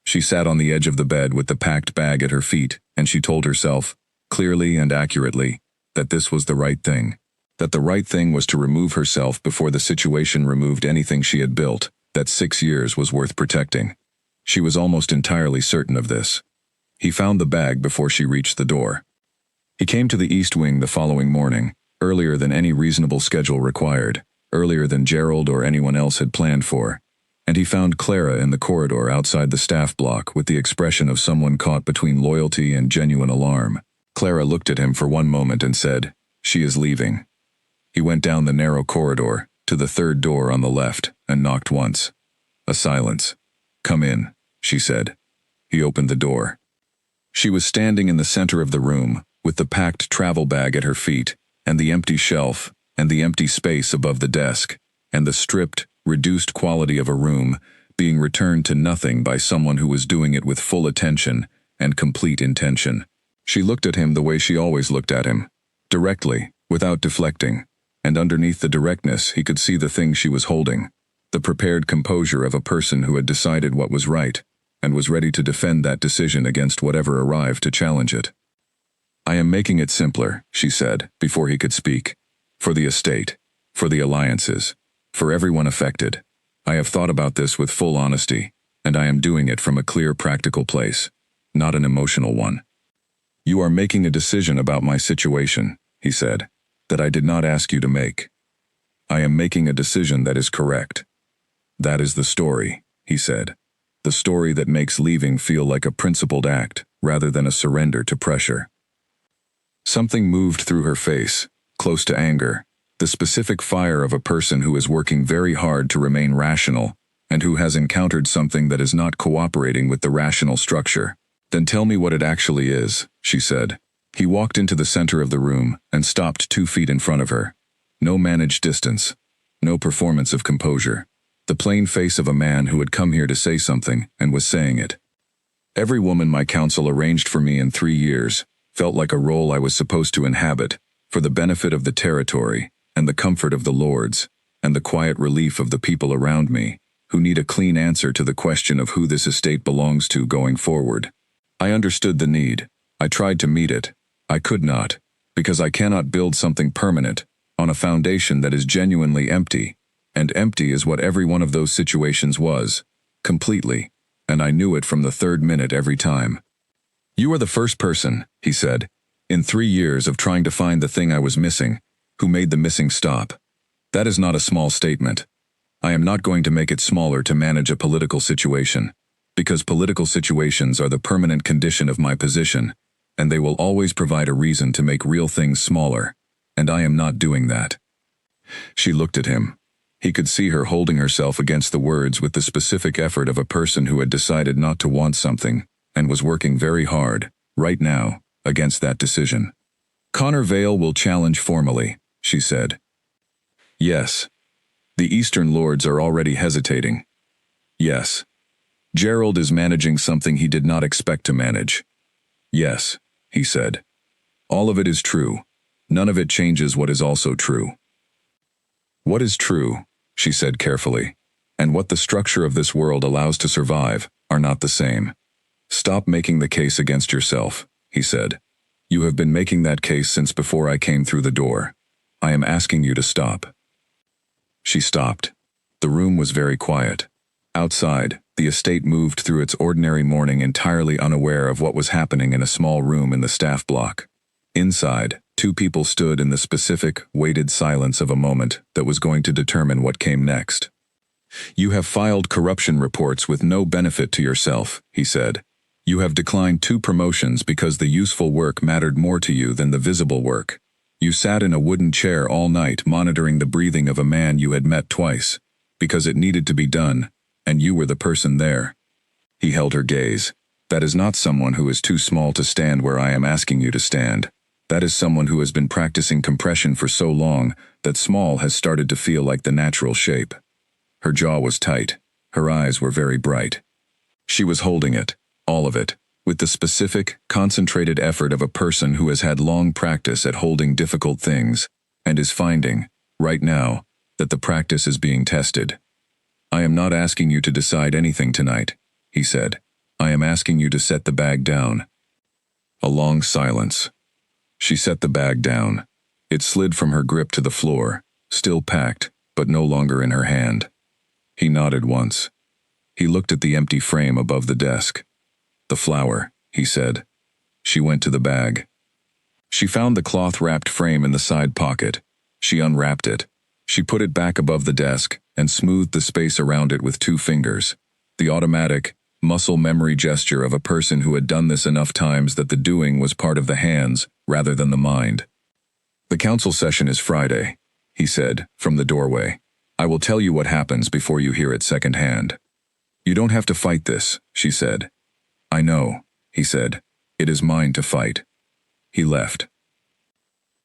She sat on the edge of the bed with the packed bag at her feet, and she told herself, clearly and accurately, that this was the right thing. That the right thing was to remove herself before the situation removed anything she had built, that 6 years was worth protecting. She was almost entirely certain of this. He found the bag before she reached the door. He came to the East Wing the following morning, earlier than any reasonable schedule required, earlier than Gerald or anyone else had planned for, and he found Clara in the corridor outside the staff block with the expression of someone caught between loyalty and genuine alarm. Clara looked at him for one moment and said, "She is leaving." He went down the narrow corridor, to the third door on the left, and knocked once. A silence. "Come in," she said. He opened the door. She was standing in the center of the room, with the packed travel bag at her feet, and the empty shelf, and the empty space above the desk, and the stripped, reduced quality of a room being returned to nothing by someone who was doing it with full attention and complete intention. She looked at him the way she always looked at him, directly, without deflecting, and underneath the directness he could see the thing she was holding, the prepared composure of a person who had decided what was right, and was ready to defend that decision against whatever arrived to challenge it. "I am making it simpler," she said, before he could speak. "For the estate, for the alliances, for everyone affected. I have thought about this with full honesty, and I am doing it from a clear practical place, not an emotional one." "You are making a decision about my situation," he said, "that I did not ask you to make. I am making a decision that is correct. That is the story," he said. "The story that makes leaving feel like a principled act, rather than a surrender to pressure." Something moved through her face, close to anger, the specific fire of a person who is working very hard to remain rational, and who has encountered something that is not cooperating with the rational structure. "Then tell me what it actually is," she said. He walked into the center of the room and stopped 2 feet in front of her. No managed distance. No performance of composure. The plain face of a man who had come here to say something and was saying it. "Every woman my council arranged for me in 3 years felt like a role I was supposed to inhabit, for the benefit of the territory, and the comfort of the lords, and the quiet relief of the people around me, who need a clean answer to the question of who this estate belongs to going forward. I understood the need. I tried to meet it. I could not, because I cannot build something permanent on a foundation that is genuinely empty, and empty is what every one of those situations was, completely, and I knew it from the 3rd minute every time. You are the first person," he said, "in 3 years of trying to find the thing I was missing, who made the missing stop. That is not a small statement. I am not going to make it smaller to manage a political situation, because political situations are the permanent condition of my position, and they will always provide a reason to make real things smaller, and I am not doing that." She looked at him. He could see her holding herself against the words with the specific effort of a person who had decided not to want something, and was working very hard, right now, against that decision. "Connor Vale will challenge formally," she said. "Yes. The Eastern Lords are already hesitating. Yes. Gerald is managing something he did not expect to manage. Yes," he said. "All of it is true. None of it changes what is also true." "What is true," she said carefully, "and what the structure of this world allows to survive, are not the same. Stop making the case against yourself," he said. "You have been making that case since before I came through the door. I am asking you to stop." She stopped. The room was very quiet. Outside, the estate moved through its ordinary morning entirely unaware of what was happening in a small room in the staff block. Inside, 2 people stood in the specific, weighted silence of a moment that was going to determine what came next. "You have filed corruption reports with no benefit to yourself," he said. "You have declined 2 promotions because the useful work mattered more to you than the visible work. You sat in a wooden chair all night monitoring the breathing of a man you had met twice. because it needed to be done, and you were the person there. He held her gaze. That is not someone who is too small to stand where I am asking you to stand. That is someone who has been practicing compression for so long that small has started to feel like the natural shape. Her jaw was tight. Her eyes were very bright. She was holding it, all of it, with the specific, concentrated effort of a person who has had long practice at holding difficult things, and is finding, right now, that the practice is being tested. I am not asking you to decide anything tonight, he said. I am asking you to set the bag down. A long silence. She set the bag down. It slid from her grip to the floor, still packed, but no longer in her hand. He nodded once. He looked at the empty frame above the desk. The flower, he said. She went to the bag. She found the cloth-wrapped frame in the side pocket. She unwrapped it. She put it back above the desk and smoothed the space around it with 2 fingers. The automatic, muscle memory gesture of a person who had done this enough times that the doing was part of the hands rather than the mind. The council session is Friday, he said, from the doorway. I will tell you what happens before you hear it secondhand. You don't have to fight this, she said. I know, he said. It is mine to fight. He left.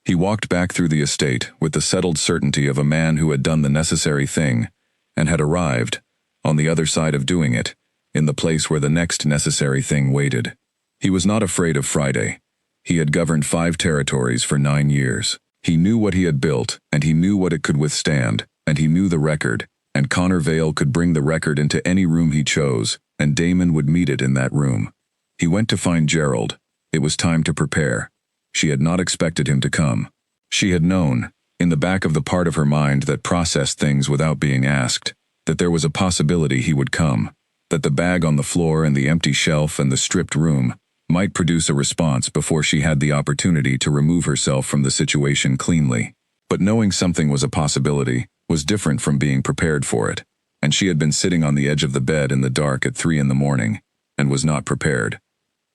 He walked back through the estate with the settled certainty of a man who had done the necessary thing and had arrived, on the other side of doing it, in the place where the next necessary thing waited. He was not afraid of Friday. He had governed 5 territories for 9 years. He knew what he had built, and he knew what it could withstand, and he knew the record, and Connor Vale could bring the record into any room he chose, and Damon would meet it in that room. He went to find Gerald. It was time to prepare. She had not expected him to come. She had known, in the back of the part of her mind that processed things without being asked, that there was a possibility he would come, that the bag on the floor and the empty shelf and the stripped room might produce a response before she had the opportunity to remove herself from the situation cleanly. But knowing something was a possibility was different from being prepared for it, and she had been sitting on the edge of the bed in the dark at 3 a.m, and was not prepared.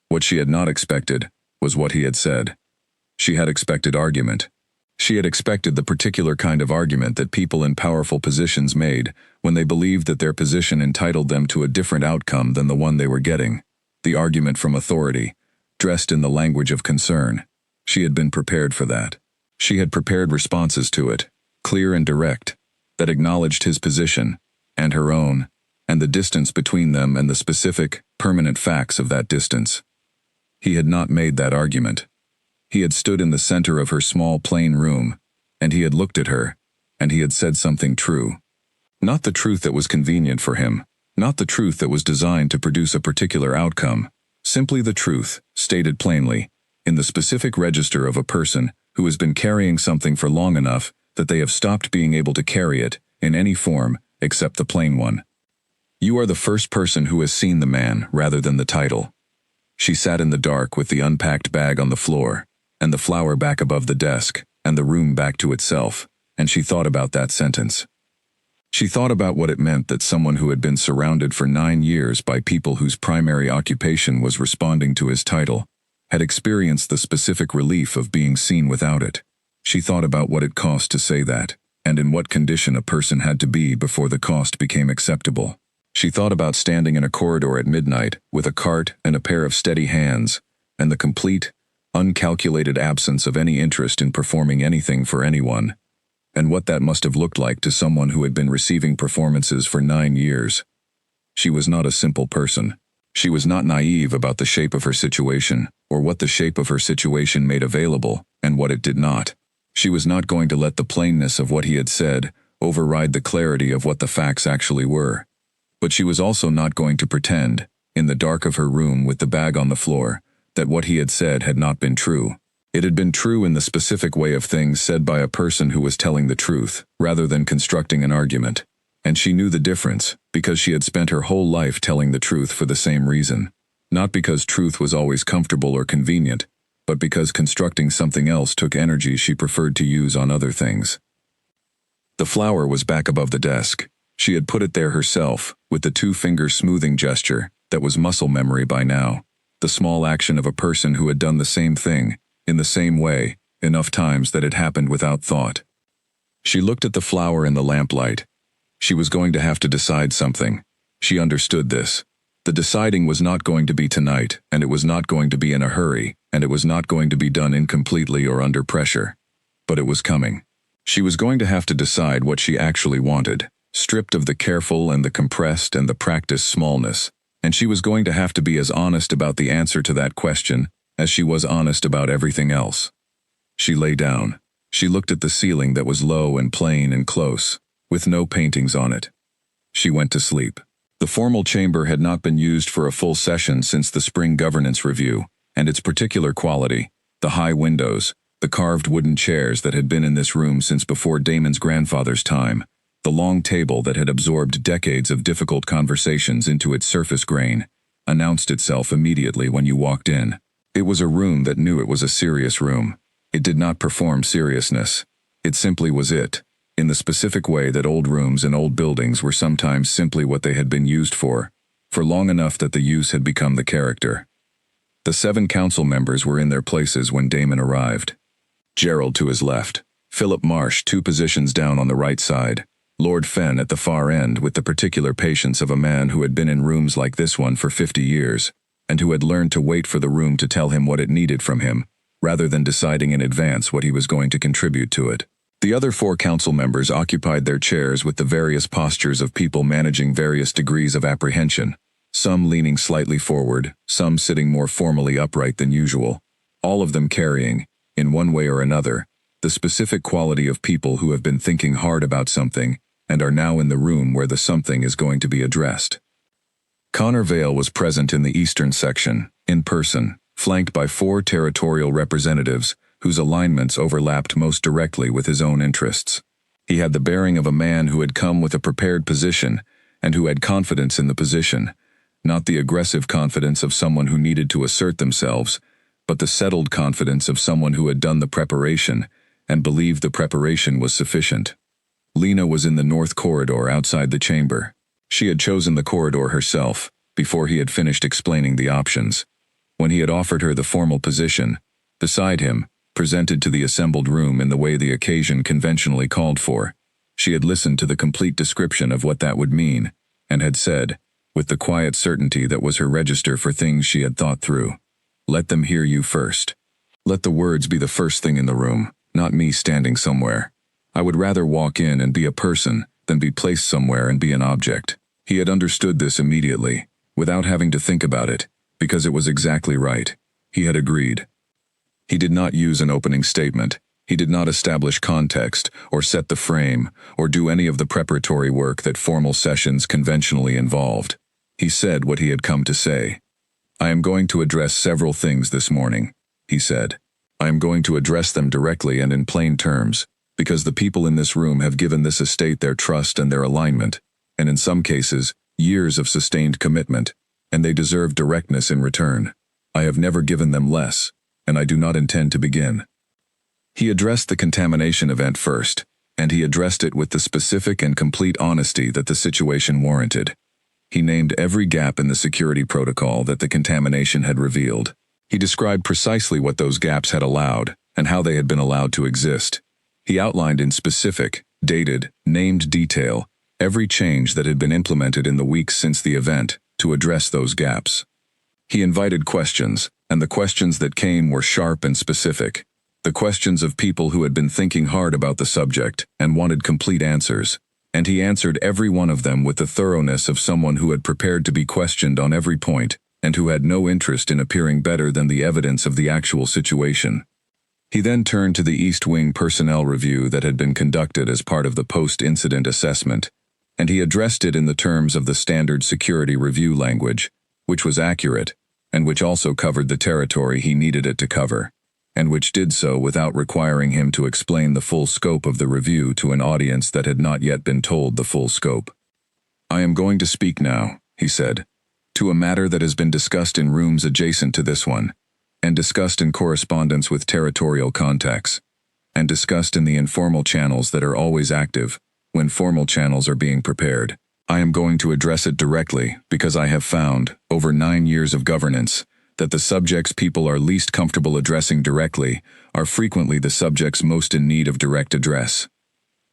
What she had not expected was what he had said. She had expected argument. She had expected the particular kind of argument that people in powerful positions made when they believed that their position entitled them to a different outcome than the one they were getting. The argument from authority, dressed in the language of concern. She had been prepared for that. She had prepared responses to it, clear and direct, that acknowledged his position, and her own, and the distance between them and the specific, permanent facts of that distance. He had not made that argument. He had stood in the center of her small plain room, and he had looked at her, and he had said something true. Not the truth that was convenient for him, not the truth that was designed to produce a particular outcome, simply the truth, stated plainly, in the specific register of a person who has been carrying something for long enough that they have stopped being able to carry it in any form except the plain one. You are the first person who has seen the man rather than the title. She sat in the dark with the unpacked bag on the floor, and the flower back above the desk, and the room back to itself, and she thought about that sentence. She thought about what it meant that someone who had been surrounded for 9 years by people whose primary occupation was responding to his title, had experienced the specific relief of being seen without it. She thought about what it cost to say that, and in what condition a person had to be before the cost became acceptable. She thought about standing in a corridor at midnight with a cart and a pair of steady hands, and the complete, uncalculated absence of any interest in performing anything for anyone, and what that must have looked like to someone who had been receiving performances for 9 years. She was not a simple person. She was not naive about the shape of her situation, or what the shape of her situation made available, and what it did not. She was not going to let the plainness of what he had said override the clarity of what the facts actually were. But she was also not going to pretend, in the dark of her room with the bag on the floor, that what he had said had not been true. It had been true in the specific way of things said by a person who was telling the truth, rather than constructing an argument. And she knew the difference, because she had spent her whole life telling the truth for the same reason. Not because truth was always comfortable or convenient, but because constructing something else took energy she preferred to use on other things. The flower was back above the desk. She had put it there herself, with the 2-finger smoothing gesture that was muscle memory by now. The small action of a person who had done the same thing, in the same way, enough times that it happened without thought. She looked at the flower in the lamplight. She was going to have to decide something. She understood this. The deciding was not going to be tonight, and it was not going to be in a hurry, and it was not going to be done incompletely or under pressure. But it was coming. She was going to have to decide what she actually wanted, stripped of the careful and the compressed and the practiced smallness, and she was going to have to be as honest about the answer to that question as she was honest about everything else. She lay down. She looked at the ceiling that was low and plain and close, with no paintings on it. She went to sleep. The formal chamber had not been used for a full session since the spring governance review, and its particular quality, the high windows, the carved wooden chairs that had been in this room since before Damon's grandfather's time, the long table that had absorbed decades of difficult conversations into its surface grain, announced itself immediately when you walked in. It was a room that knew it was a serious room. It did not perform seriousness. It simply was it, in the specific way that old rooms in old buildings were sometimes simply what they had been used for long enough that the use had become the character. The 7 council members were in their places when Damon arrived. Gerald to his left, Philip Marsh 2 positions down on the right side, Lord Fenn at the far end with the particular patience of a man who had been in rooms like this one for 50 years, and who had learned to wait for the room to tell him what it needed from him, rather than deciding in advance what he was going to contribute to it. The other 4 council members occupied their chairs with the various postures of people managing various degrees of apprehension, some leaning slightly forward, some sitting more formally upright than usual, all of them carrying, in one way or another, the specific quality of people who have been thinking hard about something and are now in the room where the something is going to be addressed. Connor Vale was present in the eastern section, in person, flanked by 4 territorial representatives whose alignments overlapped most directly with his own interests. He had the bearing of a man who had come with a prepared position and who had confidence in the position, not the aggressive confidence of someone who needed to assert themselves, but the settled confidence of someone who had done the preparation and believed the preparation was sufficient. Lena was in the north corridor outside the chamber. She had chosen the corridor herself, before he had finished explaining the options. When he had offered her the formal position, beside him, presented to the assembled room in the way the occasion conventionally called for, she had listened to the complete description of what that would mean, and had said, with the quiet certainty that was her register for things she had thought through, "Let them hear you first. Let the words be the first thing in the room, not me standing somewhere. I would rather walk in and be a person than be placed somewhere and be an object." He had understood this immediately, without having to think about it, because it was exactly right. He had agreed. He did not use an opening statement. He did not establish context, or set the frame, or do any of the preparatory work that formal sessions conventionally involved. He said what he had come to say. "I am going to address several things this morning," he said. "I am going to address them directly and in plain terms, because the people in this room have given this estate their trust and their alignment, and in some cases, years of sustained commitment, and they deserve directness in return. I have never given them less, and I do not intend to begin." He addressed the contamination event first, and he addressed it with the specific and complete honesty that the situation warranted. He named every gap in the security protocol that the contamination had revealed. He described precisely what those gaps had allowed, and how they had been allowed to exist. He outlined in specific, dated, named detail every change that had been implemented in the weeks since the event to address those gaps. He invited questions, and the questions that came were sharp and specific. The questions of people who had been thinking hard about the subject and wanted complete answers, and he answered every one of them with the thoroughness of someone who had prepared to be questioned on every point and who had no interest in appearing better than the evidence of the actual situation. He then turned to the East Wing personnel review that had been conducted as part of the post-incident assessment, and he addressed it in the terms of the standard security review language, which was accurate, and which also covered the territory he needed it to cover, and which did so without requiring him to explain the full scope of the review to an audience that had not yet been told the full scope. "I am going to speak now," he said, "to a matter that has been discussed in rooms adjacent to this one, and discussed in correspondence with territorial contacts, and discussed in the informal channels that are always active when formal channels are being prepared. I am going to address it directly because I have found, over 9 years of governance, that the subjects people are least comfortable addressing directly are frequently the subjects most in need of direct address."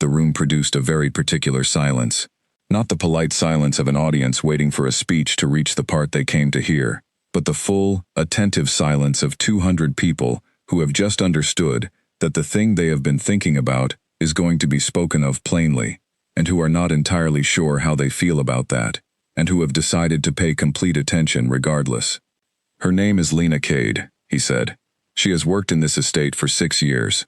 The room produced a very particular silence, Not the polite silence of an audience waiting for a speech to reach the part they came to hear, but the full, attentive silence of 200 people who have just understood that the thing they have been thinking about is going to be spoken of plainly, and who are not entirely sure how they feel about that, and who have decided to pay complete attention regardless. Her name is Lena Cade, he said. She has worked in this estate for 6 years.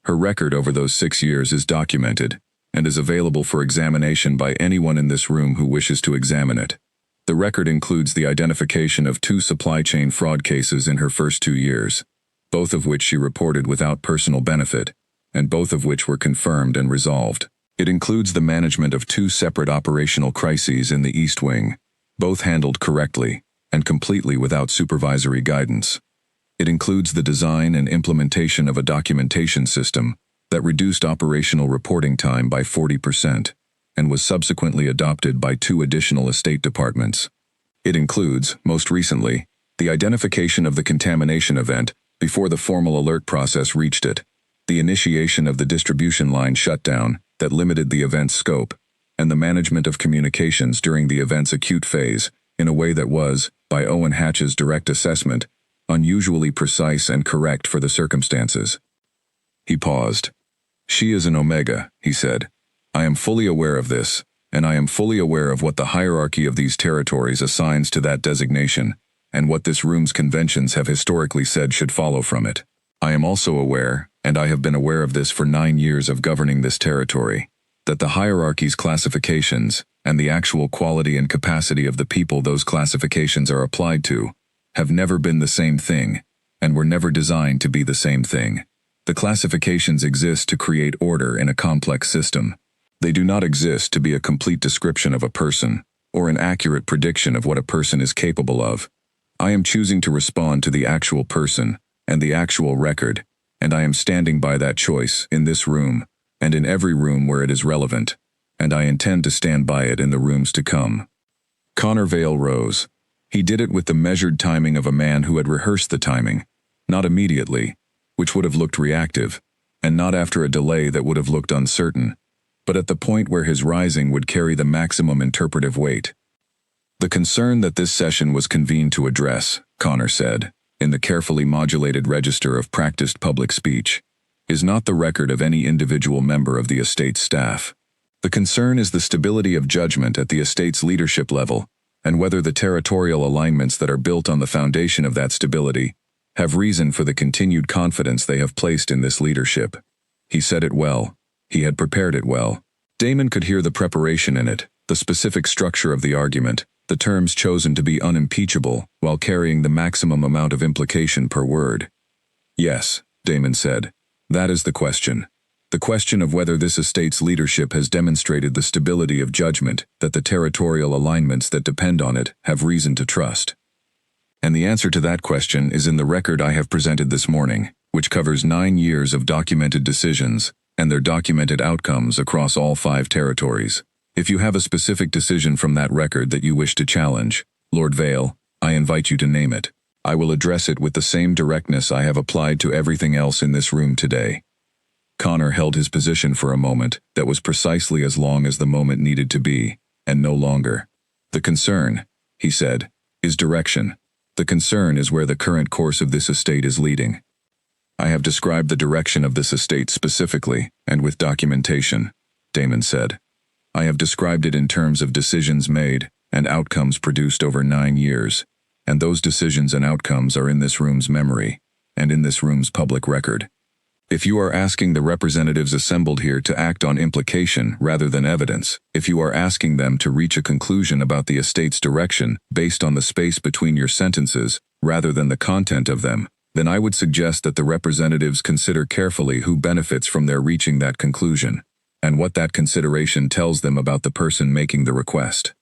Her record over those 6 years is documented, and is available for examination by anyone in this room who wishes to examine it. The record includes the identification of 2 supply chain fraud cases in her first 2 years, both of which she reported without personal benefit, and both of which were confirmed and resolved. It includes the management of 2 separate operational crises in the East Wing, both handled correctly and completely without supervisory guidance. It includes the design and implementation of a documentation system that reduced operational reporting time by 40% and was subsequently adopted by 2 additional estate departments. It includes, most recently, the identification of the contamination event before the formal alert process reached it, the initiation of the distribution line shutdown that limited the event's scope, and the management of communications during the event's acute phase in a way that was, by Owen Hatch's direct assessment, unusually precise and correct for the circumstances. He paused. She is an Omega, he said. I am fully aware of this, and I am fully aware of what the hierarchy of these territories assigns to that designation, and what this room's conventions have historically said should follow from it. I am also aware, and I have been aware of this for 9 years of governing this territory, that the hierarchy's classifications, and the actual quality and capacity of the people those classifications are applied to, have never been the same thing, and were never designed to be the same thing. The classifications exist to create order in a complex system. They do not exist to be a complete description of a person, or an accurate prediction of what a person is capable of. I am choosing to respond to the actual person, and the actual record, and I am standing by that choice in this room, and in every room where it is relevant, and I intend to stand by it in the rooms to come. Connor Vale rose. He did it with the measured timing of a man who had rehearsed the timing, not immediately, which would have looked reactive, and not after a delay that would have looked uncertain, but at the point where his rising would carry the maximum interpretive weight. The concern that this session was convened to address, Connor said, in the carefully modulated register of practiced public speech, is not the record of any individual member of the estate's staff. The concern is the stability of judgment at the estate's leadership level, and whether the territorial alignments that are built on the foundation of that stability have reason for the continued confidence they have placed in this leadership. He said it well. He had prepared it well. Damon could hear the preparation in it, the specific structure of the argument, the terms chosen to be unimpeachable while carrying the maximum amount of implication per word. Yes, Damon said. That is the question. The question of whether this estate's leadership has demonstrated the stability of judgment that the territorial alignments that depend on it have reason to trust. And the answer to that question is in the record I have presented this morning, which covers 9 years of documented decisions and their documented outcomes across all 5 territories. If you have a specific decision from that record that you wish to challenge, Lord Vale, I invite you to name it. I will address it with the same directness I have applied to everything else in this room today. Connor held his position for a moment that was precisely as long as the moment needed to be, and no longer. The concern, he said, is direction. The concern is where the current course of this estate is leading. I have described the direction of this estate specifically, and with documentation, Damon said. I have described it in terms of decisions made and outcomes produced over 9 years, and those decisions and outcomes are in this room's memory, and in this room's public record. If you are asking the representatives assembled here to act on implication rather than evidence, if you are asking them to reach a conclusion about the estate's direction based on the space between your sentences rather than the content of them, then I would suggest that the representatives consider carefully who benefits from their reaching that conclusion, and what that consideration tells them about the person making the request.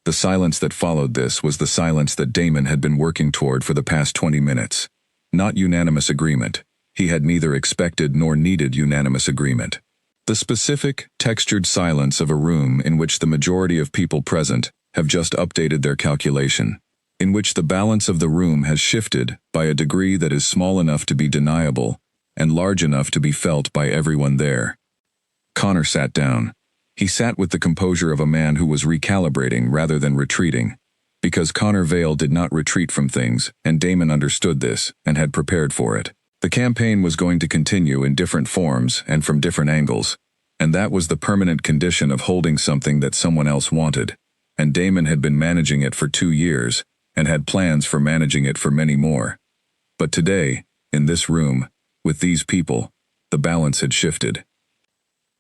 The silence that followed this was the silence that Damon had been working toward for the past 20 minutes. Not unanimous agreement. He had neither expected nor needed unanimous agreement. The specific, textured silence of a room in which the majority of people present have just updated their calculation, in which the balance of the room has shifted by a degree that is small enough to be deniable and large enough to be felt by everyone there. Connor sat down. He sat with the composure of a man who was recalibrating rather than retreating. Because Connor Vale did not retreat from things, and Damon understood this, and had prepared for it. The campaign was going to continue in different forms and from different angles, and that was the permanent condition of holding something that someone else wanted, and Damon had been managing it for 2 years, and had plans for managing it for many more. But today, in this room, with these people, the balance had shifted.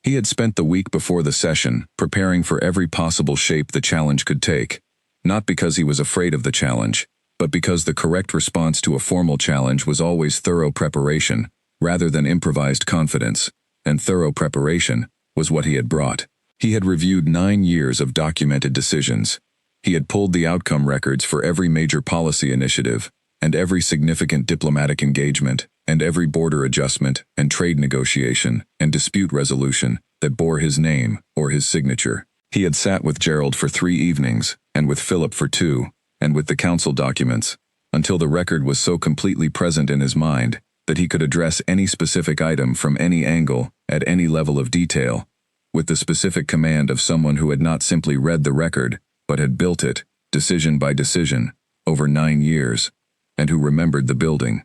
He had spent the week before the session preparing for every possible shape the challenge could take, not because he was afraid of the challenge, but because the correct response to a formal challenge was always thorough preparation, rather than improvised confidence, and thorough preparation was what he had brought. He had reviewed 9 years of documented decisions. He had pulled the outcome records for every major policy initiative, and every significant diplomatic engagement, and every border adjustment, and trade negotiation, and dispute resolution that bore his name or his signature. He had sat with Gerald for 3 evenings, and with Philip for 2, and with the council documents, until the record was so completely present in his mind that he could address any specific item from any angle, at any level of detail, with the specific command of someone who had not simply read the record, but had built it, decision by decision, over 9 years, and who remembered the building.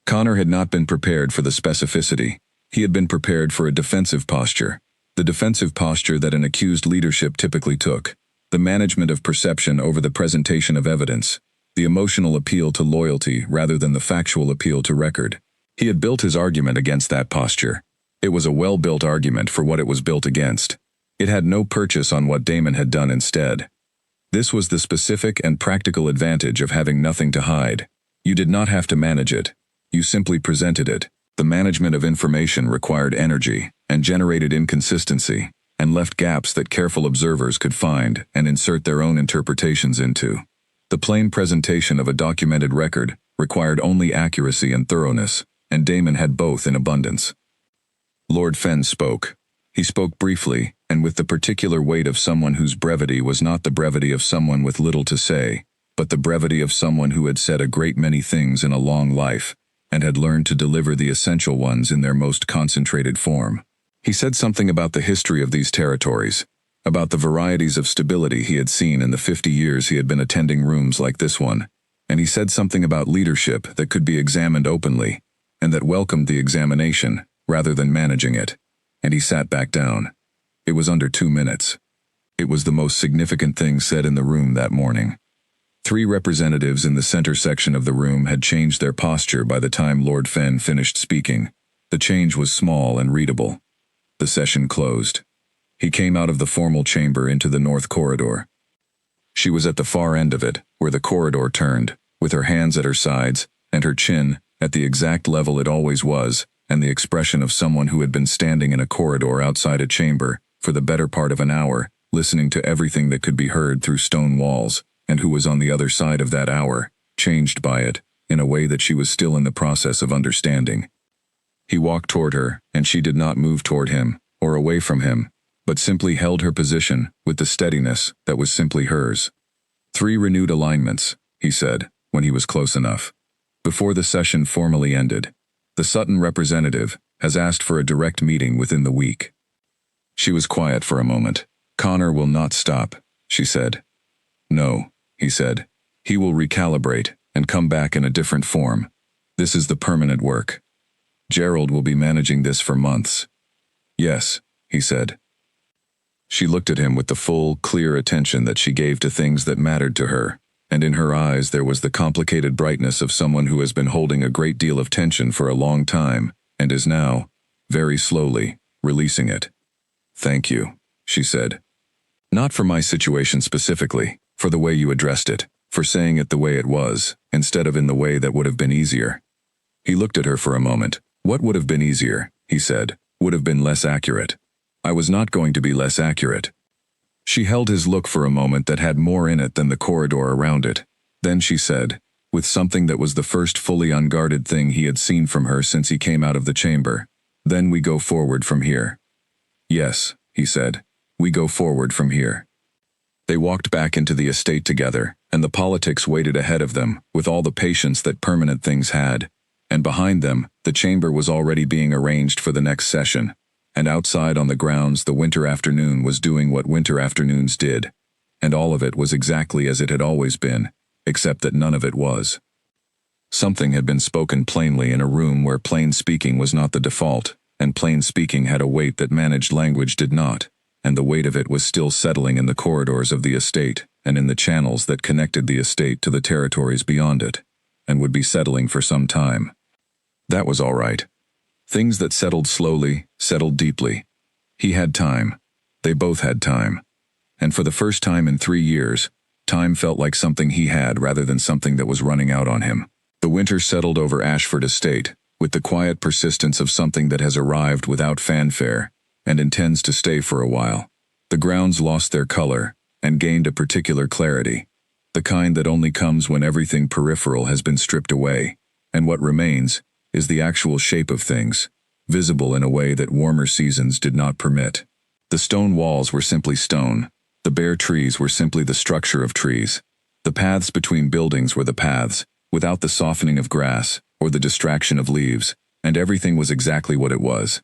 Connor had not been prepared for the specificity. He had been prepared for a defensive posture, the defensive posture that an accused leadership typically took, the management of perception over the presentation of evidence, the emotional appeal to loyalty rather than the factual appeal to record. He had built his argument against that posture. It was a well-built argument for what it was built against. It had no purchase on what Damon had done instead. This was the specific and practical advantage of having nothing to hide. You did not have to manage it. You simply presented it. The management of information required energy, and generated inconsistency, and left gaps that careful observers could find and insert their own interpretations into. The plain presentation of a documented record required only accuracy and thoroughness, and Damon had both in abundance. Lord Fenn spoke. He spoke briefly, and with the particular weight of someone whose brevity was not the brevity of someone with little to say, but the brevity of someone who had said a great many things in a long life, and had learned to deliver the essential ones in their most concentrated form. He said something about the history of these territories, about the varieties of stability he had seen in the 50 years he had been attending rooms like this one, and he said something about leadership that could be examined openly, and that welcomed the examination, rather than managing it, and he sat back down. It was under 2 minutes. It was the most significant thing said in the room that morning. 3 representatives in the center section of the room had changed their posture by the time Lord Fenn finished speaking. The change was small and readable. The session closed. He came out of the formal chamber into the north corridor. She was at the far end of it, where the corridor turned, with her hands at her sides, and her chin, at the exact level it always was, and the expression of someone who had been standing in a corridor outside a chamber, for the better part of an hour, listening to everything that could be heard through stone walls, and who was on the other side of that hour, changed by it, in a way that she was still in the process of understanding. He walked toward her, and she did not move toward him, or away from him, but simply held her position, with the steadiness that was simply hers. 3 renewed alignments, he said, when he was close enough. Before the session formally ended, the Sutton representative has asked for a direct meeting within the week. She was quiet for a moment. Connor will not stop, she said. No, he said. He will recalibrate and come back in a different form. This is the permanent work. Gerald will be managing this for months. Yes, he said. She looked at him with the full, clear attention that she gave to things that mattered to her, and in her eyes there was the complicated brightness of someone who has been holding a great deal of tension for a long time, and is now, very slowly, releasing it. Thank you, she said. Not for my situation specifically, for the way you addressed it, for saying it the way it was, instead of in the way that would have been easier. He looked at her for a moment. What would have been easier, he said, would have been less accurate. I was not going to be less accurate. She held his look for a moment that had more in it than the corridor around it. Then she said, with something that was the first fully unguarded thing he had seen from her since he came out of the chamber, then we go forward from here. Yes, he said, we go forward from here. They walked back into the estate together, and the politics waited ahead of them, with all the patience that permanent things had. And behind them, the chamber was already being arranged for the next session. And outside on the grounds the winter afternoon was doing what winter afternoons did, and all of it was exactly as it had always been, except that none of it was. Something had been spoken plainly in a room where plain speaking was not the default, and plain speaking had a weight that managed language did not, and the weight of it was still settling in the corridors of the estate and in the channels that connected the estate to the territories beyond it, and would be settling for some time. That was all right. Things that settled slowly, settled deeply. He had time. They both had time. And for the first time in 3 years, time felt like something he had rather than something that was running out on him. The winter settled over Ashford Estate, with the quiet persistence of something that has arrived without fanfare, and intends to stay for a while. The grounds lost their color, and gained a particular clarity, the kind that only comes when everything peripheral has been stripped away, and what remains is the actual shape of things, visible in a way that warmer seasons did not permit. The stone walls were simply stone, the bare trees were simply the structure of trees, the paths between buildings were the paths, without the softening of grass, or the distraction of leaves, and everything was exactly what it was.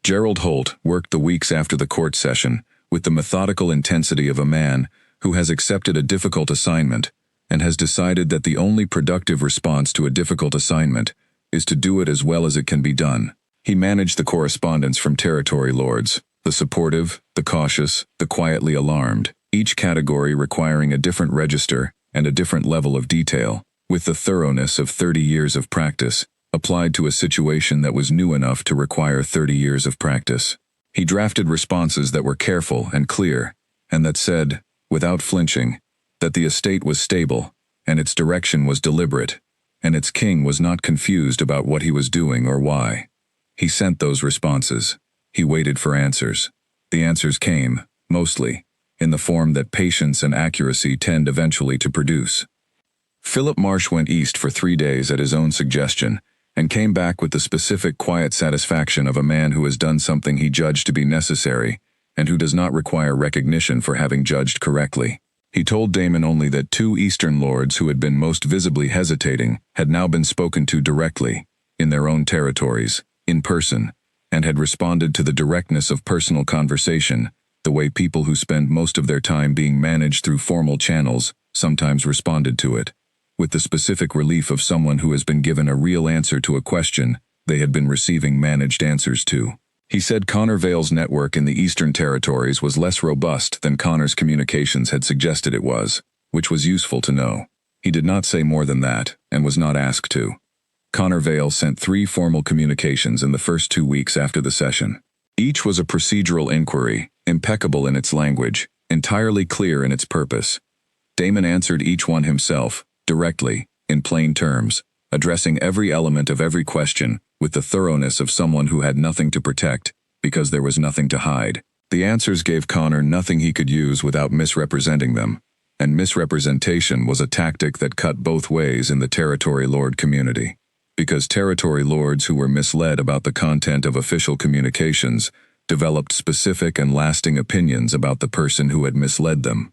Gerald Holt worked the weeks after the court session with the methodical intensity of a man who has accepted a difficult assignment and has decided that the only productive response to a difficult assignment is to do it as well as it can be done. He managed the correspondence from territory lords, the supportive, the cautious, the quietly alarmed, each category requiring a different register and a different level of detail, with the thoroughness of 30 years of practice, applied to a situation that was new enough to require 30 years of practice. He drafted responses that were careful and clear, and that said, without flinching, that the estate was stable, and its direction was deliberate, and its king was not confused about what he was doing or why. He sent those responses. He waited for answers. The answers came, mostly, in the form that patience and accuracy tend eventually to produce. Philip Marsh went east for 3 days at his own suggestion, and came back with the specific quiet satisfaction of a man who has done something he judged to be necessary, and who does not require recognition for having judged correctly. He told Damon only that 2 eastern lords who had been most visibly hesitating had now been spoken to directly, in their own territories, in person, and had responded to the directness of personal conversation, the way people who spend most of their time being managed through formal channels sometimes responded to it, with the specific relief of someone who has been given a real answer to a question they had been receiving managed answers to. He said Connor Vale's network in the Eastern Territories was less robust than Connor's communications had suggested it was, which was useful to know. He did not say more than that, and was not asked to. Connor Vale sent 3 formal communications in the first 2 weeks after the session. Each was a procedural inquiry, impeccable in its language, entirely clear in its purpose. Damon answered each one himself, directly, in plain terms, addressing every element of every question, with the thoroughness of someone who had nothing to protect, because there was nothing to hide. The answers gave Connor nothing he could use without misrepresenting them, and misrepresentation was a tactic that cut both ways in the territory lord community, because territory lords who were misled about the content of official communications developed specific and lasting opinions about the person who had misled them.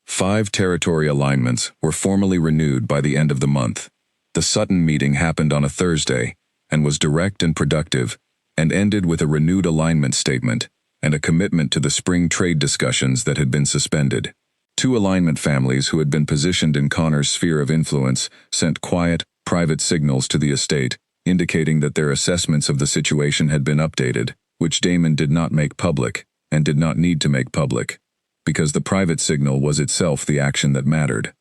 5 territory alignments were formally renewed by the end of the month. The Sutton meeting happened on a Thursday, and was direct and productive, and ended with a renewed alignment statement and a commitment to the spring trade discussions that had been suspended. 2 alignment families who had been positioned in Connor's sphere of influence sent quiet, private signals to the estate, indicating that their assessments of the situation had been updated, which Damon did not make public, and did not need to make public, because the private signal was itself the action that mattered.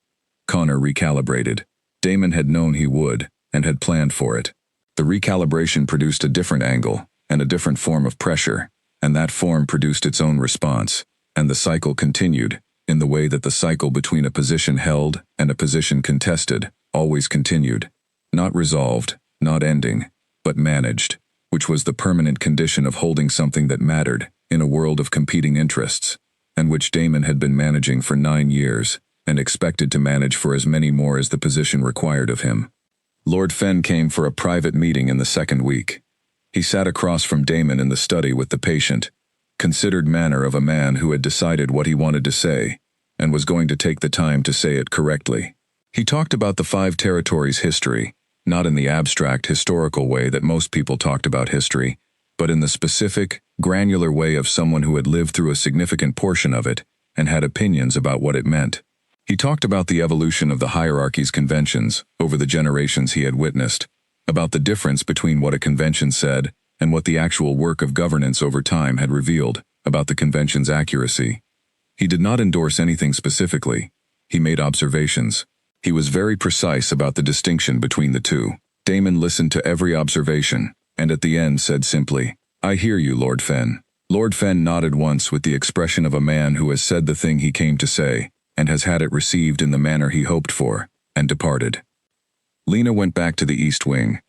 Connor recalibrated. Damon had known he would, and had planned for it. The recalibration produced a different angle, and a different form of pressure, and that form produced its own response, and the cycle continued, in the way that the cycle between a position held and a position contested always continued, not resolved, not ending, but managed, which was the permanent condition of holding something that mattered in a world of competing interests, and which Damon had been managing for 9 years, and expected to manage for as many more as the position required of him. Lord Fenn came for a private meeting in the 2nd week. He sat across from Damon in the study with the patient, considered manner of a man who had decided what he wanted to say, and was going to take the time to say it correctly. He talked about the 5 territories' history, not in the abstract historical way that most people talked about history, but in the specific, granular way of someone who had lived through a significant portion of it and had opinions about what it meant. He talked about the evolution of the hierarchy's conventions over the generations he had witnessed, about the difference between what a convention said and what the actual work of governance over time had revealed about the convention's accuracy. He did not endorse anything specifically. He made observations. He was very precise about the distinction between the two. Damon listened to every observation, and at the end said simply, "I hear you, Lord Fen." Lord Fen nodded once with the expression of a man who has said the thing he came to say, and has had it received in the manner he hoped for, and departed. Lena went back to the East Wing.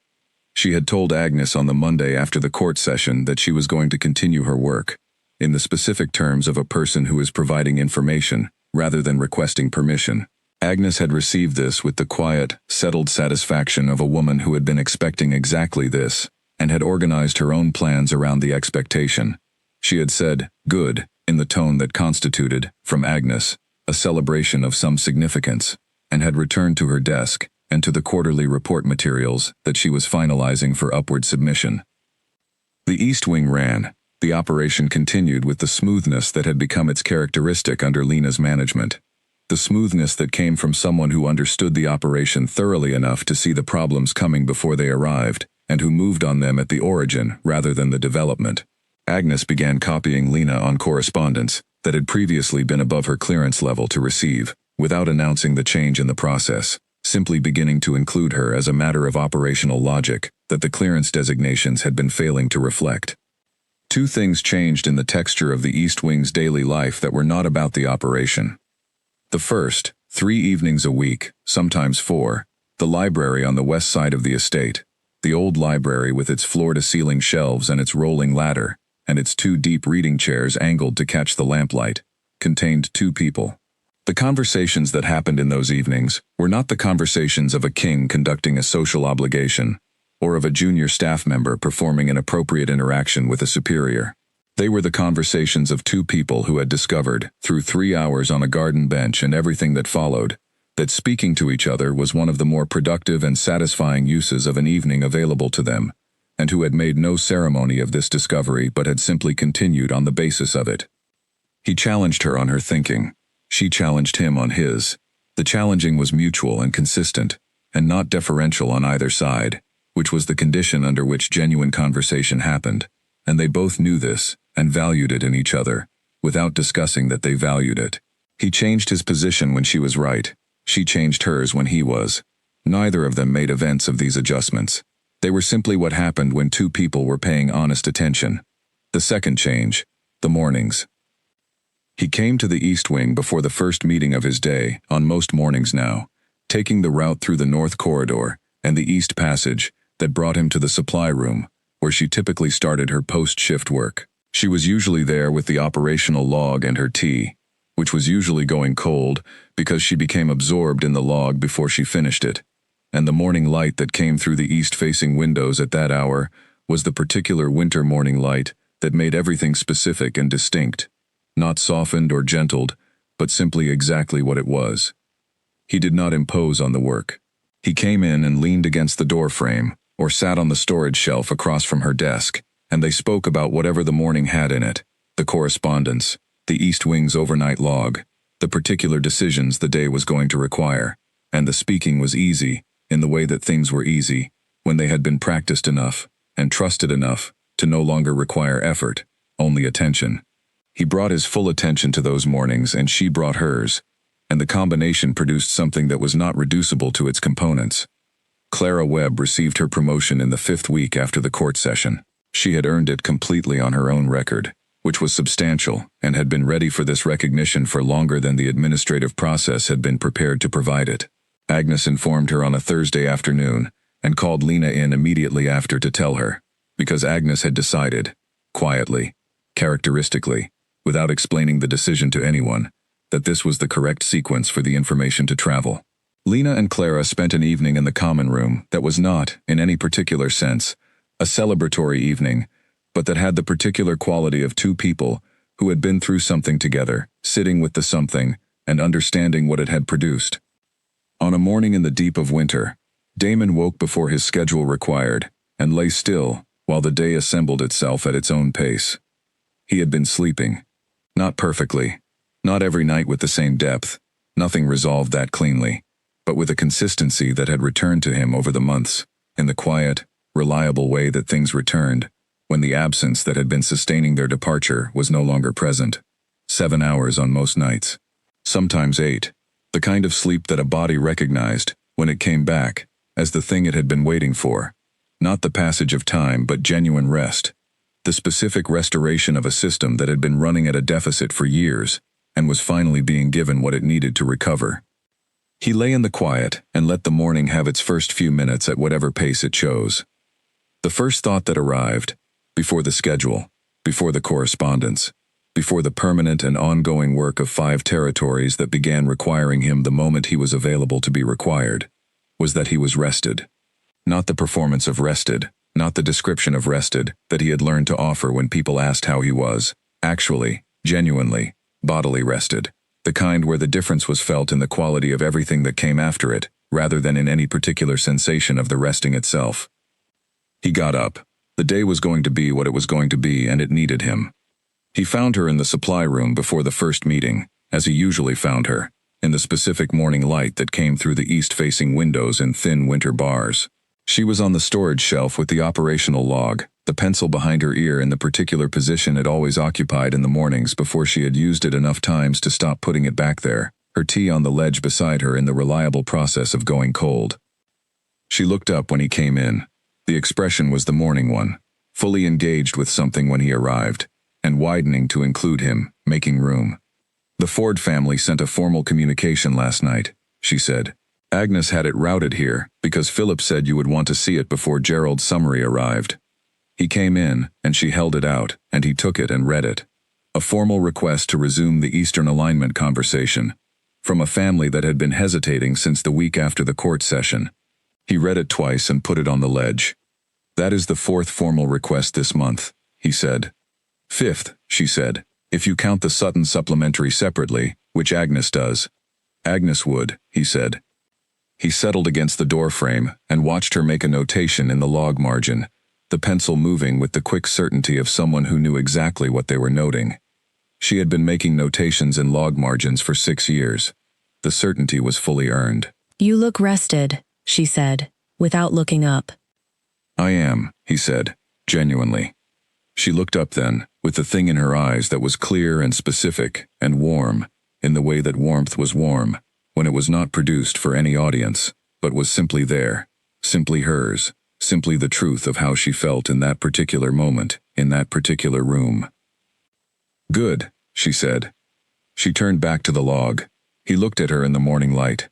She had told Agnes on the Monday after the court session that she was going to continue her work, in the specific terms of a person who is providing information, rather than requesting permission. Agnes had received this with the quiet, settled satisfaction of a woman who had been expecting exactly this, and had organized her own plans around the expectation. She had said, "Good," in the tone that constituted, from Agnes, a celebration of some significance, and had returned to her desk and to the quarterly report materials that she was finalizing for upward submission. The East Wing ran. The operation continued with the smoothness that had become its characteristic under Lena's management. The smoothness that came from someone who understood the operation thoroughly enough to see the problems coming before they arrived, and who moved on them at the origin rather than the development. Agnes began copying Lena on correspondence that had previously been above her clearance level to receive, without announcing the change in the process, simply beginning to include her as a matter of operational logic that the clearance designations had been failing to reflect. Two things changed in the texture of the East Wing's daily life that were not about the operation. The first, 3 evenings a week, sometimes 4, the library on the west side of the estate, the old library with its floor-to-ceiling shelves and its rolling ladder, and its 2 deep reading chairs angled to catch the lamplight, contained 2 people. The conversations that happened in those evenings were not the conversations of a king conducting a social obligation, or of a junior staff member performing an appropriate interaction with a superior. They were the conversations of 2 people who had discovered, through 3 hours on a garden bench and everything that followed, that speaking to each other was one of the more productive and satisfying uses of an evening available to them, and who had made no ceremony of this discovery but had simply continued on the basis of it. He challenged her on her thinking. She challenged him on his. The challenging was mutual and consistent, and not deferential on either side, which was the condition under which genuine conversation happened, and they both knew this, and valued it in each other, without discussing that they valued it. He changed his position when she was right. She changed hers when he was. Neither of them made events of these adjustments. They were simply what happened when 2 people were paying honest attention. The second change, the mornings. He came to the East Wing before the first meeting of his day, on most mornings now, taking the route through the North Corridor and the East Passage that brought him to the supply room, where she typically started her post-shift work. She was usually there with the operational log and her tea, which was usually going cold because she became absorbed in the log before she finished it, and the morning light that came through the east-facing windows at that hour was the particular winter morning light that made everything specific and distinct, not softened or gentled, but simply exactly what it was. He did not impose on the work. He came in and leaned against the door frame, or sat on the storage shelf across from her desk, and they spoke about whatever the morning had in it, the correspondence, the East Wing's overnight log, the particular decisions the day was going to require, and the speaking was easy, in the way that things were easy, when they had been practiced enough, and trusted enough, to no longer require effort, only attention. He brought his full attention to those mornings and she brought hers, and the combination produced something that was not reducible to its components. Clara Webb received her promotion in the 5th week after the court session. She had earned it completely on her own record, which was substantial, and had been ready for this recognition for longer than the administrative process had been prepared to provide it. Agnes informed her on a Thursday afternoon, and called Lena in immediately after to tell her, because Agnes had decided, quietly, characteristically, without explaining the decision to anyone, that this was the correct sequence for the information to travel. Lena and Clara spent an evening in the common room that was not, in any particular sense, a celebratory evening, but that had the particular quality of 2 people who had been through something together, sitting with the something, and understanding what it had produced. On a morning in the deep of winter, Damon woke before his schedule required, and lay still, while the day assembled itself at its own pace. He had been sleeping. Not perfectly. Not every night with the same depth. Nothing resolved that cleanly. But with a consistency that had returned to him over the months, in the quiet, reliable way that things returned, when the absence that had been sustaining their departure was no longer present. 7 hours on most nights. Sometimes 8. The kind of sleep that a body recognized, when it came back, as the thing it had been waiting for. Not the passage of time, but genuine rest. The specific restoration of a system that had been running at a deficit for years, and was finally being given what it needed to recover. He lay in the quiet and let the morning have its first few minutes at whatever pace it chose. The first thought that arrived, before the schedule, before the correspondence, before the permanent and ongoing work of 5 territories that began requiring him the moment he was available to be required, was that he was rested. Not the performance of rested, not the description of rested that he had learned to offer when people asked how he was, actually, genuinely, bodily rested, the kind where the difference was felt in the quality of everything that came after it, rather than in any particular sensation of the resting itself. He got up. The day was going to be what it was going to be, and it needed him. He found her in the supply room before the first meeting, as he usually found her, in the specific morning light that came through the east-facing windows in thin winter bars. She was on the storage shelf with the operational log, the pencil behind her ear in the particular position it always occupied in the mornings before she had used it enough times to stop putting it back there, her tea on the ledge beside her in the reliable process of going cold. She looked up when he came in. The expression was the morning one, fully engaged with something when he arrived, and widening to include him, making room. "The Ford family sent a formal communication last night," she said. "Agnes had it routed here, because Philip said you would want to see it before Gerald's summary arrived." He came in, and she held it out, and he took it and read it. A formal request to resume the Eastern alignment conversation, from a family that had been hesitating since the week after the court session. He read it twice and put it on the ledge. "That is the 4th formal request this month," he said. "5th, she said, "if you count the Sutton supplementary separately, which Agnes does." "Agnes would," he said. He settled against the doorframe and watched her make a notation in the log margin, the pencil moving with the quick certainty of someone who knew exactly what they were noting. She had been making notations in log margins for 6 years. The certainty was fully earned. "You look rested," she said, without looking up. "I am," he said, genuinely. She looked up then, with the thing in her eyes that was clear and specific and warm, in the way that warmth was warm, when it was not produced for any audience, but was simply there, simply hers, simply the truth of how she felt in that particular moment, in that particular room. "Good," she said. She turned back to the log. He looked at her in the morning light.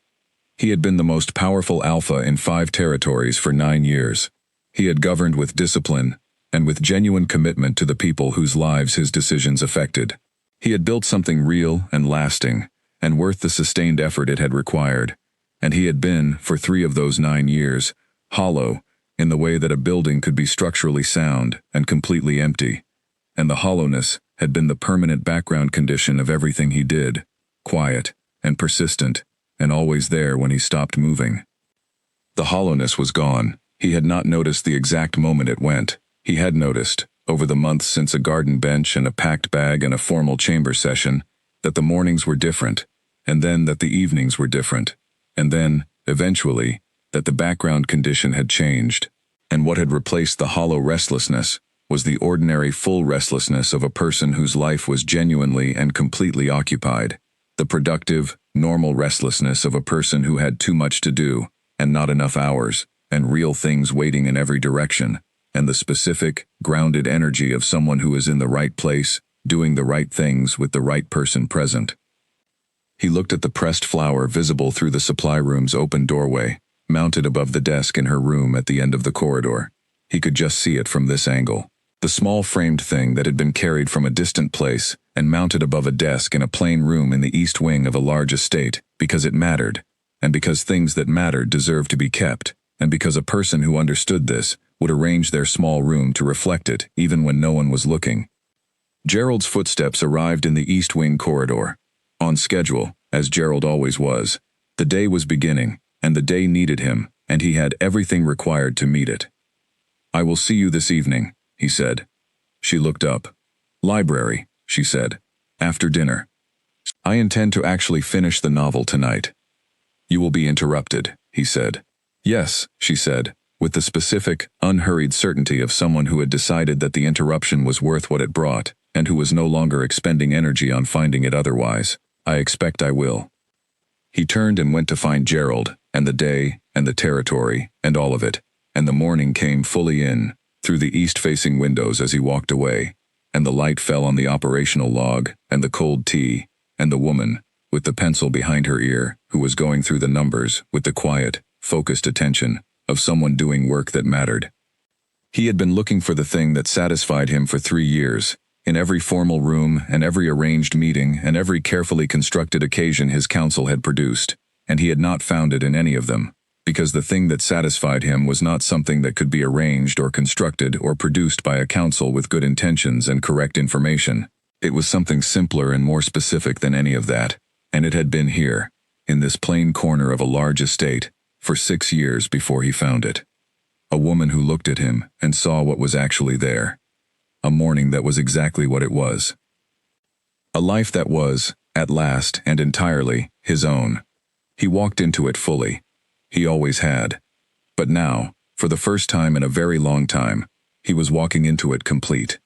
He had been the most powerful alpha in 5 territories for 9 years. He had governed with discipline, and with genuine commitment to the people whose lives his decisions affected. He had built something real and lasting, and worth the sustained effort it had required, and he had been, for 3 of those 9 years, hollow, in the way that a building could be structurally sound and completely empty, and the hollowness had been the permanent background condition of everything he did, quiet and persistent, and always there when he stopped moving. The hollowness was gone. He had not noticed the exact moment it went. He had noticed, over the months since a garden bench and a packed bag and a formal chamber session, that the mornings were different, and then that the evenings were different, and then, eventually, that the background condition had changed, and what had replaced the hollow restlessness was the ordinary full restlessness of a person whose life was genuinely and completely occupied, the productive, normal restlessness of a person who had too much to do, and not enough hours, and real things waiting in every direction, and the specific, grounded energy of someone who is in the right place, doing the right things with the right person present. He looked at the pressed flower visible through the supply room's open doorway, mounted above the desk in her room at the end of the corridor. He could just see it from this angle. The small framed thing that had been carried from a distant place and mounted above a desk in a plain room in the east wing of a large estate, because it mattered, and because things that mattered deserved to be kept, and because a person who understood this would arrange their small room to reflect it even when no one was looking. Gerald's footsteps arrived in the east wing corridor. On schedule, as Gerald always was. The day was beginning, and the day needed him, and he had everything required to meet it. I will see you this evening, he said. She looked up. Library, she said. After dinner. I intend to actually finish the novel tonight. You will be interrupted, he said. Yes, she said, with the specific, unhurried certainty of someone who had decided that the interruption was worth what it brought, and who was no longer expending energy on finding it otherwise. I expect I will. He turned and went to find Gerald, and the day, and the territory, and all of it, and the morning came fully in, through the east-facing windows as he walked away, and the light fell on the operational log, and the cold tea, and the woman, with the pencil behind her ear, who was going through the numbers with the quiet, focused attention of someone doing work that mattered. He had been looking for the thing that satisfied him for 3 years, in every formal room and every arranged meeting and every carefully constructed occasion his counsel had produced, and he had not found it in any of them, because the thing that satisfied him was not something that could be arranged or constructed or produced by a counsel with good intentions and correct information. It was something simpler and more specific than any of that, and it had been here, in this plain corner of a large estate, for 6 years before he found it. A woman who looked at him and saw what was actually there. A morning that was exactly what it was. A life that was, at last and entirely, his own. He walked into it fully. He always had. But now, for the first time in a very long time, he was walking into it complete.